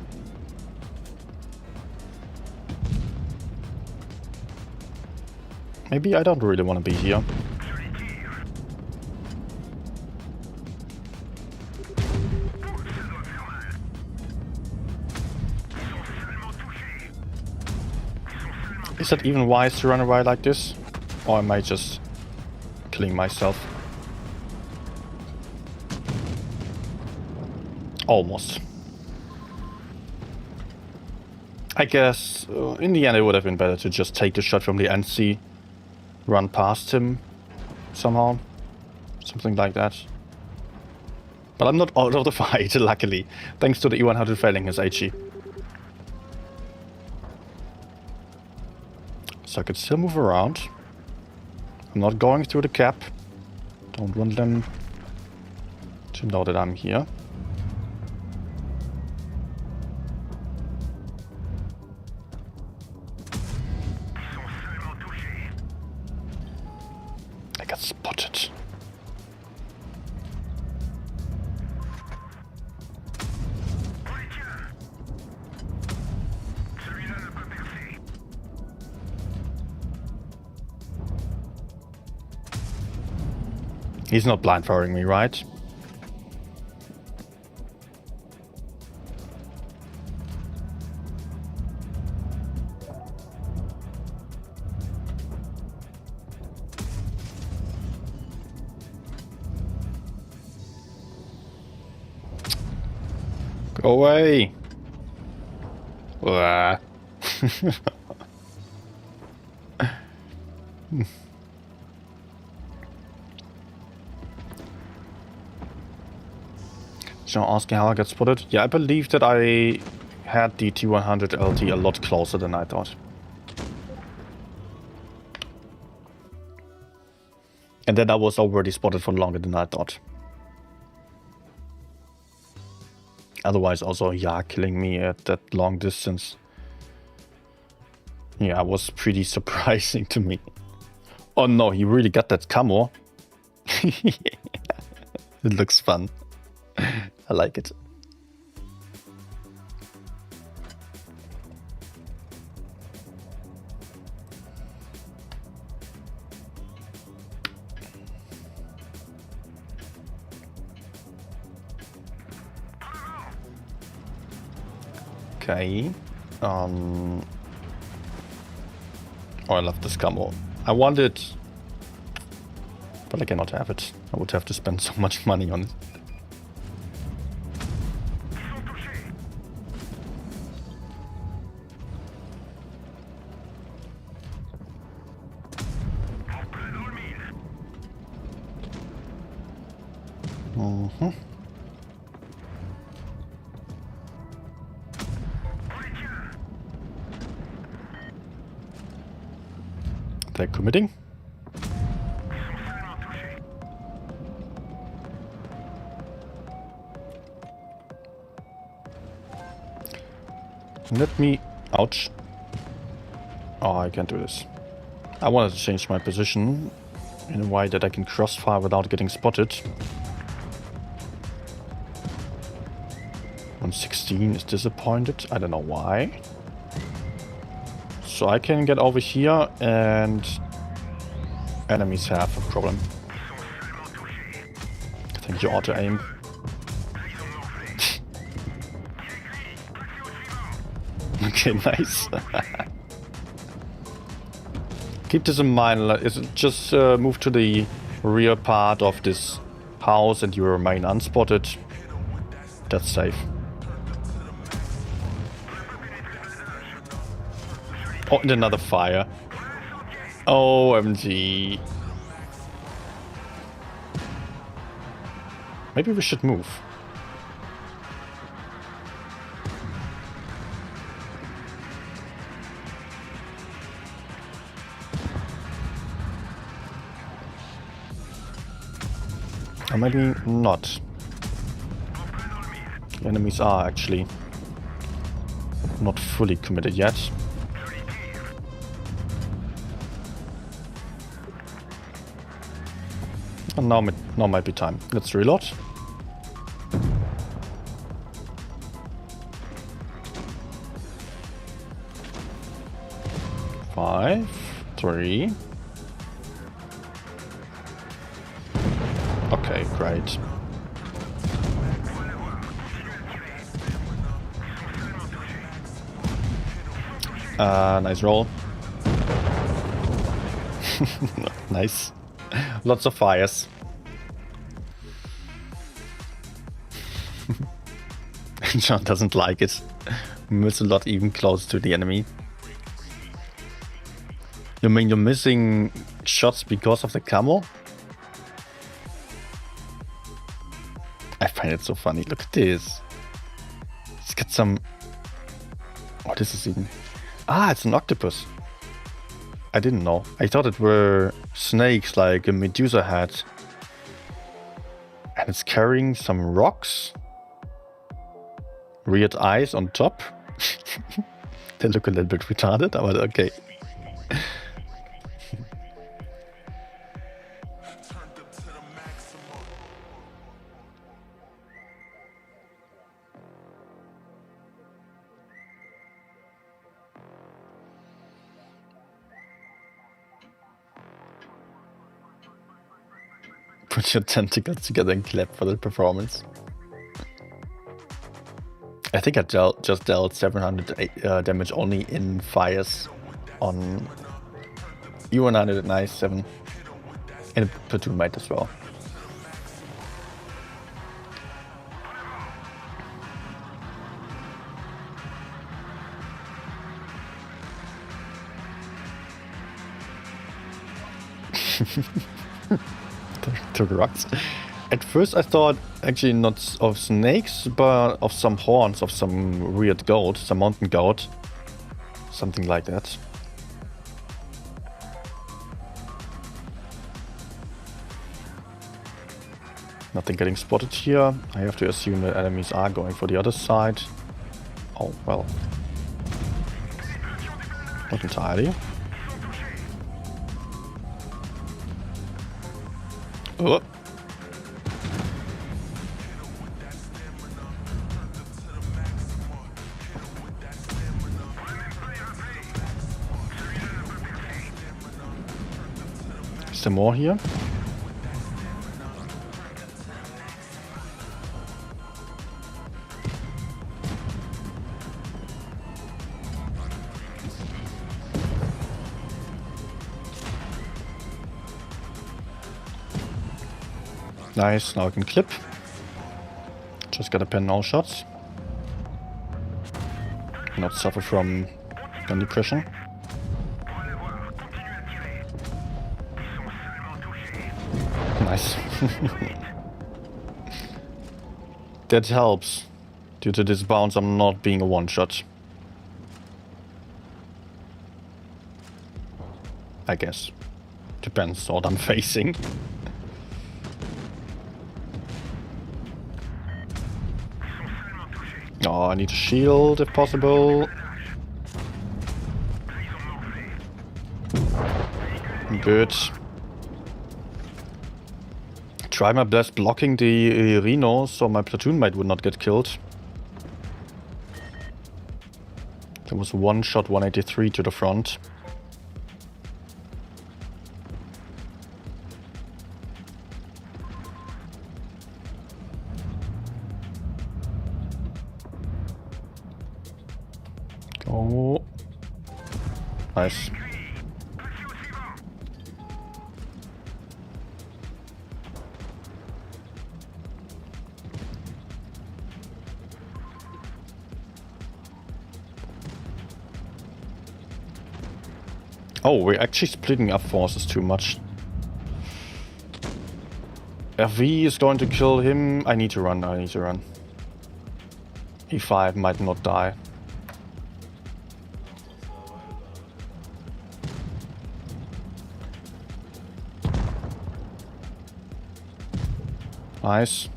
Maybe I don't really want to be here. Is that even wise to run away like this? Or am I just killing myself? Almost. I guess in the end it would have been better to just take the shot from the NC, run past him somehow, something like that. But I'm not out of the fight, luckily, thanks to the E100 failing his HE. So I could still move around. I'm not going through the cap. Don't want them to know that I'm here. I got spotted. He's not blind firing me, right? Go away! Wah. So asking how I got spotted? Yeah, I believe that I had the T100 LT a lot closer than I thought. And then I was already spotted for longer than I thought. Otherwise also, yeah, killing me at that long distance. Yeah, it was pretty surprising to me. Oh no, he really got that camo. It looks fun. I like it. Okay. Oh, I love this camo. I want it, but I cannot have it. I would have to spend so much money on it. Mm-hmm. They're committing. Let me... Ouch. Oh, I can't do this. I wanted to change my position in a way that I can crossfire without getting spotted. 116 is disappointed. I don't know why. So I can get over here and enemies have a problem. I think you ought to aim. Okay, nice. Keep this in mind. Just move to the rear part of this house and you remain unspotted. That's safe. Oh, and another fire. OMG. Maybe we should move. Or maybe not. The enemies are actually not fully committed yet. And now might be time. Let's reload. Five, 3. Okay, great. Nice roll. Nice. Lots of fires. John doesn't like it. Moves a lot even closer to the enemy. You mean you're missing shots because of the camo? I find it so funny. Look at this. It's got some... What is this even? Ah, it's an octopus. I didn't know. I thought it were snakes like a Medusa had. And it's carrying some rocks. Weird eyes on top. They look a little bit retarded, but okay. Put your tentacles together and clap for the performance. I think I just dealt 700 damage only in fires on U197 in a platoon mate as well. Took rocks. At first I thought actually not of snakes, but of some horns of some weird goat, some mountain goat. Something like that. Nothing getting spotted here. I have to assume that enemies are going for the other side. Oh, well. Not entirely. Oh. Is there more here? Nice, now I can clip. Just gotta pen all shots. Not suffer from gun depression. Nice. That helps. Due to this bounce, I'm not being a one-shot. I guess. Depends what I'm facing. Oh, I need a shield if possible. Good. Try my best blocking the Rhino so my platoon mate would not get killed. There was one shot 183 to the front. Oh. Nice. Oh, we're actually splitting up forces too much. FV is going to kill him. I need to run, I need to run. E5 might not die. Nice.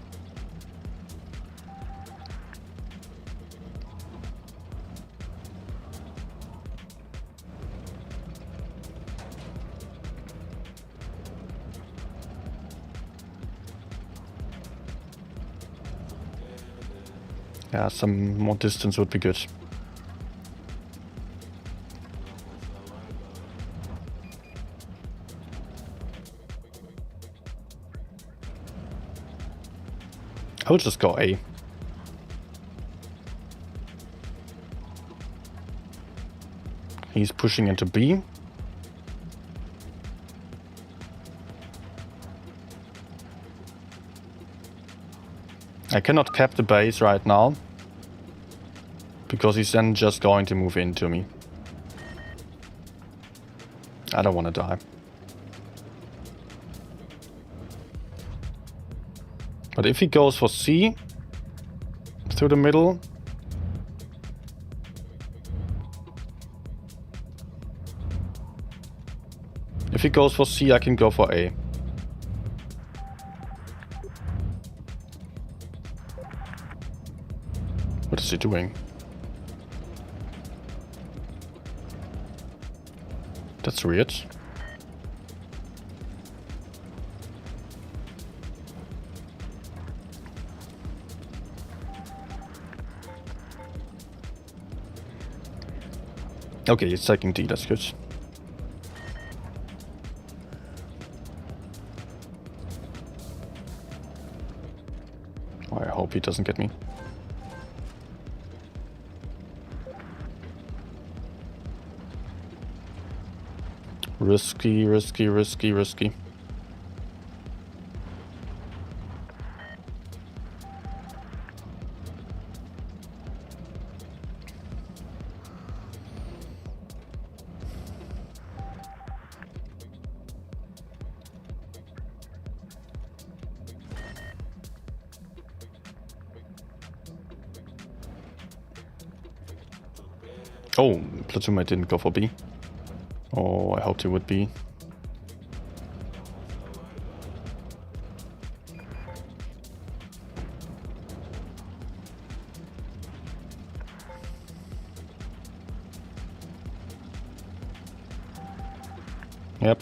Yeah, some more distance would be good. I'll just go A. He's pushing into B. I cannot cap the base right now, because he's then just going to move into me. I don't want to die. But if he goes for C, through the middle, if he goes for C, I can go for A. What is he doing? That's weird. Okay, he's taking D, that's good. Oh, I hope he doesn't get me. Risky, risky, risky, risky. Oh, platoon mate didn't go for B. Oh, I hoped he would be. Yep.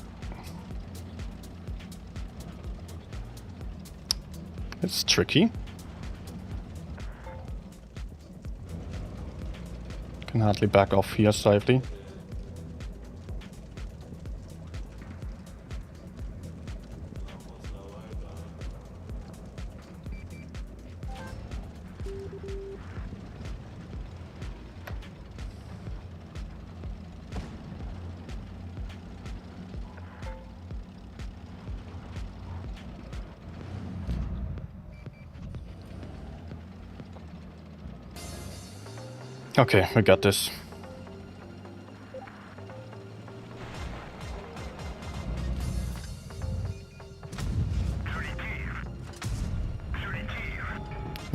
It's tricky. Can hardly back off here safely. Okay, we got this.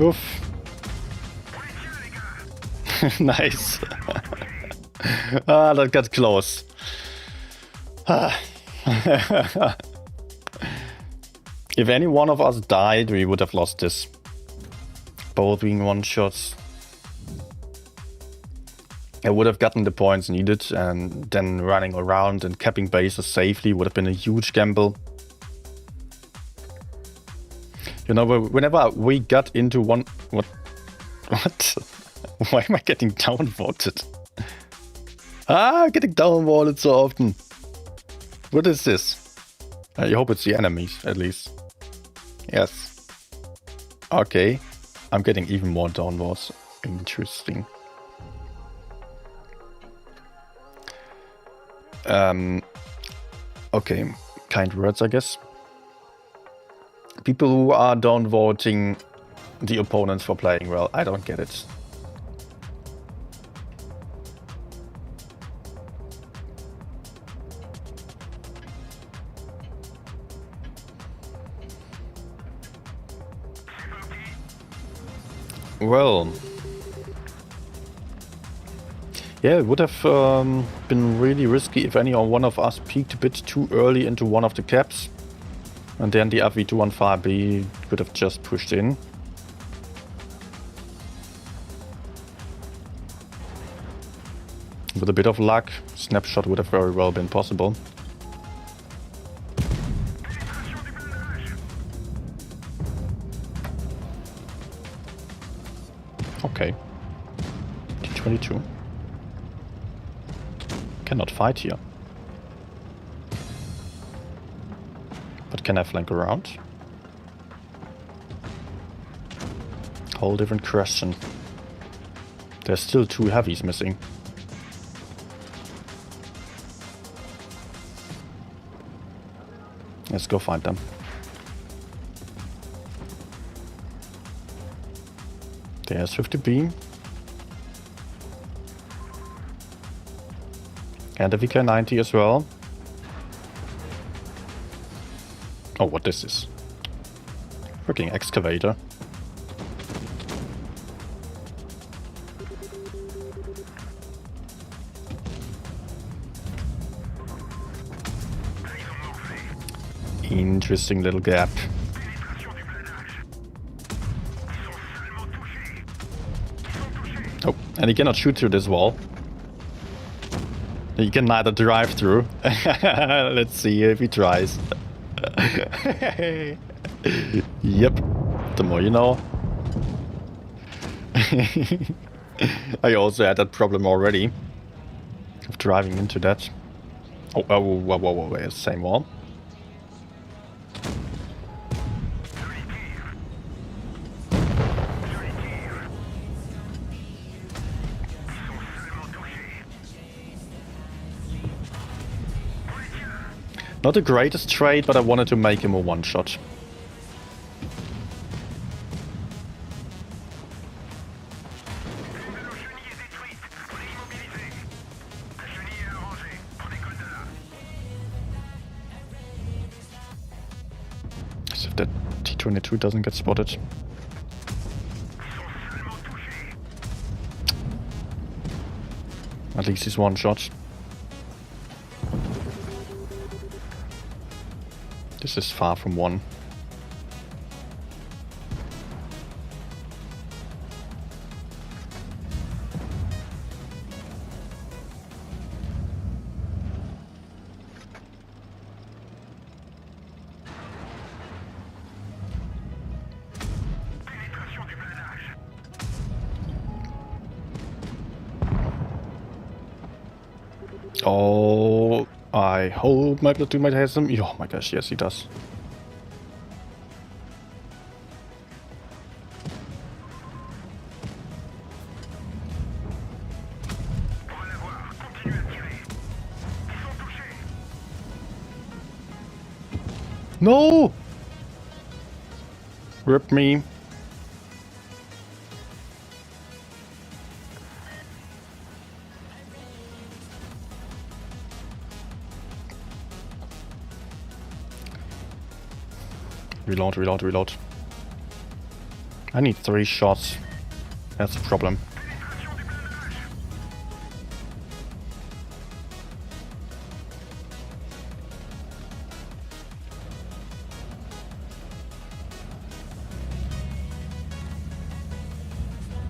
Oof. Nice. Ah, that got close. Ah. If any one of us died, we would have lost this. Both being one shots. I would have gotten the points needed, and then running around and capping bases safely would have been a huge gamble. You know, whenever we got into one... What? Why am I getting downvoted? Ah, getting downvoted so often. What is this? I hope it's the enemies, at least. Yes. Okay. I'm getting even more downvotes. Interesting. Okay. Kind words, I guess. People who are downvoting the opponents for playing well. I don't get it. Well, yeah, it would have been really risky if any or one of us peeked a bit too early into one of the caps. And then the FV215B could have just pushed in. With a bit of luck, snapshot would have very well been possible. Okay. T22. Cannot fight here. But can I flank around? Whole different question. There's still 2 heavies missing. Let's go find them. There's 50B. And a VK90 as well. Oh, what is this? Freaking excavator. Interesting little gap. Oh, and he cannot shoot through this wall. He can neither drive through. Let's see if he tries. Yep, the more you know. I also had that problem already of driving into that. Oh, whoa, same wall. Not the greatest trade, but I wanted to make him a one-shot. As if that T22 doesn't get spotted. At least he's one shot. This is far from one. Oh, I hope my platoon might have some. Oh my gosh, yes he does. No! Rip me. Reload, reload, reload. I need 3 shots. That's a problem.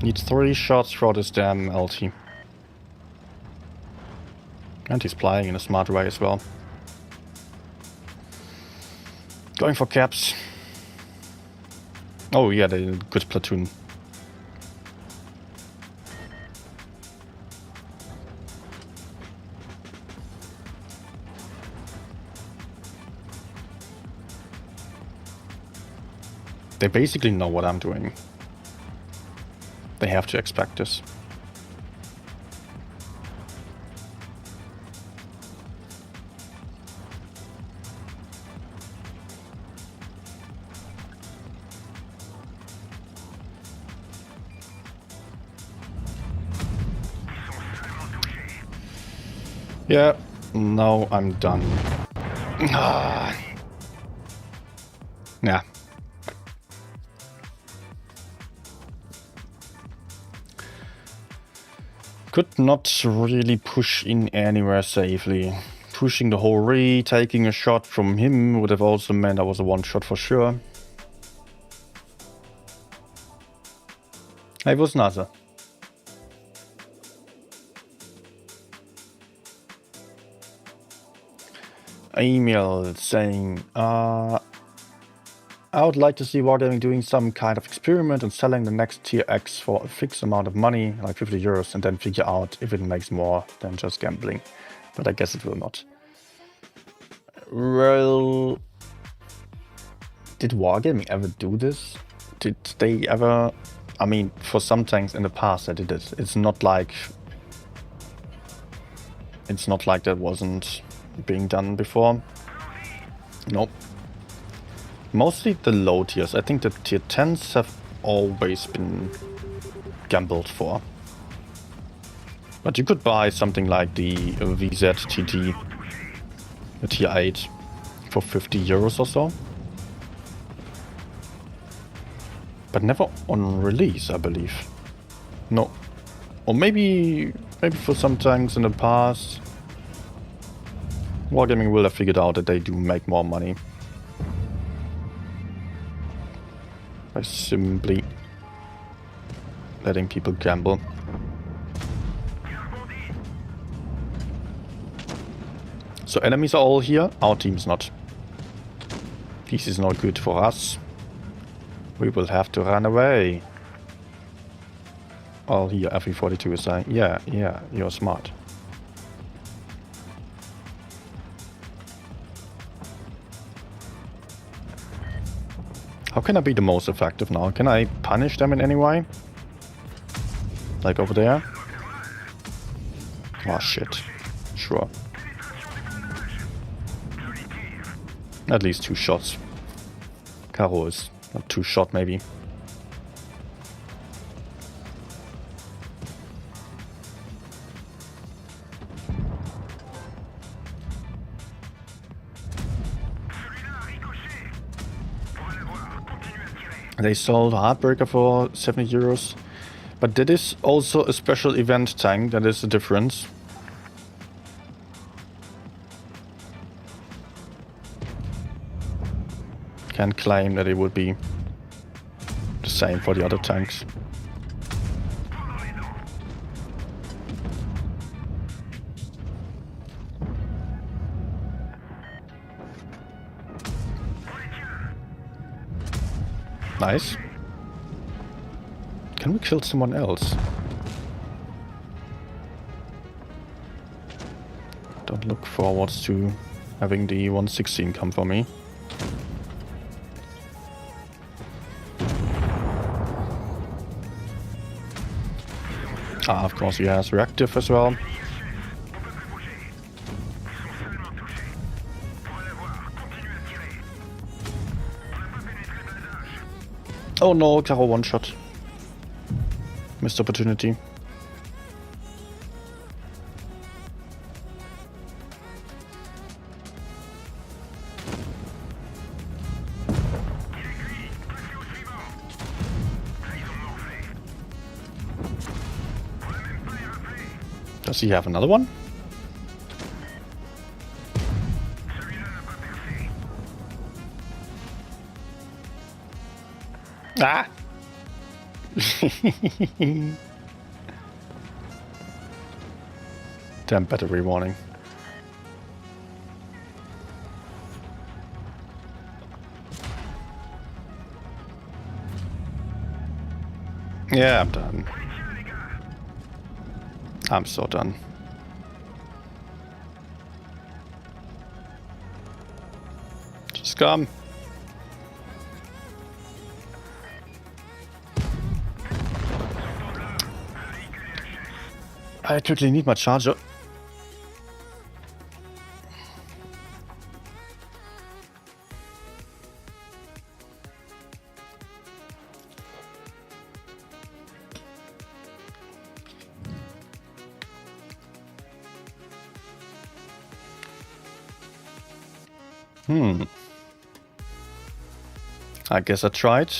Need 3 shots for this damn LT. And he's playing in a smart way as well. Going for caps. Oh yeah, they good platoon. They basically know what I'm doing. They have to expect this. Yeah, now I'm done. Ah. Yeah. Could not really push in anywhere safely. Pushing the whole re, taking a shot from him would have also meant I was a one shot for sure. It was another. Email saying, I would like to see WoTB doing some kind of experiment and selling the next tier X for a fixed amount of money, like 50 euros, and then figure out if it makes more than just gambling. But I guess it will not. Well, did Wargaming ever do this? Did they ever? I mean, for some tanks in the past I did it. It's not like that wasn't being done before. Nope. Mostly the low tiers. I think the tier 10s have always been gambled for. But you could buy something like the VZTT, the tier 8, for 50 euros or so. But never on release, I believe. No. Or maybe for some tanks in the past. Wargaming will have figured out that they do make more money by simply letting people gamble. So enemies are all here, our team's not. This is not good for us. We will have to run away. All here, FE42 is saying, yeah, you're smart. How can I be the most effective now? Can I punish them in any way? Like over there? Oh shit. Sure. At least 2 shots. Karo is not 2 shot maybe. They sold Heartbreaker for 70 euros. But that is also a special event tank, that is the difference. Can't claim that it would be the same for the other tanks. Nice. Can we kill someone else? Don't look forward to having the 116 come for me. Ah, of course he has reactive as well. Oh no, Caro one shot. Missed opportunity. Does he have another one? Ah! Damn battery warning. Yeah, I'm done. I'm so done. Just come. I totally need my charger. I guess I tried.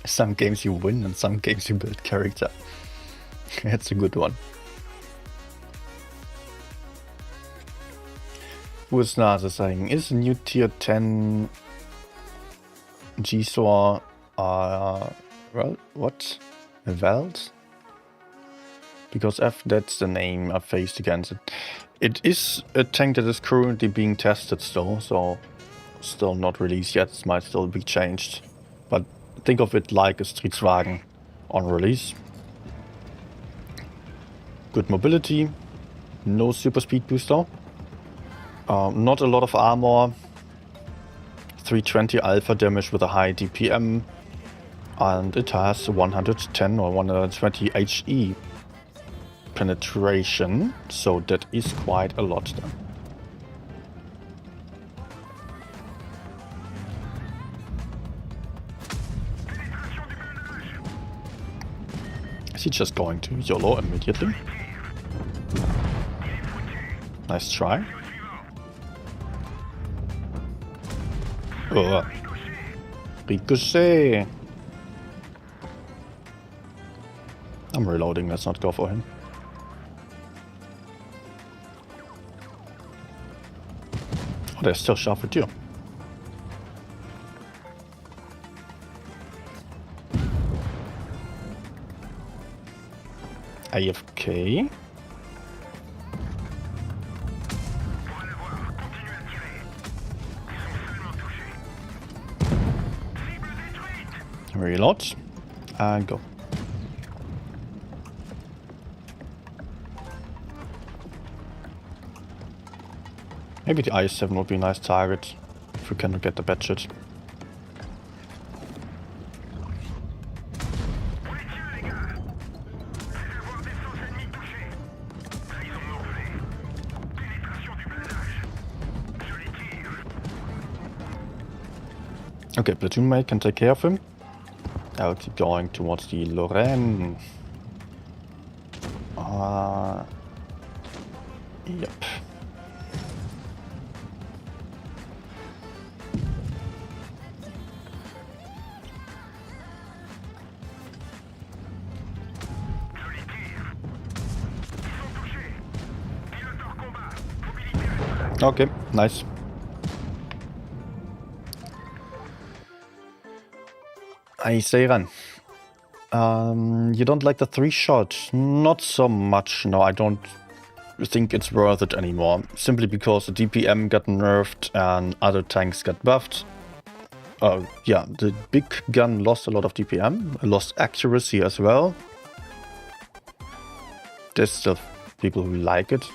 Some games you win and some games you build character. That's a good one. Usnase saying, is a new tier 10 G-Saw well, what? Veld? Because F, that's the name I faced against it. It is a tank that is currently being tested still, so still not released yet. It might still be changed. But think of it like a Streetswagen on release. Good mobility, no super speed booster, not a lot of armor, 320 alpha damage with a high DPM, and it has 110 or 120 HE penetration, so that is quite a lot then. Is he just going to YOLO immediately? Nice try. Oh. Ricochet! I'm reloading, let's not go for him. Oh, there's still shot for two. AFK. Reload and go. Maybe the IS-7 would be a nice target if we can get the bad shit. Okay, platoon mate can take care of him. I'll keep going towards the Lorraine. Yep. Okay, nice. I say run. You don't like the 3-shot? Not so much. No, I don't think it's worth it anymore. Simply because the DPM got nerfed and other tanks got buffed. Yeah, the big gun lost a lot of DPM, lost accuracy as well. There's still people who like it.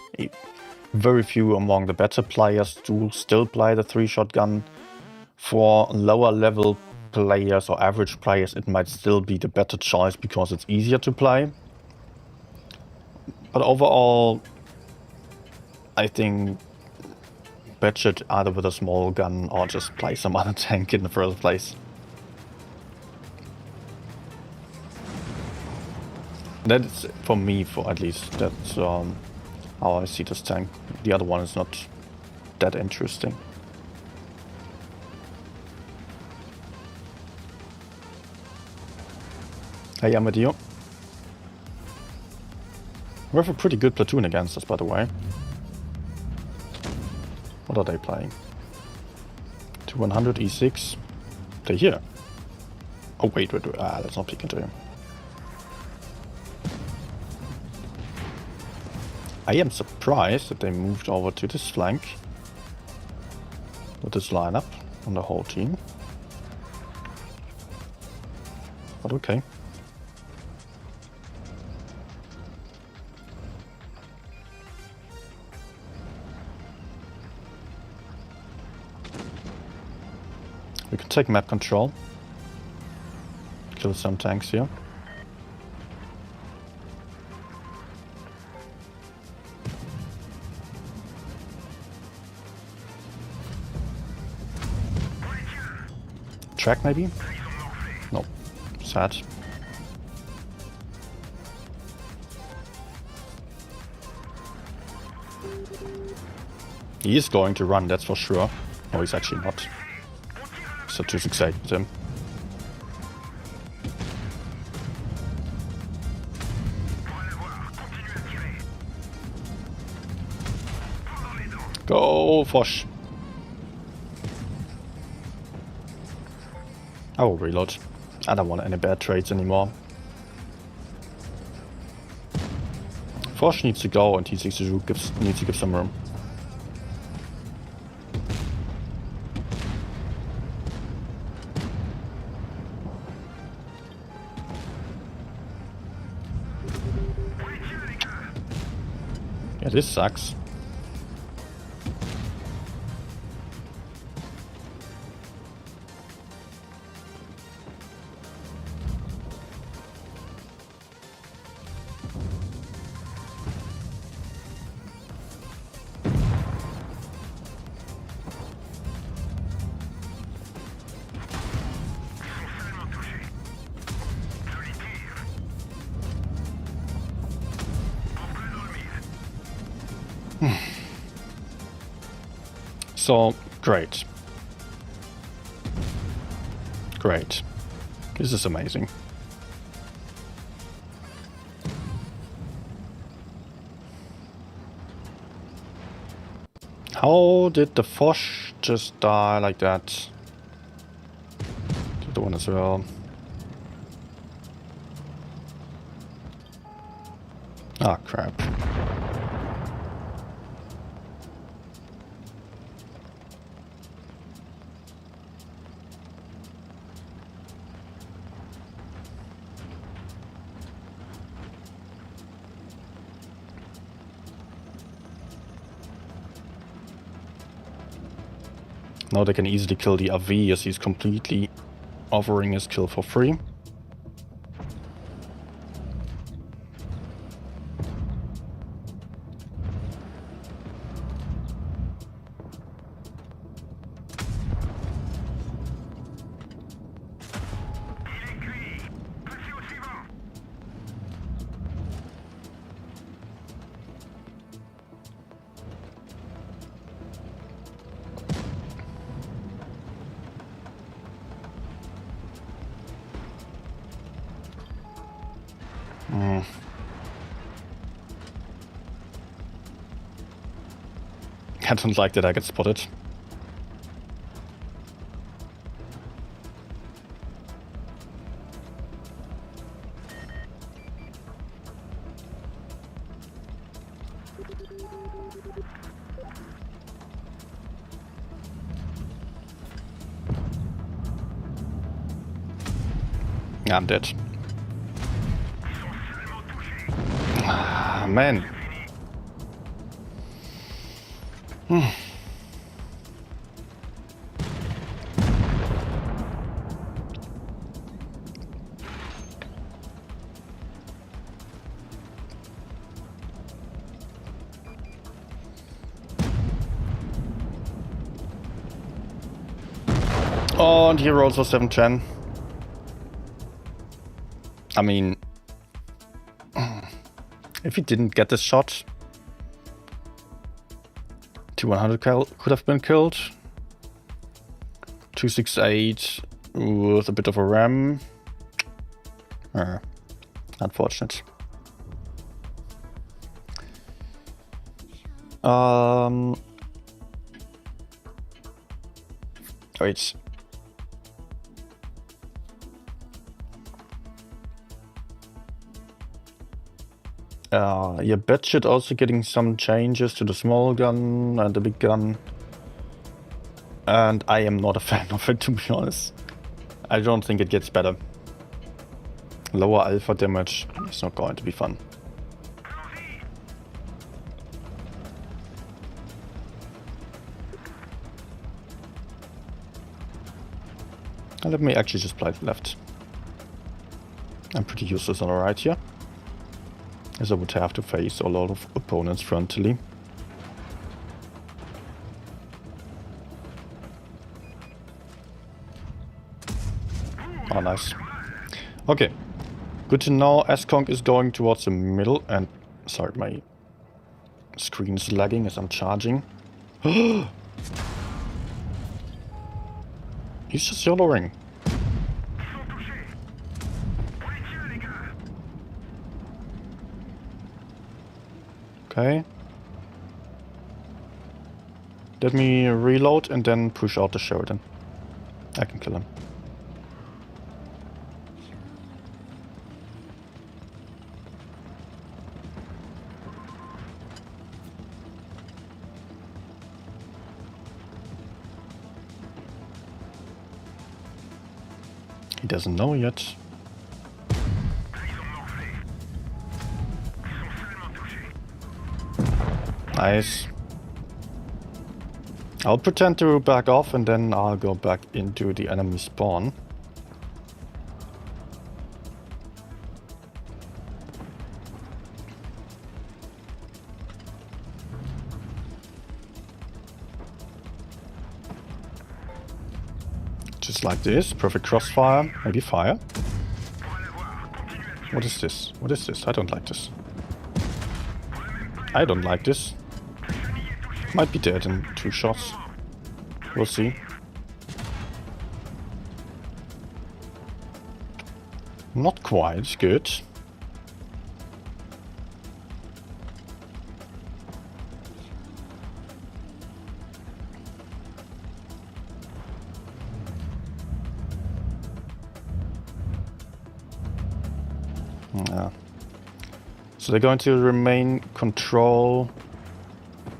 Very few among the better players do still play the 3-shot gun. For lower level players or average players, it might still be the better choice because it's easier to play. But overall, I think batch it either with a small gun or just play some other tank in the first place. That's for me, for at least. That's how I see this tank. The other one is not that interesting. Hey, Amadio. We have a pretty good platoon against us, by the way. What are they playing? To 100 E6. They're here. Oh, wait. Let's not peek into him. I am surprised that they moved over to this flank with this lineup on the whole team. But okay. We can take map control. Kill some tanks here. Track maybe? No. Sad. He is going to run, that's for sure. No, he's actually not. So too excited with him. Go, Fosh. I will reload. I don't want any bad trades anymore. Fosh needs to go and T62 needs to give some room. Yeah, this sucks. So, great. Great. This is amazing. How did the Fosh just die like that? The other one as well. Ah, crap. Now they can easily kill the AV as he's completely offering his kill for free. I don't like that I get spotted. I'm dead. Ah, man. Oh, and here also 710. I mean, if he didn't get this shot, T100 could have been killed. 268 with a bit of a ram. Unfortunate. Wait. Your bet should also getting some changes to the small gun and the big gun. And I am not a fan of it, to be honest. I don't think it gets better. Lower alpha damage is not going to be fun. And let me actually just play left. I'm pretty useless on the right here, as I would have to face a lot of opponents frontally. Oh, nice. Okay. Good to know. S-Conk is going towards the middle and... Sorry, my screen is lagging as I'm charging. He's just YOLOing. Okay. Let me reload and then push out the Sheridan. I can kill him. He doesn't know yet. Nice. I'll pretend to back off and then I'll go back into the enemy spawn. Just like this, perfect crossfire, maybe fire. What is this? What is this? I don't like this. I don't like this. Might be dead in 2 shots. We'll see. Not quite good. Yeah. So they're going to remain control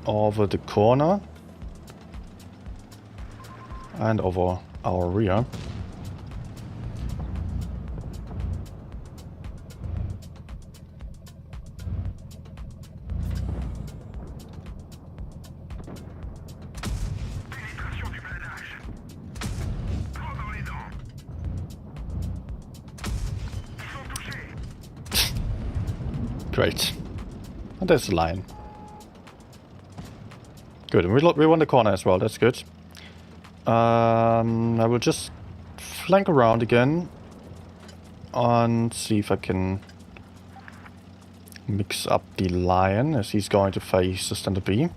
over the corner and over our rear. Great. And there's the lion. Good, and we won the corner as well, that's good. I will just flank around again and see if I can mix up the lion as he's going to face the standard B.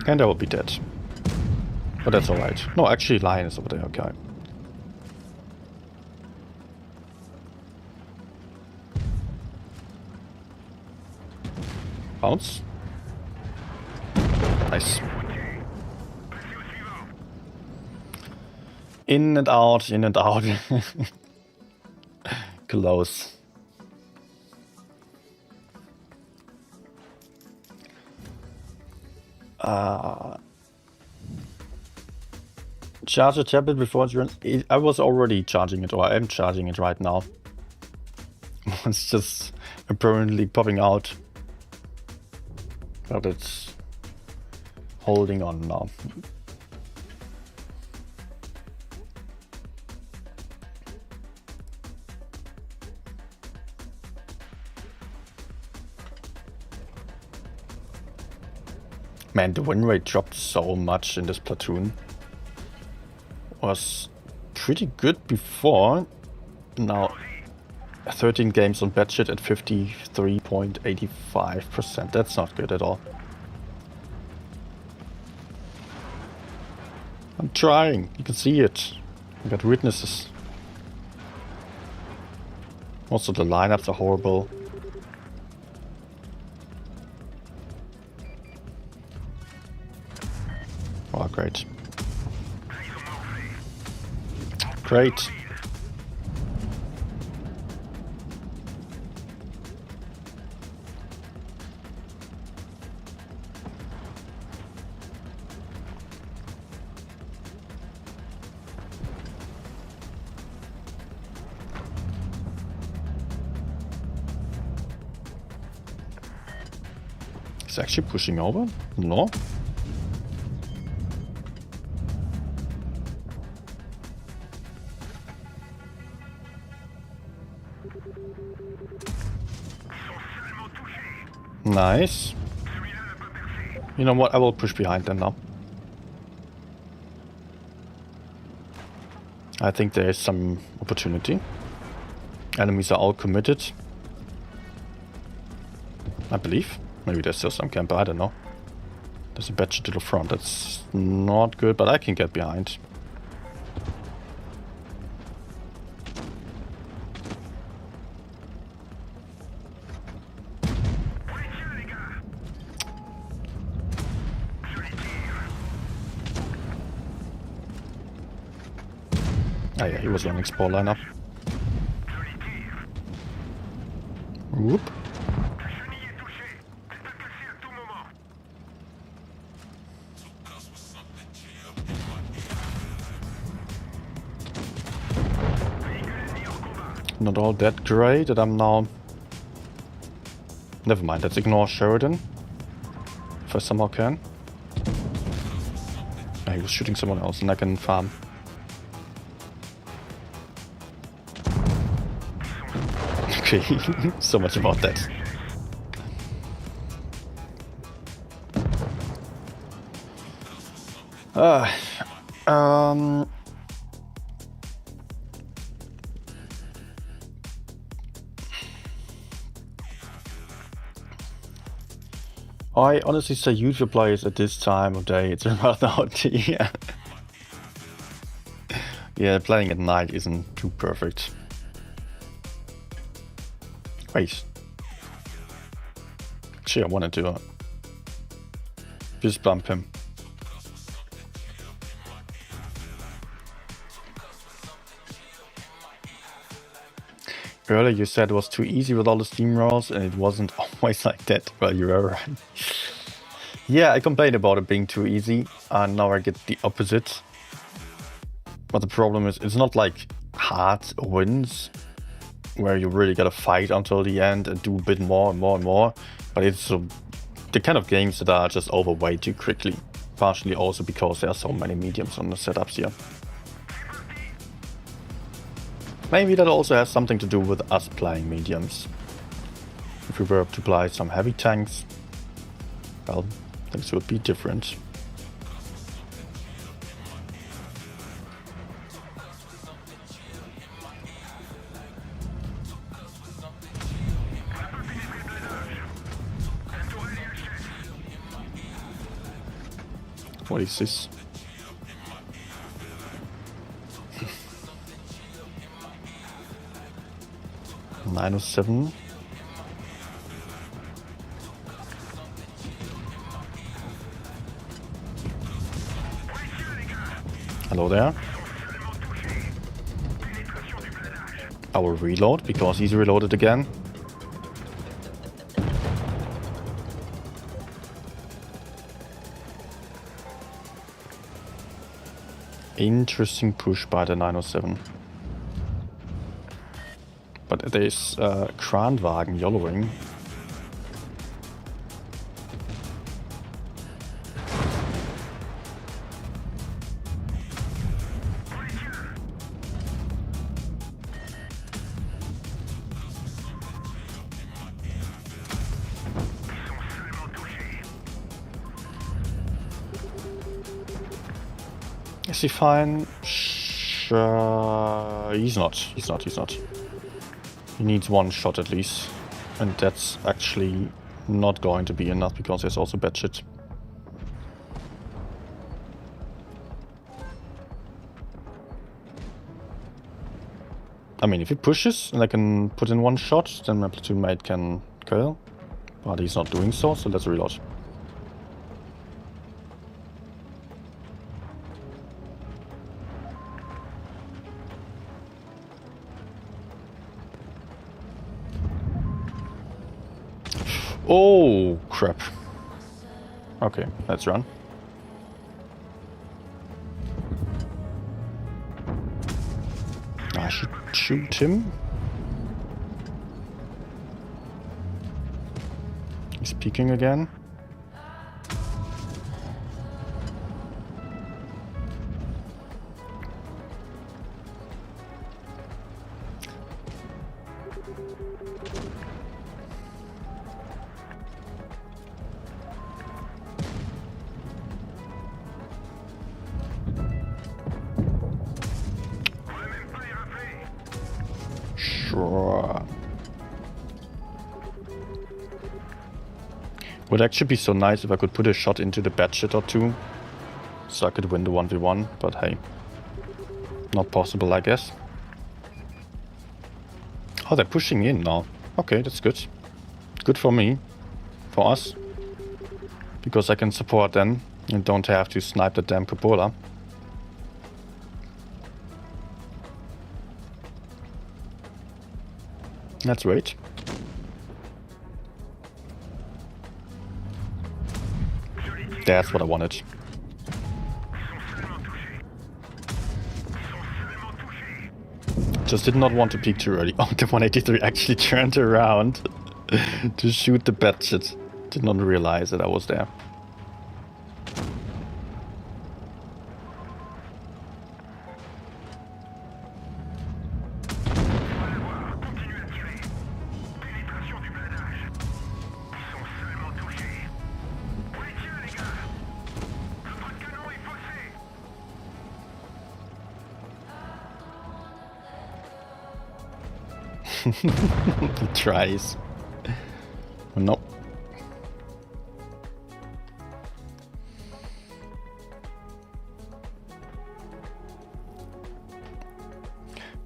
And I will be dead. But that's alright. No, actually lion is over there, okay. Bounce. Nice. In and out, in and out. Close. Charge a tablet before it runs. I was already charging it, or I am charging it right now. It's just apparently popping out. But it's holding on now. Man, the win rate dropped so much in this platoon. Was pretty good before. Now 13 games on Batshit at 53.85%. That's not good at all. I'm trying. You can see it. I got witnesses. Also the lineups are horrible. Oh, great. Great. He's actually pushing over? No? Nice. You know what? I will push behind them now. I think there is some opportunity. Enemies are all committed. I believe. Maybe there's still some camper, I don't know. There's a batch to the front. That's not good, but I can get behind. Ah yeah, he was running spore lineup. Whoop. Not all that great that I'm now... Never mind, let's ignore Sheridan. If I somehow can. Ah, he was shooting someone else and I can farm. Okay, so much about that. I honestly say YouTube players at this time of day, it's rather out. Yeah. Yeah, playing at night isn't too perfect. Wait. Actually, I wanted to just bump him. Earlier you said it was too easy with all the steamrolls, and it wasn't always like that. Well, you were right. Yeah, I complained about it being too easy, and now I get the opposite. But the problem is, it's not like hard wins, where you really gotta fight until the end and do a bit more and more and more. But it's the kind of games that are just over way too quickly. Partially also because there are so many mediums on the setups here. Maybe that also has something to do with us playing mediums. If we were to play some heavy tanks, well, things would be different. What is this? -7. Hello there. I will reload because he's reloaded again. Interesting push by the 907. But there's Kranwagen yellowing. Is he fine? He's not. He's not. He needs one shot at least. And that's actually not going to be enough because there's also bad shit. I mean, if he pushes and I can put in one shot, then my platoon mate can kill. But he's not doing so let's reload. Oh, crap. Okay, let's run. I should shoot him. He's peeking again. Sure. Would actually be so nice if I could put a shot into the bad shit or two, so I could win the 1v1, but hey, not possible I guess. Oh, they're pushing in now. Okay, that's good. Good for me. For us. Because I can support them and don't have to snipe the damn cupola. Let's wait. That's what I wanted. Just did not want to peek too early. Oh, the 183 actually turned around to shoot the bad shit. Did not realize that I was there. He tries. Nope.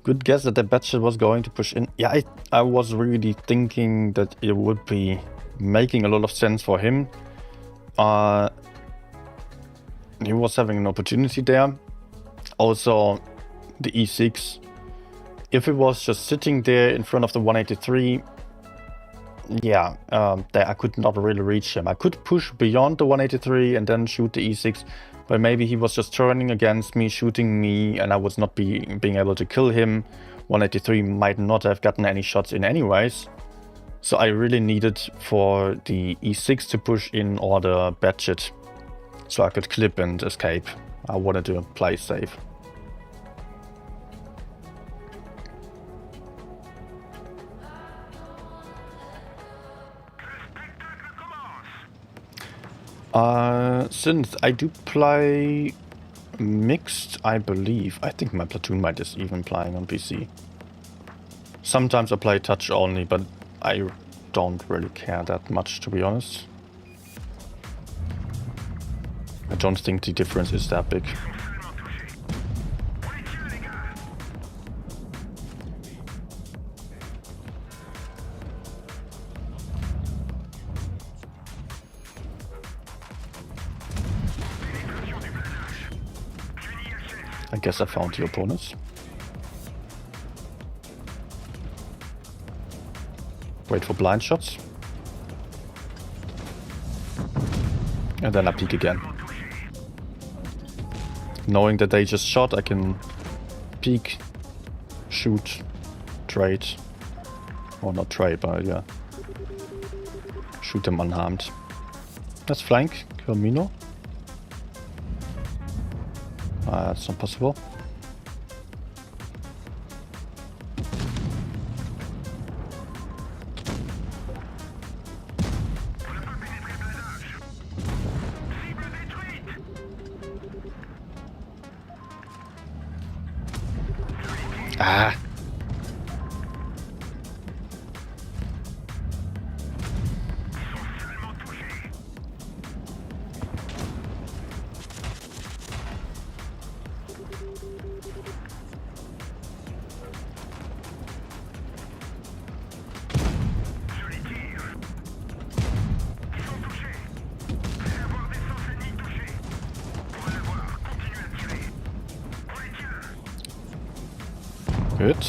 Good guess that the batshit was going to push in. Yeah, I was really thinking that it would be making a lot of sense for him. He was having an opportunity there. Also, the E6. If it was just sitting there in front of the 183, yeah, I could not really reach him. I could push beyond the 183 and then shoot the E6, but maybe he was just turning against me, shooting me, and I was not being able to kill him. 183 might not have gotten any shots in anyways. So I really needed for the E6 to push in or the batshit, so I could clip and escape. I wanted to play safe. Since I do play mixed, I believe. I think my platoon mate is even playing on PC. Sometimes I play touch only, but I don't really care that much, to be honest. I don't think the difference is that big. I guess I found the opponents. Wait for blind shots. And then I peek again. Knowing that they just shot, I can peek, shoot, trade. Or not trade, but yeah. Shoot them unharmed. Let's flank, kill Mino. That's not possible. Ah! Good.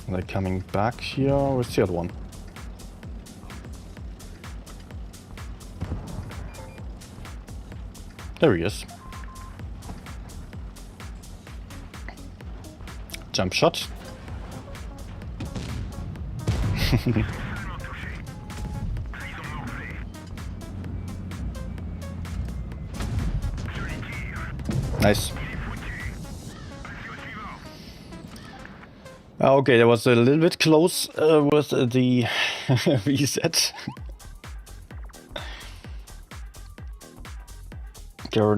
They're coming back here. Where's the other one? There he is. Jump shot. Nice. Okay, that was a little bit close with the reset.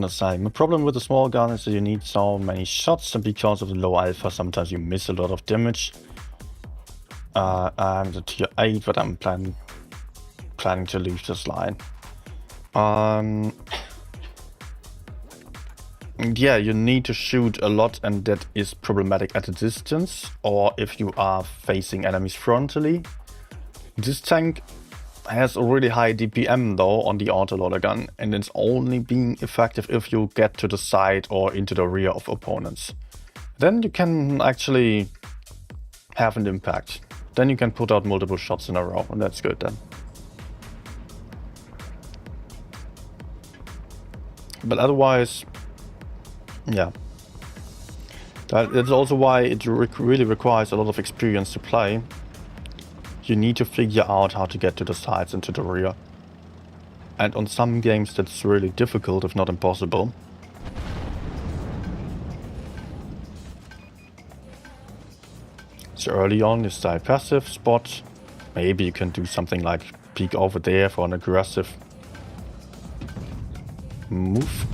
Saying the problem with the small gun is that you need so many shots, and because of the low alpha, sometimes you miss a lot of damage. I'm the tier 8, but I'm planning to leave this line. Yeah, you need to shoot a lot, and that is problematic at a distance, or if you are facing enemies frontally. This tank has a really high DPM though on the autoloader gun, and it's only being effective if you get to the side or into the rear of opponents. Then you can actually have an impact. Then you can put out multiple shots in a row, and that's good then. But otherwise, yeah. That's also why it really requires a lot of experience to play. You need to figure out how to get to the sides and to the rear. And on some games that's really difficult, if not impossible. So early on you stay passive spot. Maybe you can do something like peek over there for an aggressive move.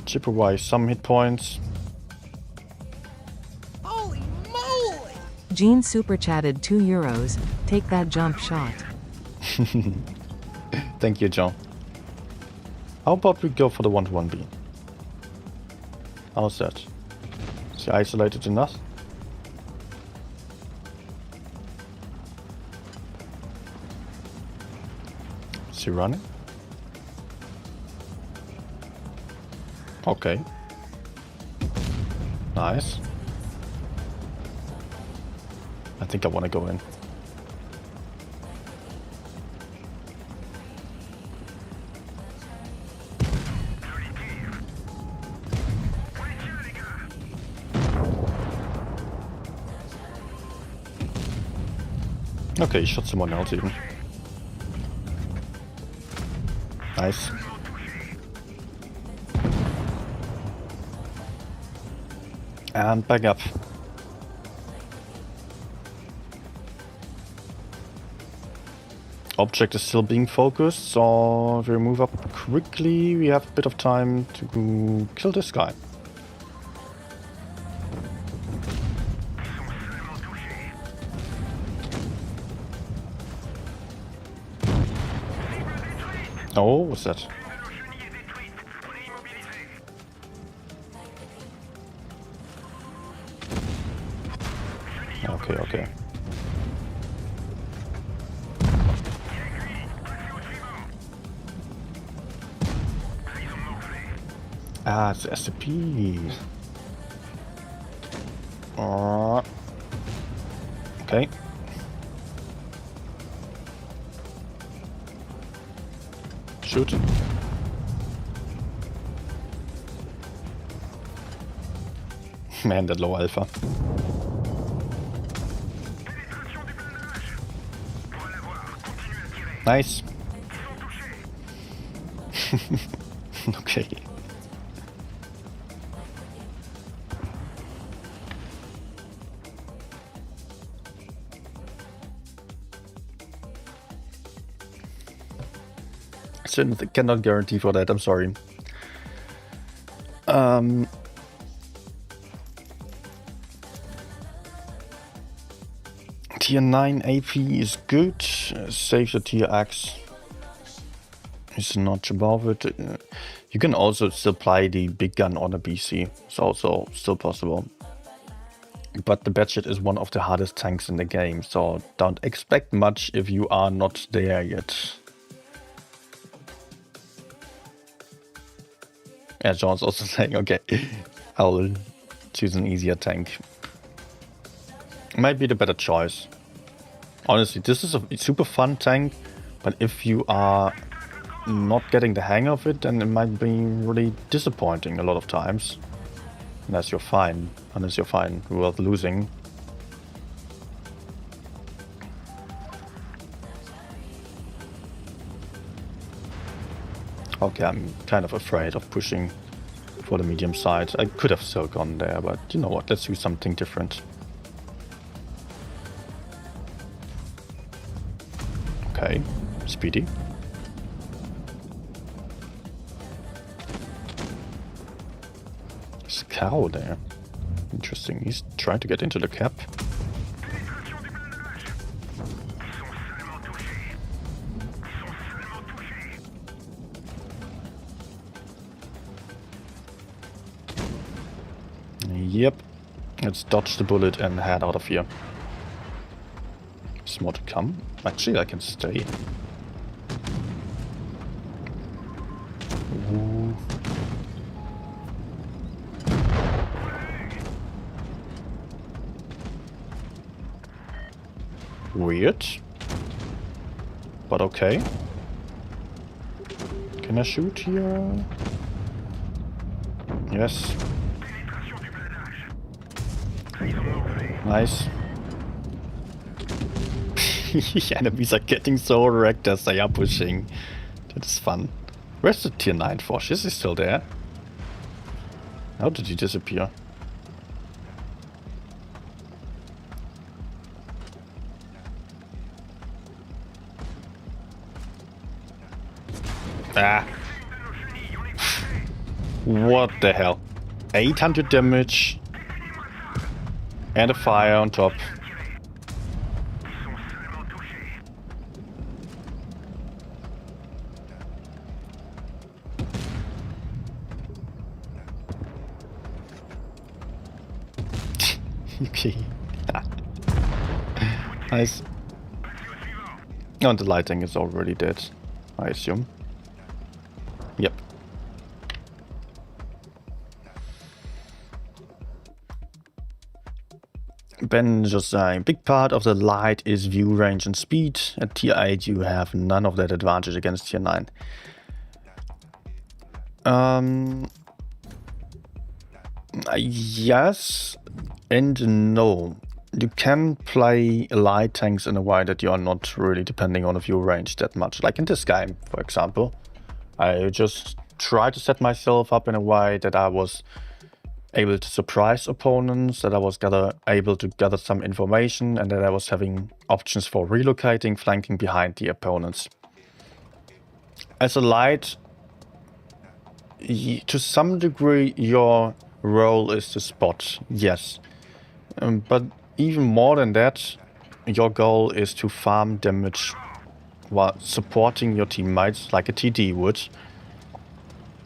Chip away some hit points. Holy moly! Gene super chatted €2. Take that jump shot. Thank you, John. How about we go for the 1-1B? How's that? Is he isolated enough? Is he running? Okay. Nice. I think I want to go in. Okay, he shot someone else even. Nice. And back up. Object is still being focused, so if we move up quickly, we have a bit of time to kill this guy. Oh, what's that? Okay, okay. Ah, it's SCP. Okay. Shoot. Man, that low alpha. Nice. Okay. So cannot guarantee for that, I'm sorry. Tier 9 AP is good. Save the tier X. Is not above it. You can also still play the big gun on a BC. It's also still possible. But the Batchet is one of the hardest tanks in the game, so don't expect much if you are not there yet. Yeah, John's also saying, okay, I'll choose an easier tank. Might be the better choice. Honestly, this is a super fun tank, but if you are not getting the hang of it, then it might be really disappointing a lot of times. Unless you're fine with losing. Okay, I'm kind of afraid of pushing for the medium side. I could have still gone there, but you know what, let's do something different. Okay, speedy. There's a cow there. Interesting, he's trying to get into the cap. Yep, let's dodge the bullet and head out of here. There's more to come. Actually, I can stay. Ooh. Weird. But okay. Can I shoot here? Yes. Nice. Enemies are getting so wrecked as they are pushing. That is fun. Where's the tier 9 Fosh? Is he still there? How did he disappear? Ah. What the hell? 800 damage. And a fire on top. Okay. Nice. And the lighting is already dead, I assume. Yep. Ben just saying, big part of the light is view range and speed. At tier 8 you have none of that advantage against tier 9. Yes and no. You can play light tanks in a way that you are not really depending on a view range that much. Like in this game, for example. I just tried to set myself up in a way that I was able to surprise opponents, that I was able to gather some information, and that I was having options for relocating, flanking behind the opponents. As a light, to some degree your role is to spot, yes. But even more than that, your goal is to farm damage while supporting your teammates like a TD would.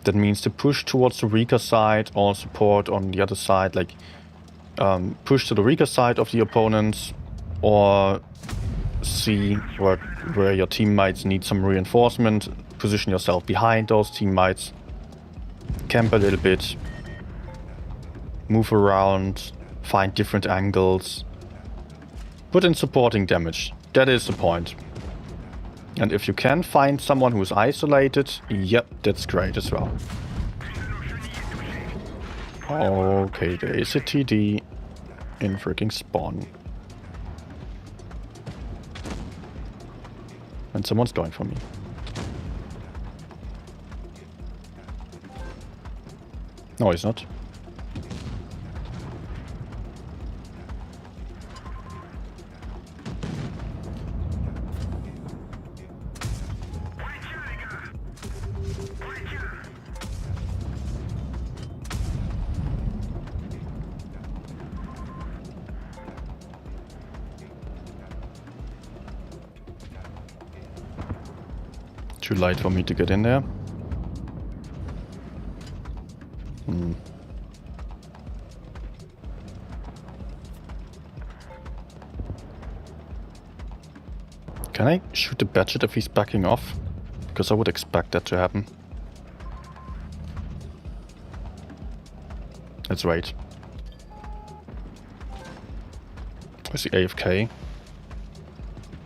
That means to push towards the weaker side or support on the other side, like push to the weaker side of the opponents, or see where your teammates need some reinforcement, position yourself behind those teammates, camp a little bit, move around, find different angles, put in supporting damage. That is the point. And if you can find someone who's isolated, yep, that's great as well. Okay, there is a TD in freaking spawn. And someone's going for me. No, he's not. Too late for me to get in there. Can I shoot the Badget if he's backing off? Because I would expect that to happen. Let's wait. Where's the AFK?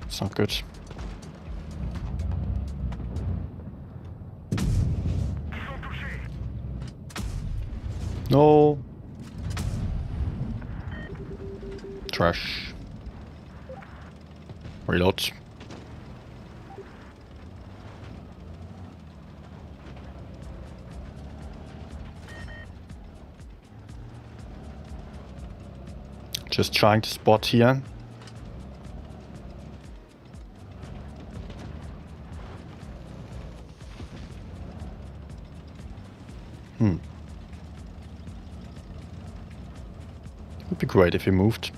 It's not good. No. Trash. Reload. Just trying to spot here. Would be great if he moved.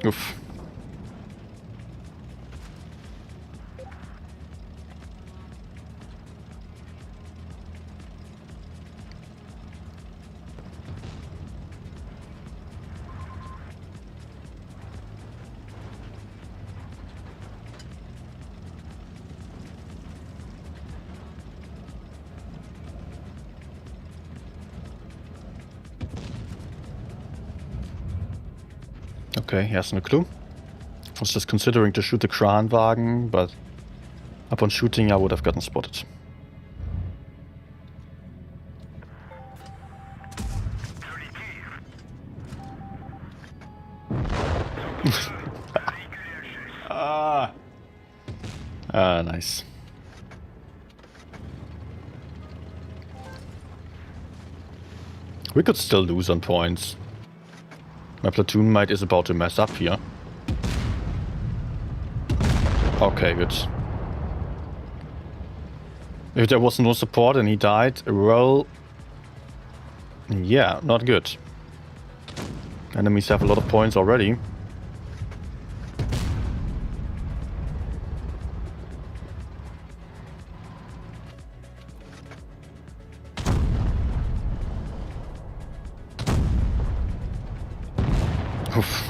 Oof. Okay, he has no clue. I was just considering to shoot the Kranwagen, but upon shooting I would have gotten spotted. Nice. We could still lose on points. My platoon mate is about to mess up here. Okay, good. If there was no support and he died, well... yeah, not good. Enemies have a lot of points already.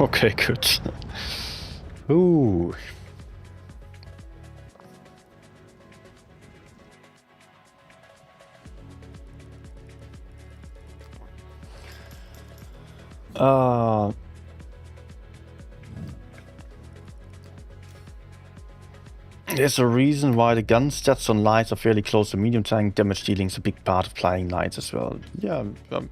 Okay, good. Ooh. There's a reason why the gun stats on lights are fairly close to medium tank. Damage dealing is a big part of playing lights as well. Yeah,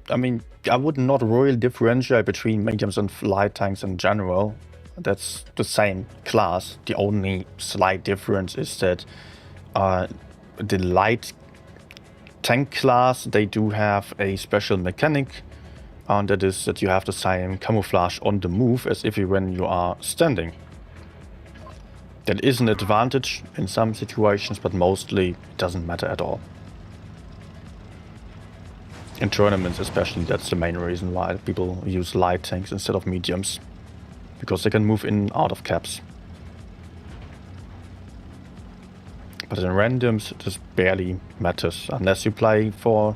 I mean, I would not really differentiate between mediums and light tanks in general. That's the same class. The only slight difference is that the light tank class, they do have a special mechanic, and that is that you have the same camouflage on the move as if when you are standing. That is an advantage in some situations, but mostly it doesn't matter at all. In tournaments especially, that's the main reason why people use light tanks instead of mediums. Because they can move in and out of caps. But in randoms, this barely matters. Unless you play for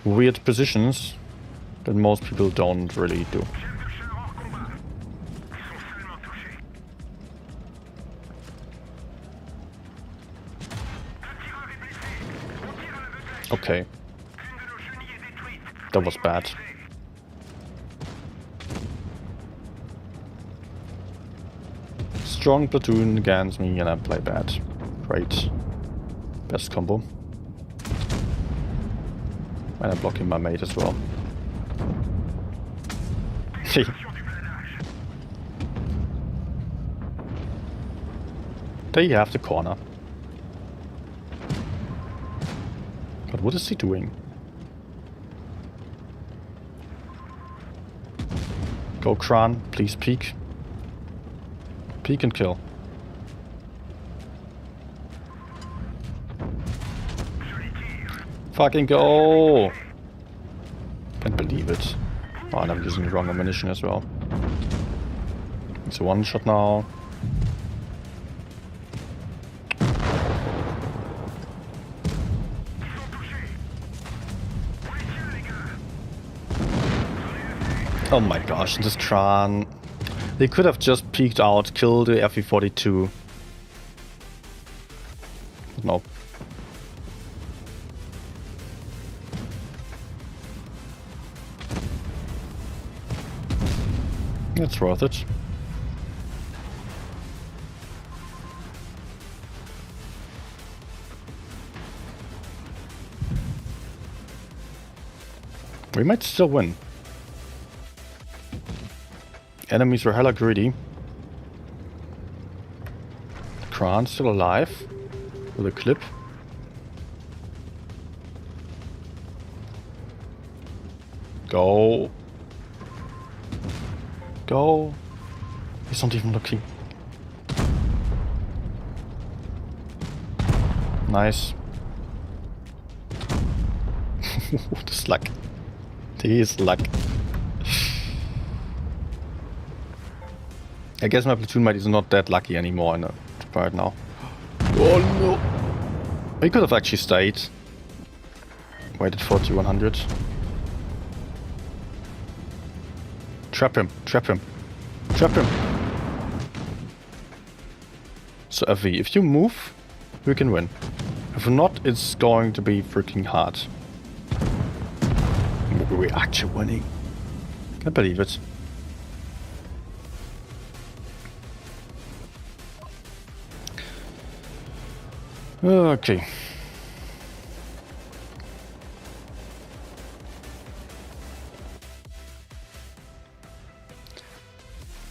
weird positions that most people don't really do. Okay. That was bad. Strong platoon against me and I play bad. Great. Best combo. And I'm blocking my mate as well. There you have the corner. But what is he doing? Go Kran, please peek. Peek and kill. Fucking go! Can't believe it. Oh, and I'm using the wrong ammunition as well. It's a one shot now. Oh my gosh, this Tron. They could have just peeked out, killed the FE-42. Nope. It's worth it. We might still win. Enemies are hella greedy. Kran's still alive with a clip. Go. Go. He's not even looking. Nice. This luck. This luck. I guess my platoon mate is not that lucky anymore in right now. Oh no! He could have actually stayed. Waited for T100. Trap him! Trap him! Trap him! So FV, if you move, we can win. If not, it's going to be freaking hard. We're actually winning. Can't believe it. Okay.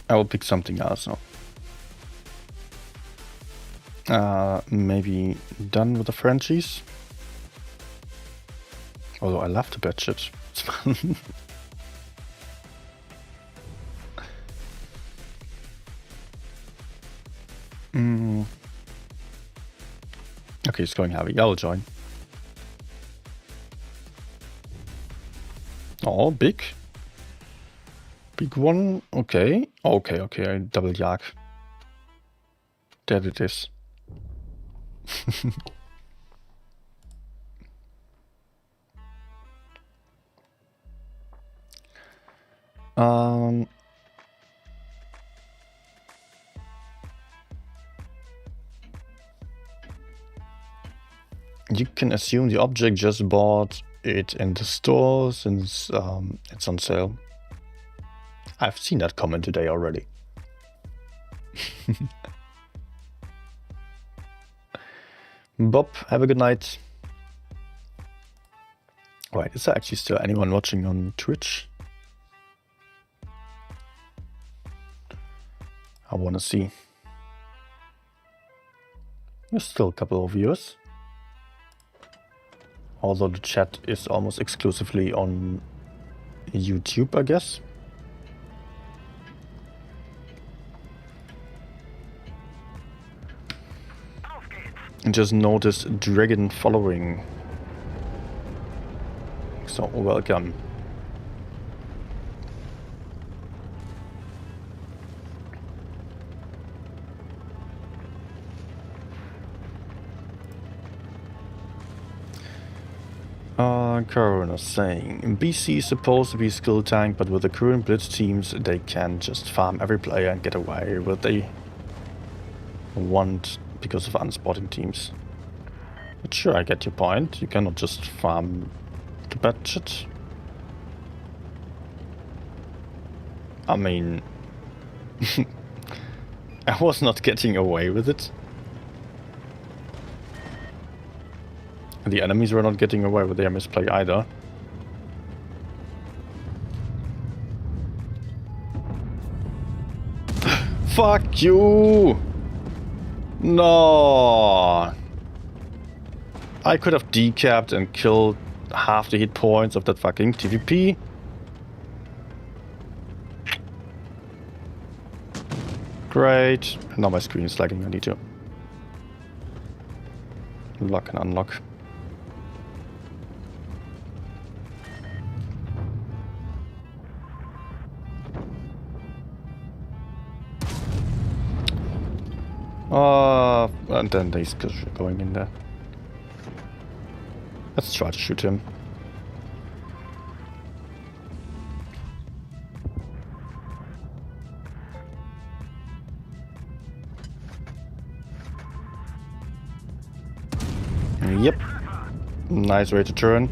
I will pick something else now. Maybe done with the Frenchies. Although I love to bet shit. It's fun. Okay, it's going heavy. I'll join. Oh, big. Big one. Okay. Okay, okay. I double yak. There it is. You can assume the object just bought it in the store since it's on sale. I've seen that comment today already. Bob, have a good night. Wait, is there actually still anyone watching on Twitch? I want to see. There's still a couple of viewers. Although the chat is almost exclusively on YouTube, I guess. And just noticed Dragon following. So, welcome. Corona saying, BC is supposed to be skill tank, but with the current blitz teams, they can just farm every player and get away with what they want because of unspotting teams. But sure, I get your point. You cannot just farm the budget. I mean, I was not getting away with it. The enemies were not getting away with their misplay either. Fuck you! No! I could have decapped and killed half the hit points of that fucking TVP. Great. Now my screen is lagging. I need to lock and unlock. And then he's going in there. Let's try to shoot him. Yep. Nice way to turn.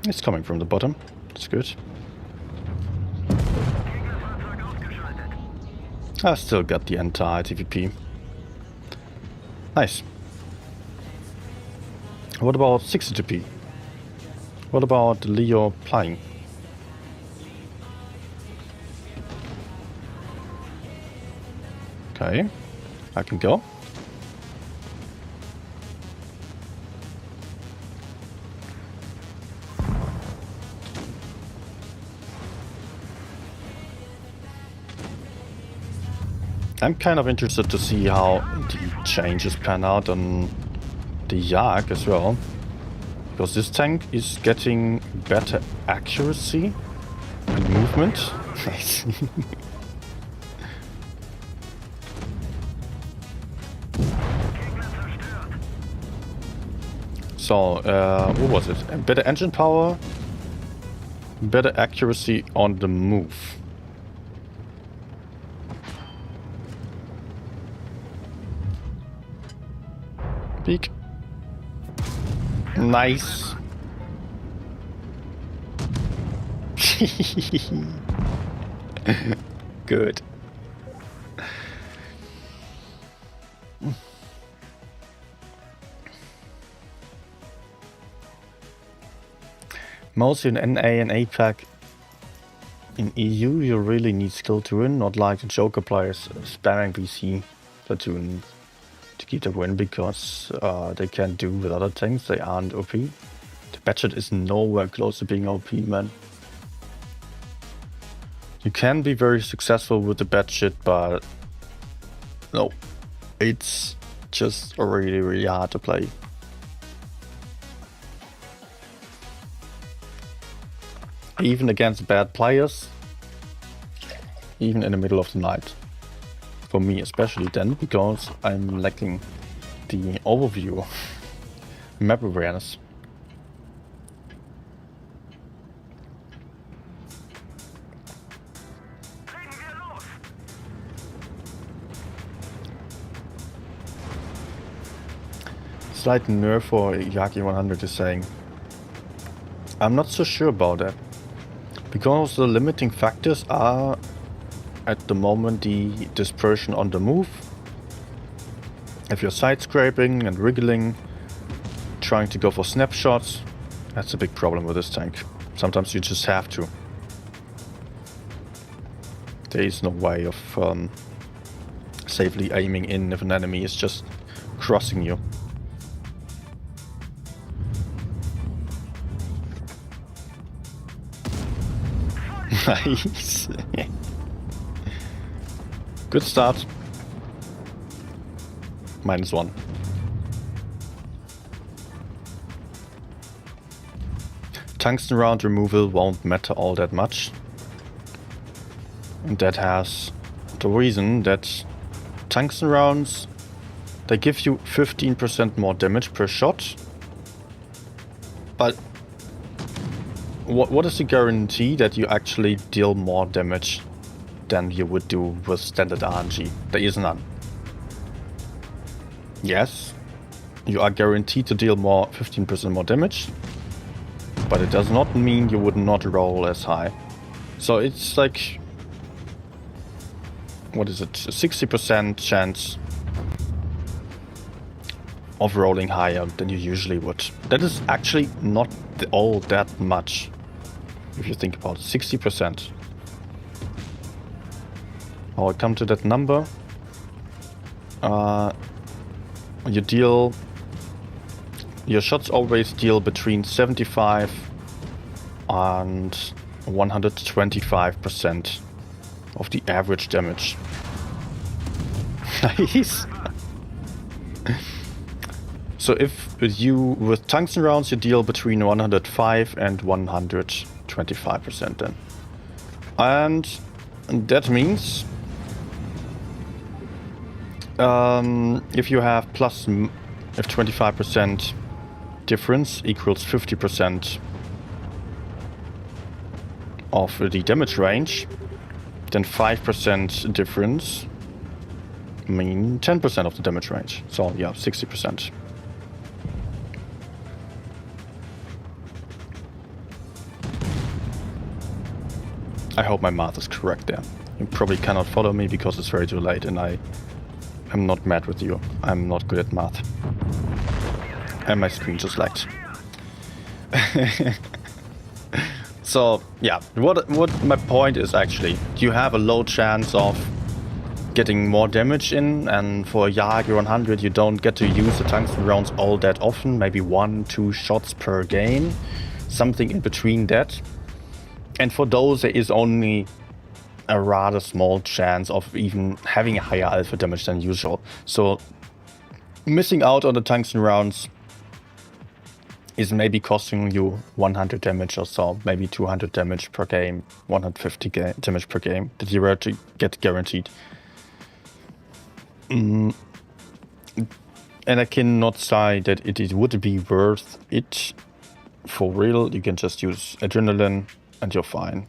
It's coming from the bottom. That's good. I still got the entire TVP. Nice. What about 60 TP? What about Leo flying? Okay, I can go. I'm kind of interested to see how the changes pan out on the Yak as well. Because this tank is getting better accuracy and movement. So, what was it? Better engine power, better accuracy on the move. Peek. Nice. Good. Mostly in NA and APAC. In EU, you really need skill to win, not like the Joker players spamming BC platoon to keep the win, because they can do with other tanks. They aren't OP. The budget is nowhere close to being OP, man. You can be very successful with the budget, but no, it's just really, really hard to play. Even against bad players, even in the middle of the night. For me especially then, because I'm lacking the overview, map awareness. Slight nerf for Yaki 100 is saying. I'm not so sure about that. Because the limiting factors are at the moment the dispersion on the move. If you're side scraping and wriggling, trying to go for snapshots, that's a big problem with this tank. Sometimes you just have to. There is no way of safely aiming in if an enemy is just crossing you. Nice. Good start. -1. Tungsten round removal won't matter all that much. And that has the reason that tungsten rounds, they give you 15% more damage per shot. But what is the guarantee that you actually deal more damage than you would do with standard RNG? There is none. Yes, you are guaranteed to deal 15% more damage, but it does not mean you would not roll as high. So it's like, what is it, a 60% chance of rolling higher than you usually would. That is actually not all that much, if you think about it. 60%. I'll come to that number. Your shots always deal between 75 and 125% of the average damage. Nice. So if with tungsten rounds you deal between 105 and 125% then. And that means if you have if 25% difference equals 50% of the damage range, then 5% difference mean 10% of the damage range. So yeah, 60%. I hope my math is correct there. You probably cannot follow me because it's very too late and I am not mad with you. I'm not good at math. And my screen just lagged. So yeah, what my point is actually, you have a low chance of getting more damage in, and for a Jaeger 100 you don't get to use the tungsten rounds all that often, maybe 1-2 shots per game, something in between that. And for those there is only a rather small chance of even having a higher alpha damage than usual. So missing out on the tungsten rounds is maybe costing you 100 damage or so, maybe 200 damage per game, 150 damage per game that you were to get guaranteed. And I cannot say that it would be worth it for real. You can just use adrenaline and you're fine.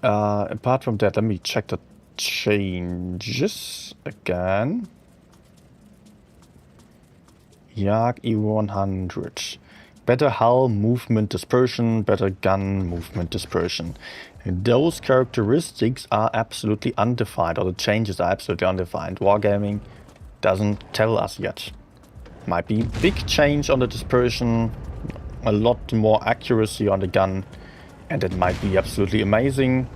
Apart from that, let me check the changes again. Jag E100. Better hull movement dispersion, better gun movement dispersion. And those characteristics are absolutely undefined, or the changes are absolutely undefined. Wargaming doesn't tell us yet. Might be big change on the dispersion, a lot more accuracy on the gun, and it might be absolutely amazing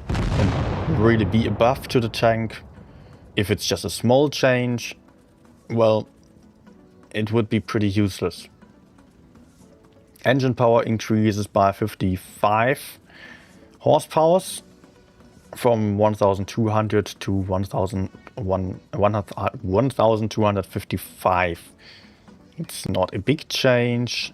and really be a buff to the tank. If it's just a small change, well, it would be pretty useless. Engine power increases by 55 horsepowers from 1200 to 1255. It's not a big change.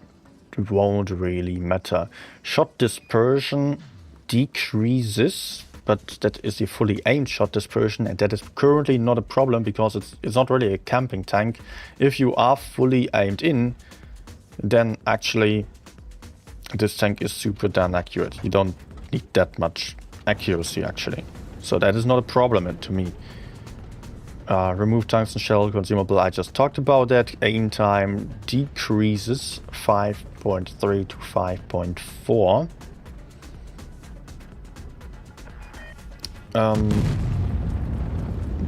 It won't really matter. Shot dispersion decreases, but that is a fully aimed shot dispersion, and that is currently not a problem because it's not really a camping tank. If you are fully aimed in, then actually this tank is super damn accurate. You don't need that much accuracy actually. So that is not a problem to me. Remove tungsten shell consumable, I just talked about that. Aim time decreases 5.3 to 5.4.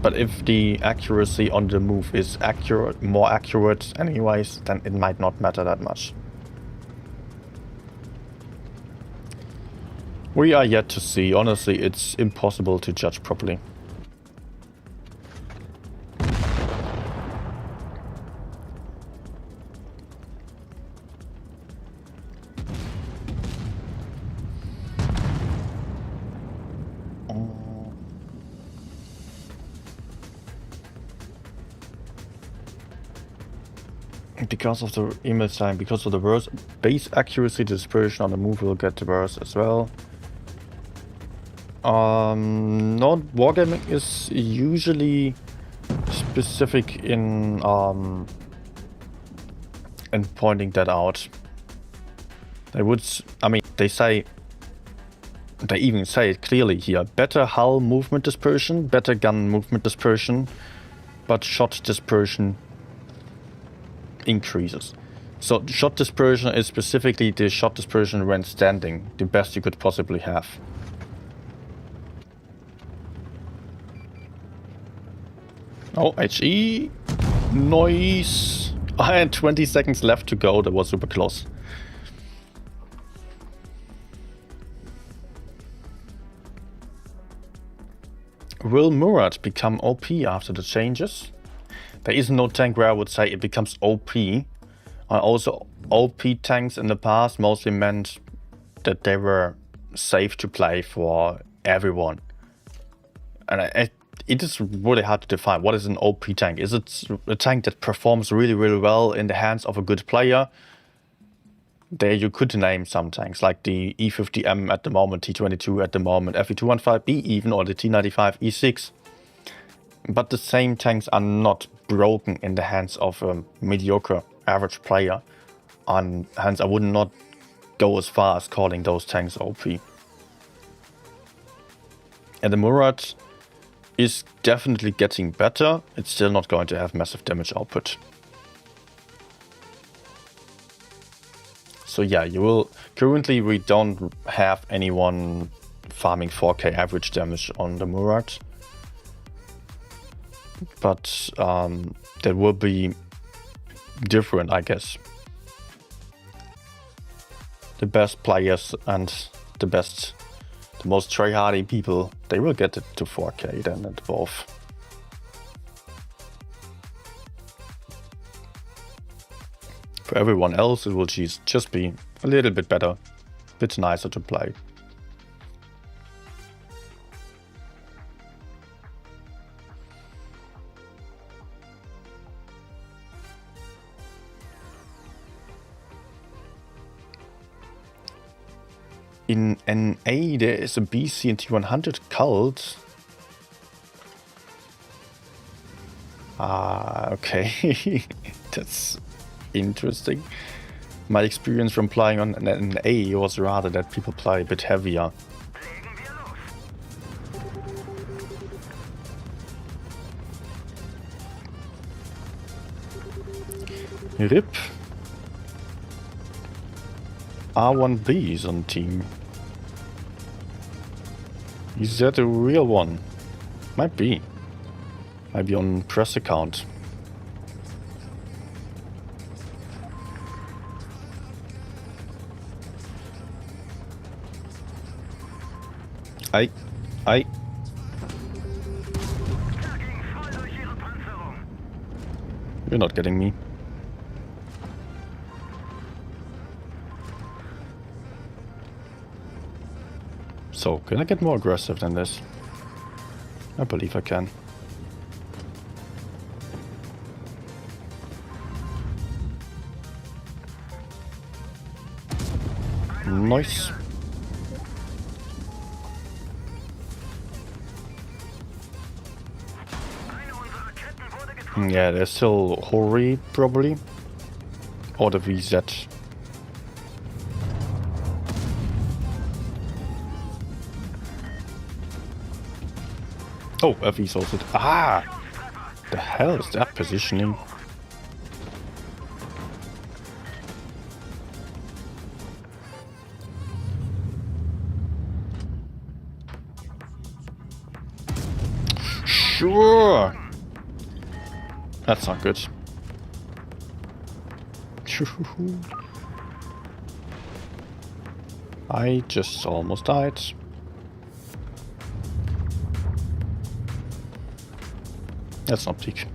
But if the accuracy on the move is more accurate anyways, then it might not matter that much. We are yet to see. Honestly, it's impossible to judge properly. Because of the email sign, because of the worse base accuracy, dispersion on the move will get worse as well. No, wargaming is usually specific in pointing that out. They would, I mean, they even say it clearly here, better hull movement dispersion, better gun movement dispersion, but shot dispersion increases. So shot dispersion is specifically the shot dispersion when standing, the best you could possibly have. Oh, HE, noise, and 20 seconds left to go, that was super close. Will Murat become OP after the changes? There is no tank where I would say it becomes OP. Also, OP tanks in the past mostly meant that they were safe to play for everyone. And it is really hard to define. What is an OP tank? Is it a tank that performs really, really well in the hands of a good player? There you could name some tanks, like the E50M at the moment, T22 at the moment, FE215B even, or the T95 E6. But the same tanks are not broken in the hands of a mediocre average player. And hence I would not go as far as calling those tanks OP. And the Murat is definitely getting better. It's still not going to have massive damage output. So yeah, you will. Currently we don't have anyone farming 4k average damage on the Murat. But that will be different, I guess. The best players and the most tryhardy people, they will get it to 4k then and above. For everyone else, it will just be a little bit better, a bit nicer to play. In NA, there is a BC and T100 cult. Ah, okay. That's interesting. My experience from playing on NA was rather that people play a bit heavier. RIP. R1B is on team. Is that a real one? Might be. Might be on press account. Aye. You're not getting me. So, can I get more aggressive than this? I believe I can. Nice. Yeah, there's still Hori, probably. Or the VZ. Oh, FE sold it. Ah! The hell is that positioning? Sure! That's not good. I just almost died. That's not peak.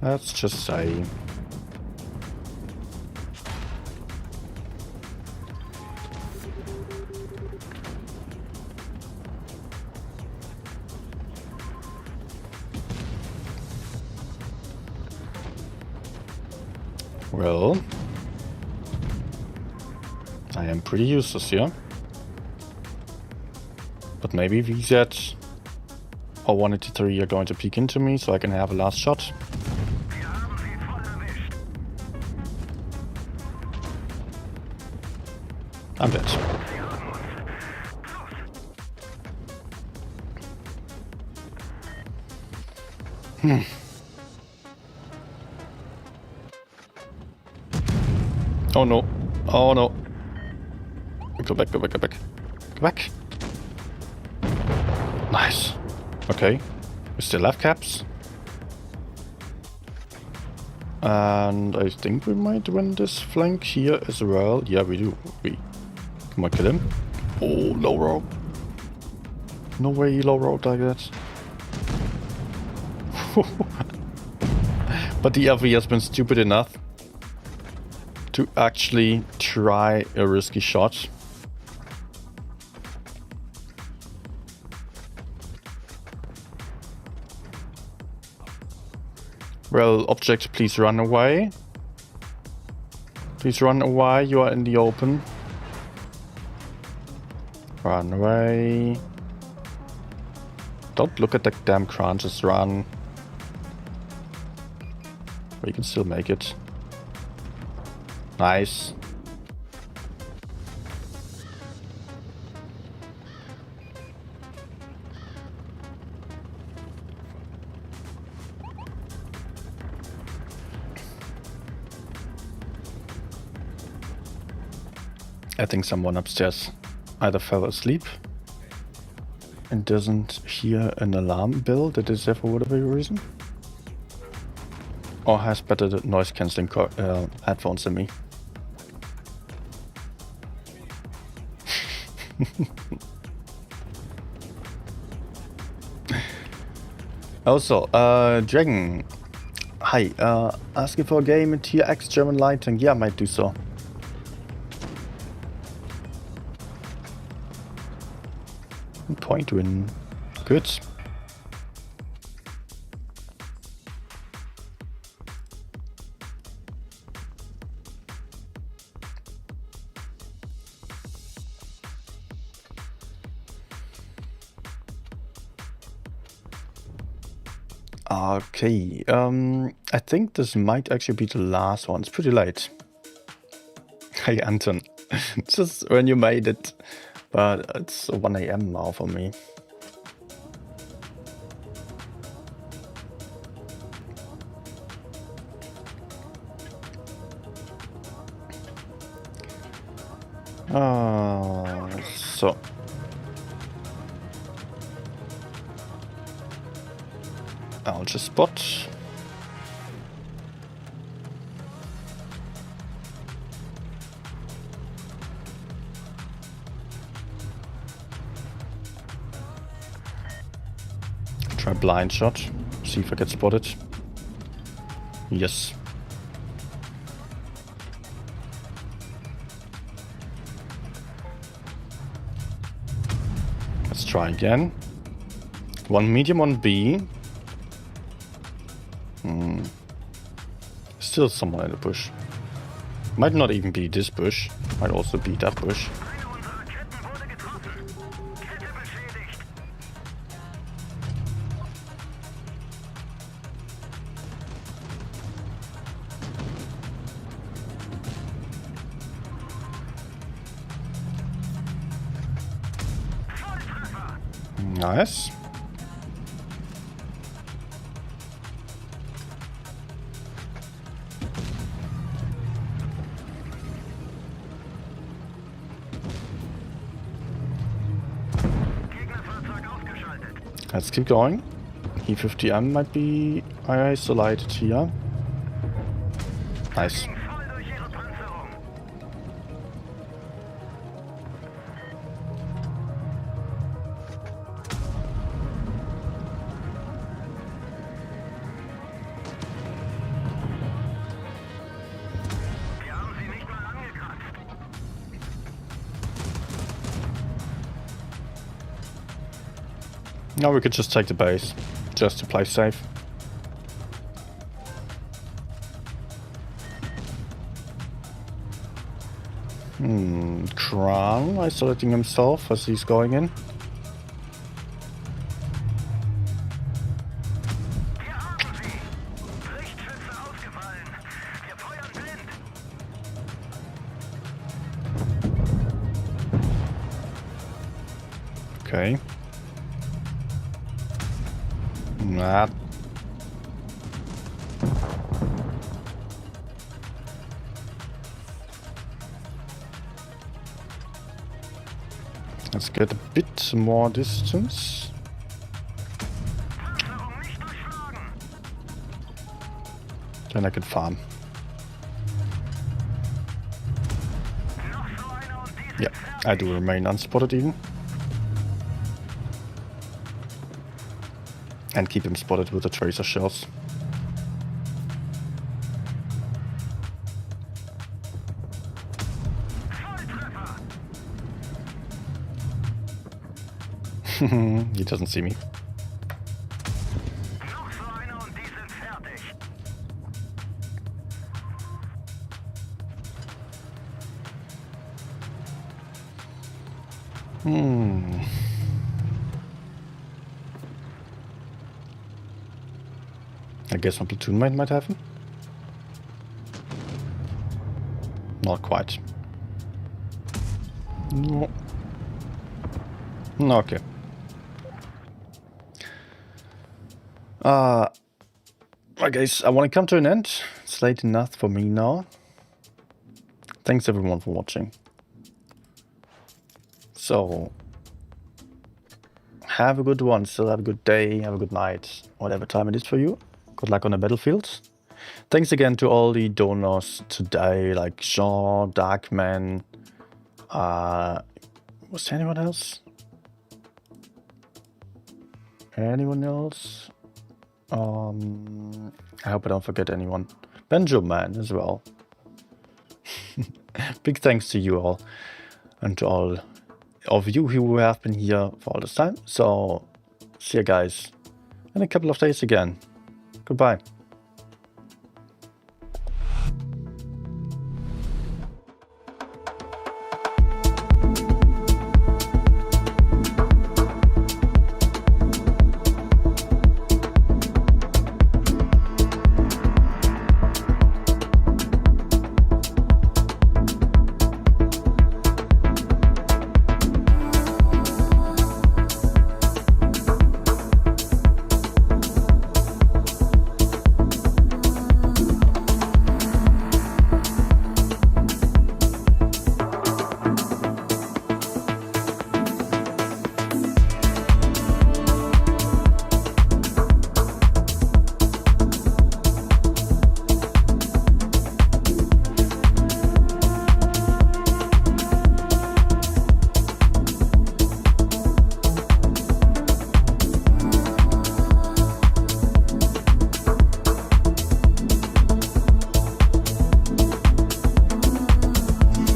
Let's just say well, I am pretty useless here. But But maybe VZ or 183 are going to peek into me so I can have a last shot. Wir haben sie voll erwischt. I'm dead. Sie haben uns. Oh no. Oh no. Go back, go back, go back. Go back. Nice. Okay. We still have caps. And I think we might win this flank here as well. Yeah, we do. Come on, kill him. Oh, low rope. No way he low rope like that. But the FV has been stupid enough to actually try a risky shot. Well, object, please run away. Please run away, you are in the open. Run away. Don't look at the damn crunch, just run. We can still make it. Nice. I think someone upstairs either fell asleep and doesn't hear an alarm bell that is there for whatever reason, or has better noise cancelling headphones than me. Also, Dragon, hi, asking for a game in Tier X German Lighting. Yeah, I might do so. Point win. Good. Okay, I think this might actually be the last one. It's pretty late. Hey Anton, just when you made it. But it's 1 AM now for me. So. I'll just spot. Try blind shot. See if I get spotted. Yes. Let's try again. One medium on B. Still someone in the bush. Might not even be this bush. Might also be that bush. Eine unserer Ketten wurde getroffen. Kette beschädigt. Volltreffer. Nice. Gegnerfahrzeug ausgeschaltet. Let's keep going. E50M might be isolated here. Nice. Ging voll durch ihre Panzerung. Wir haben sie nicht mal angekratzt. Now we could just take the base, just to play safe. Kran isolating himself as he's going in. Okay. Nah. Let's get a bit more distance. Panzerung nicht durchschlagen. Then I can farm. Noch so einer und die sind Yeah, I do remain unspotted even. And keep him spotted with the tracer shells. He doesn't see me. Noch so einer und die sind fertig. I guess my platoon might have him. Not quite. No. Okay. Right guys, I want to come to an end. It's late enough for me now. Thanks everyone for watching. So, have a good one, still have a good day, have a good night, whatever time it is for you. Good luck on the battlefield. Thanks again to all the donors today, like Jean, Darkman. Was there anyone else? Anyone else? I hope I don't forget anyone. Benjamin as well. Big thanks to you all and to all of you who have been here for all this time. So, see you guys in a couple of days again. Goodbye.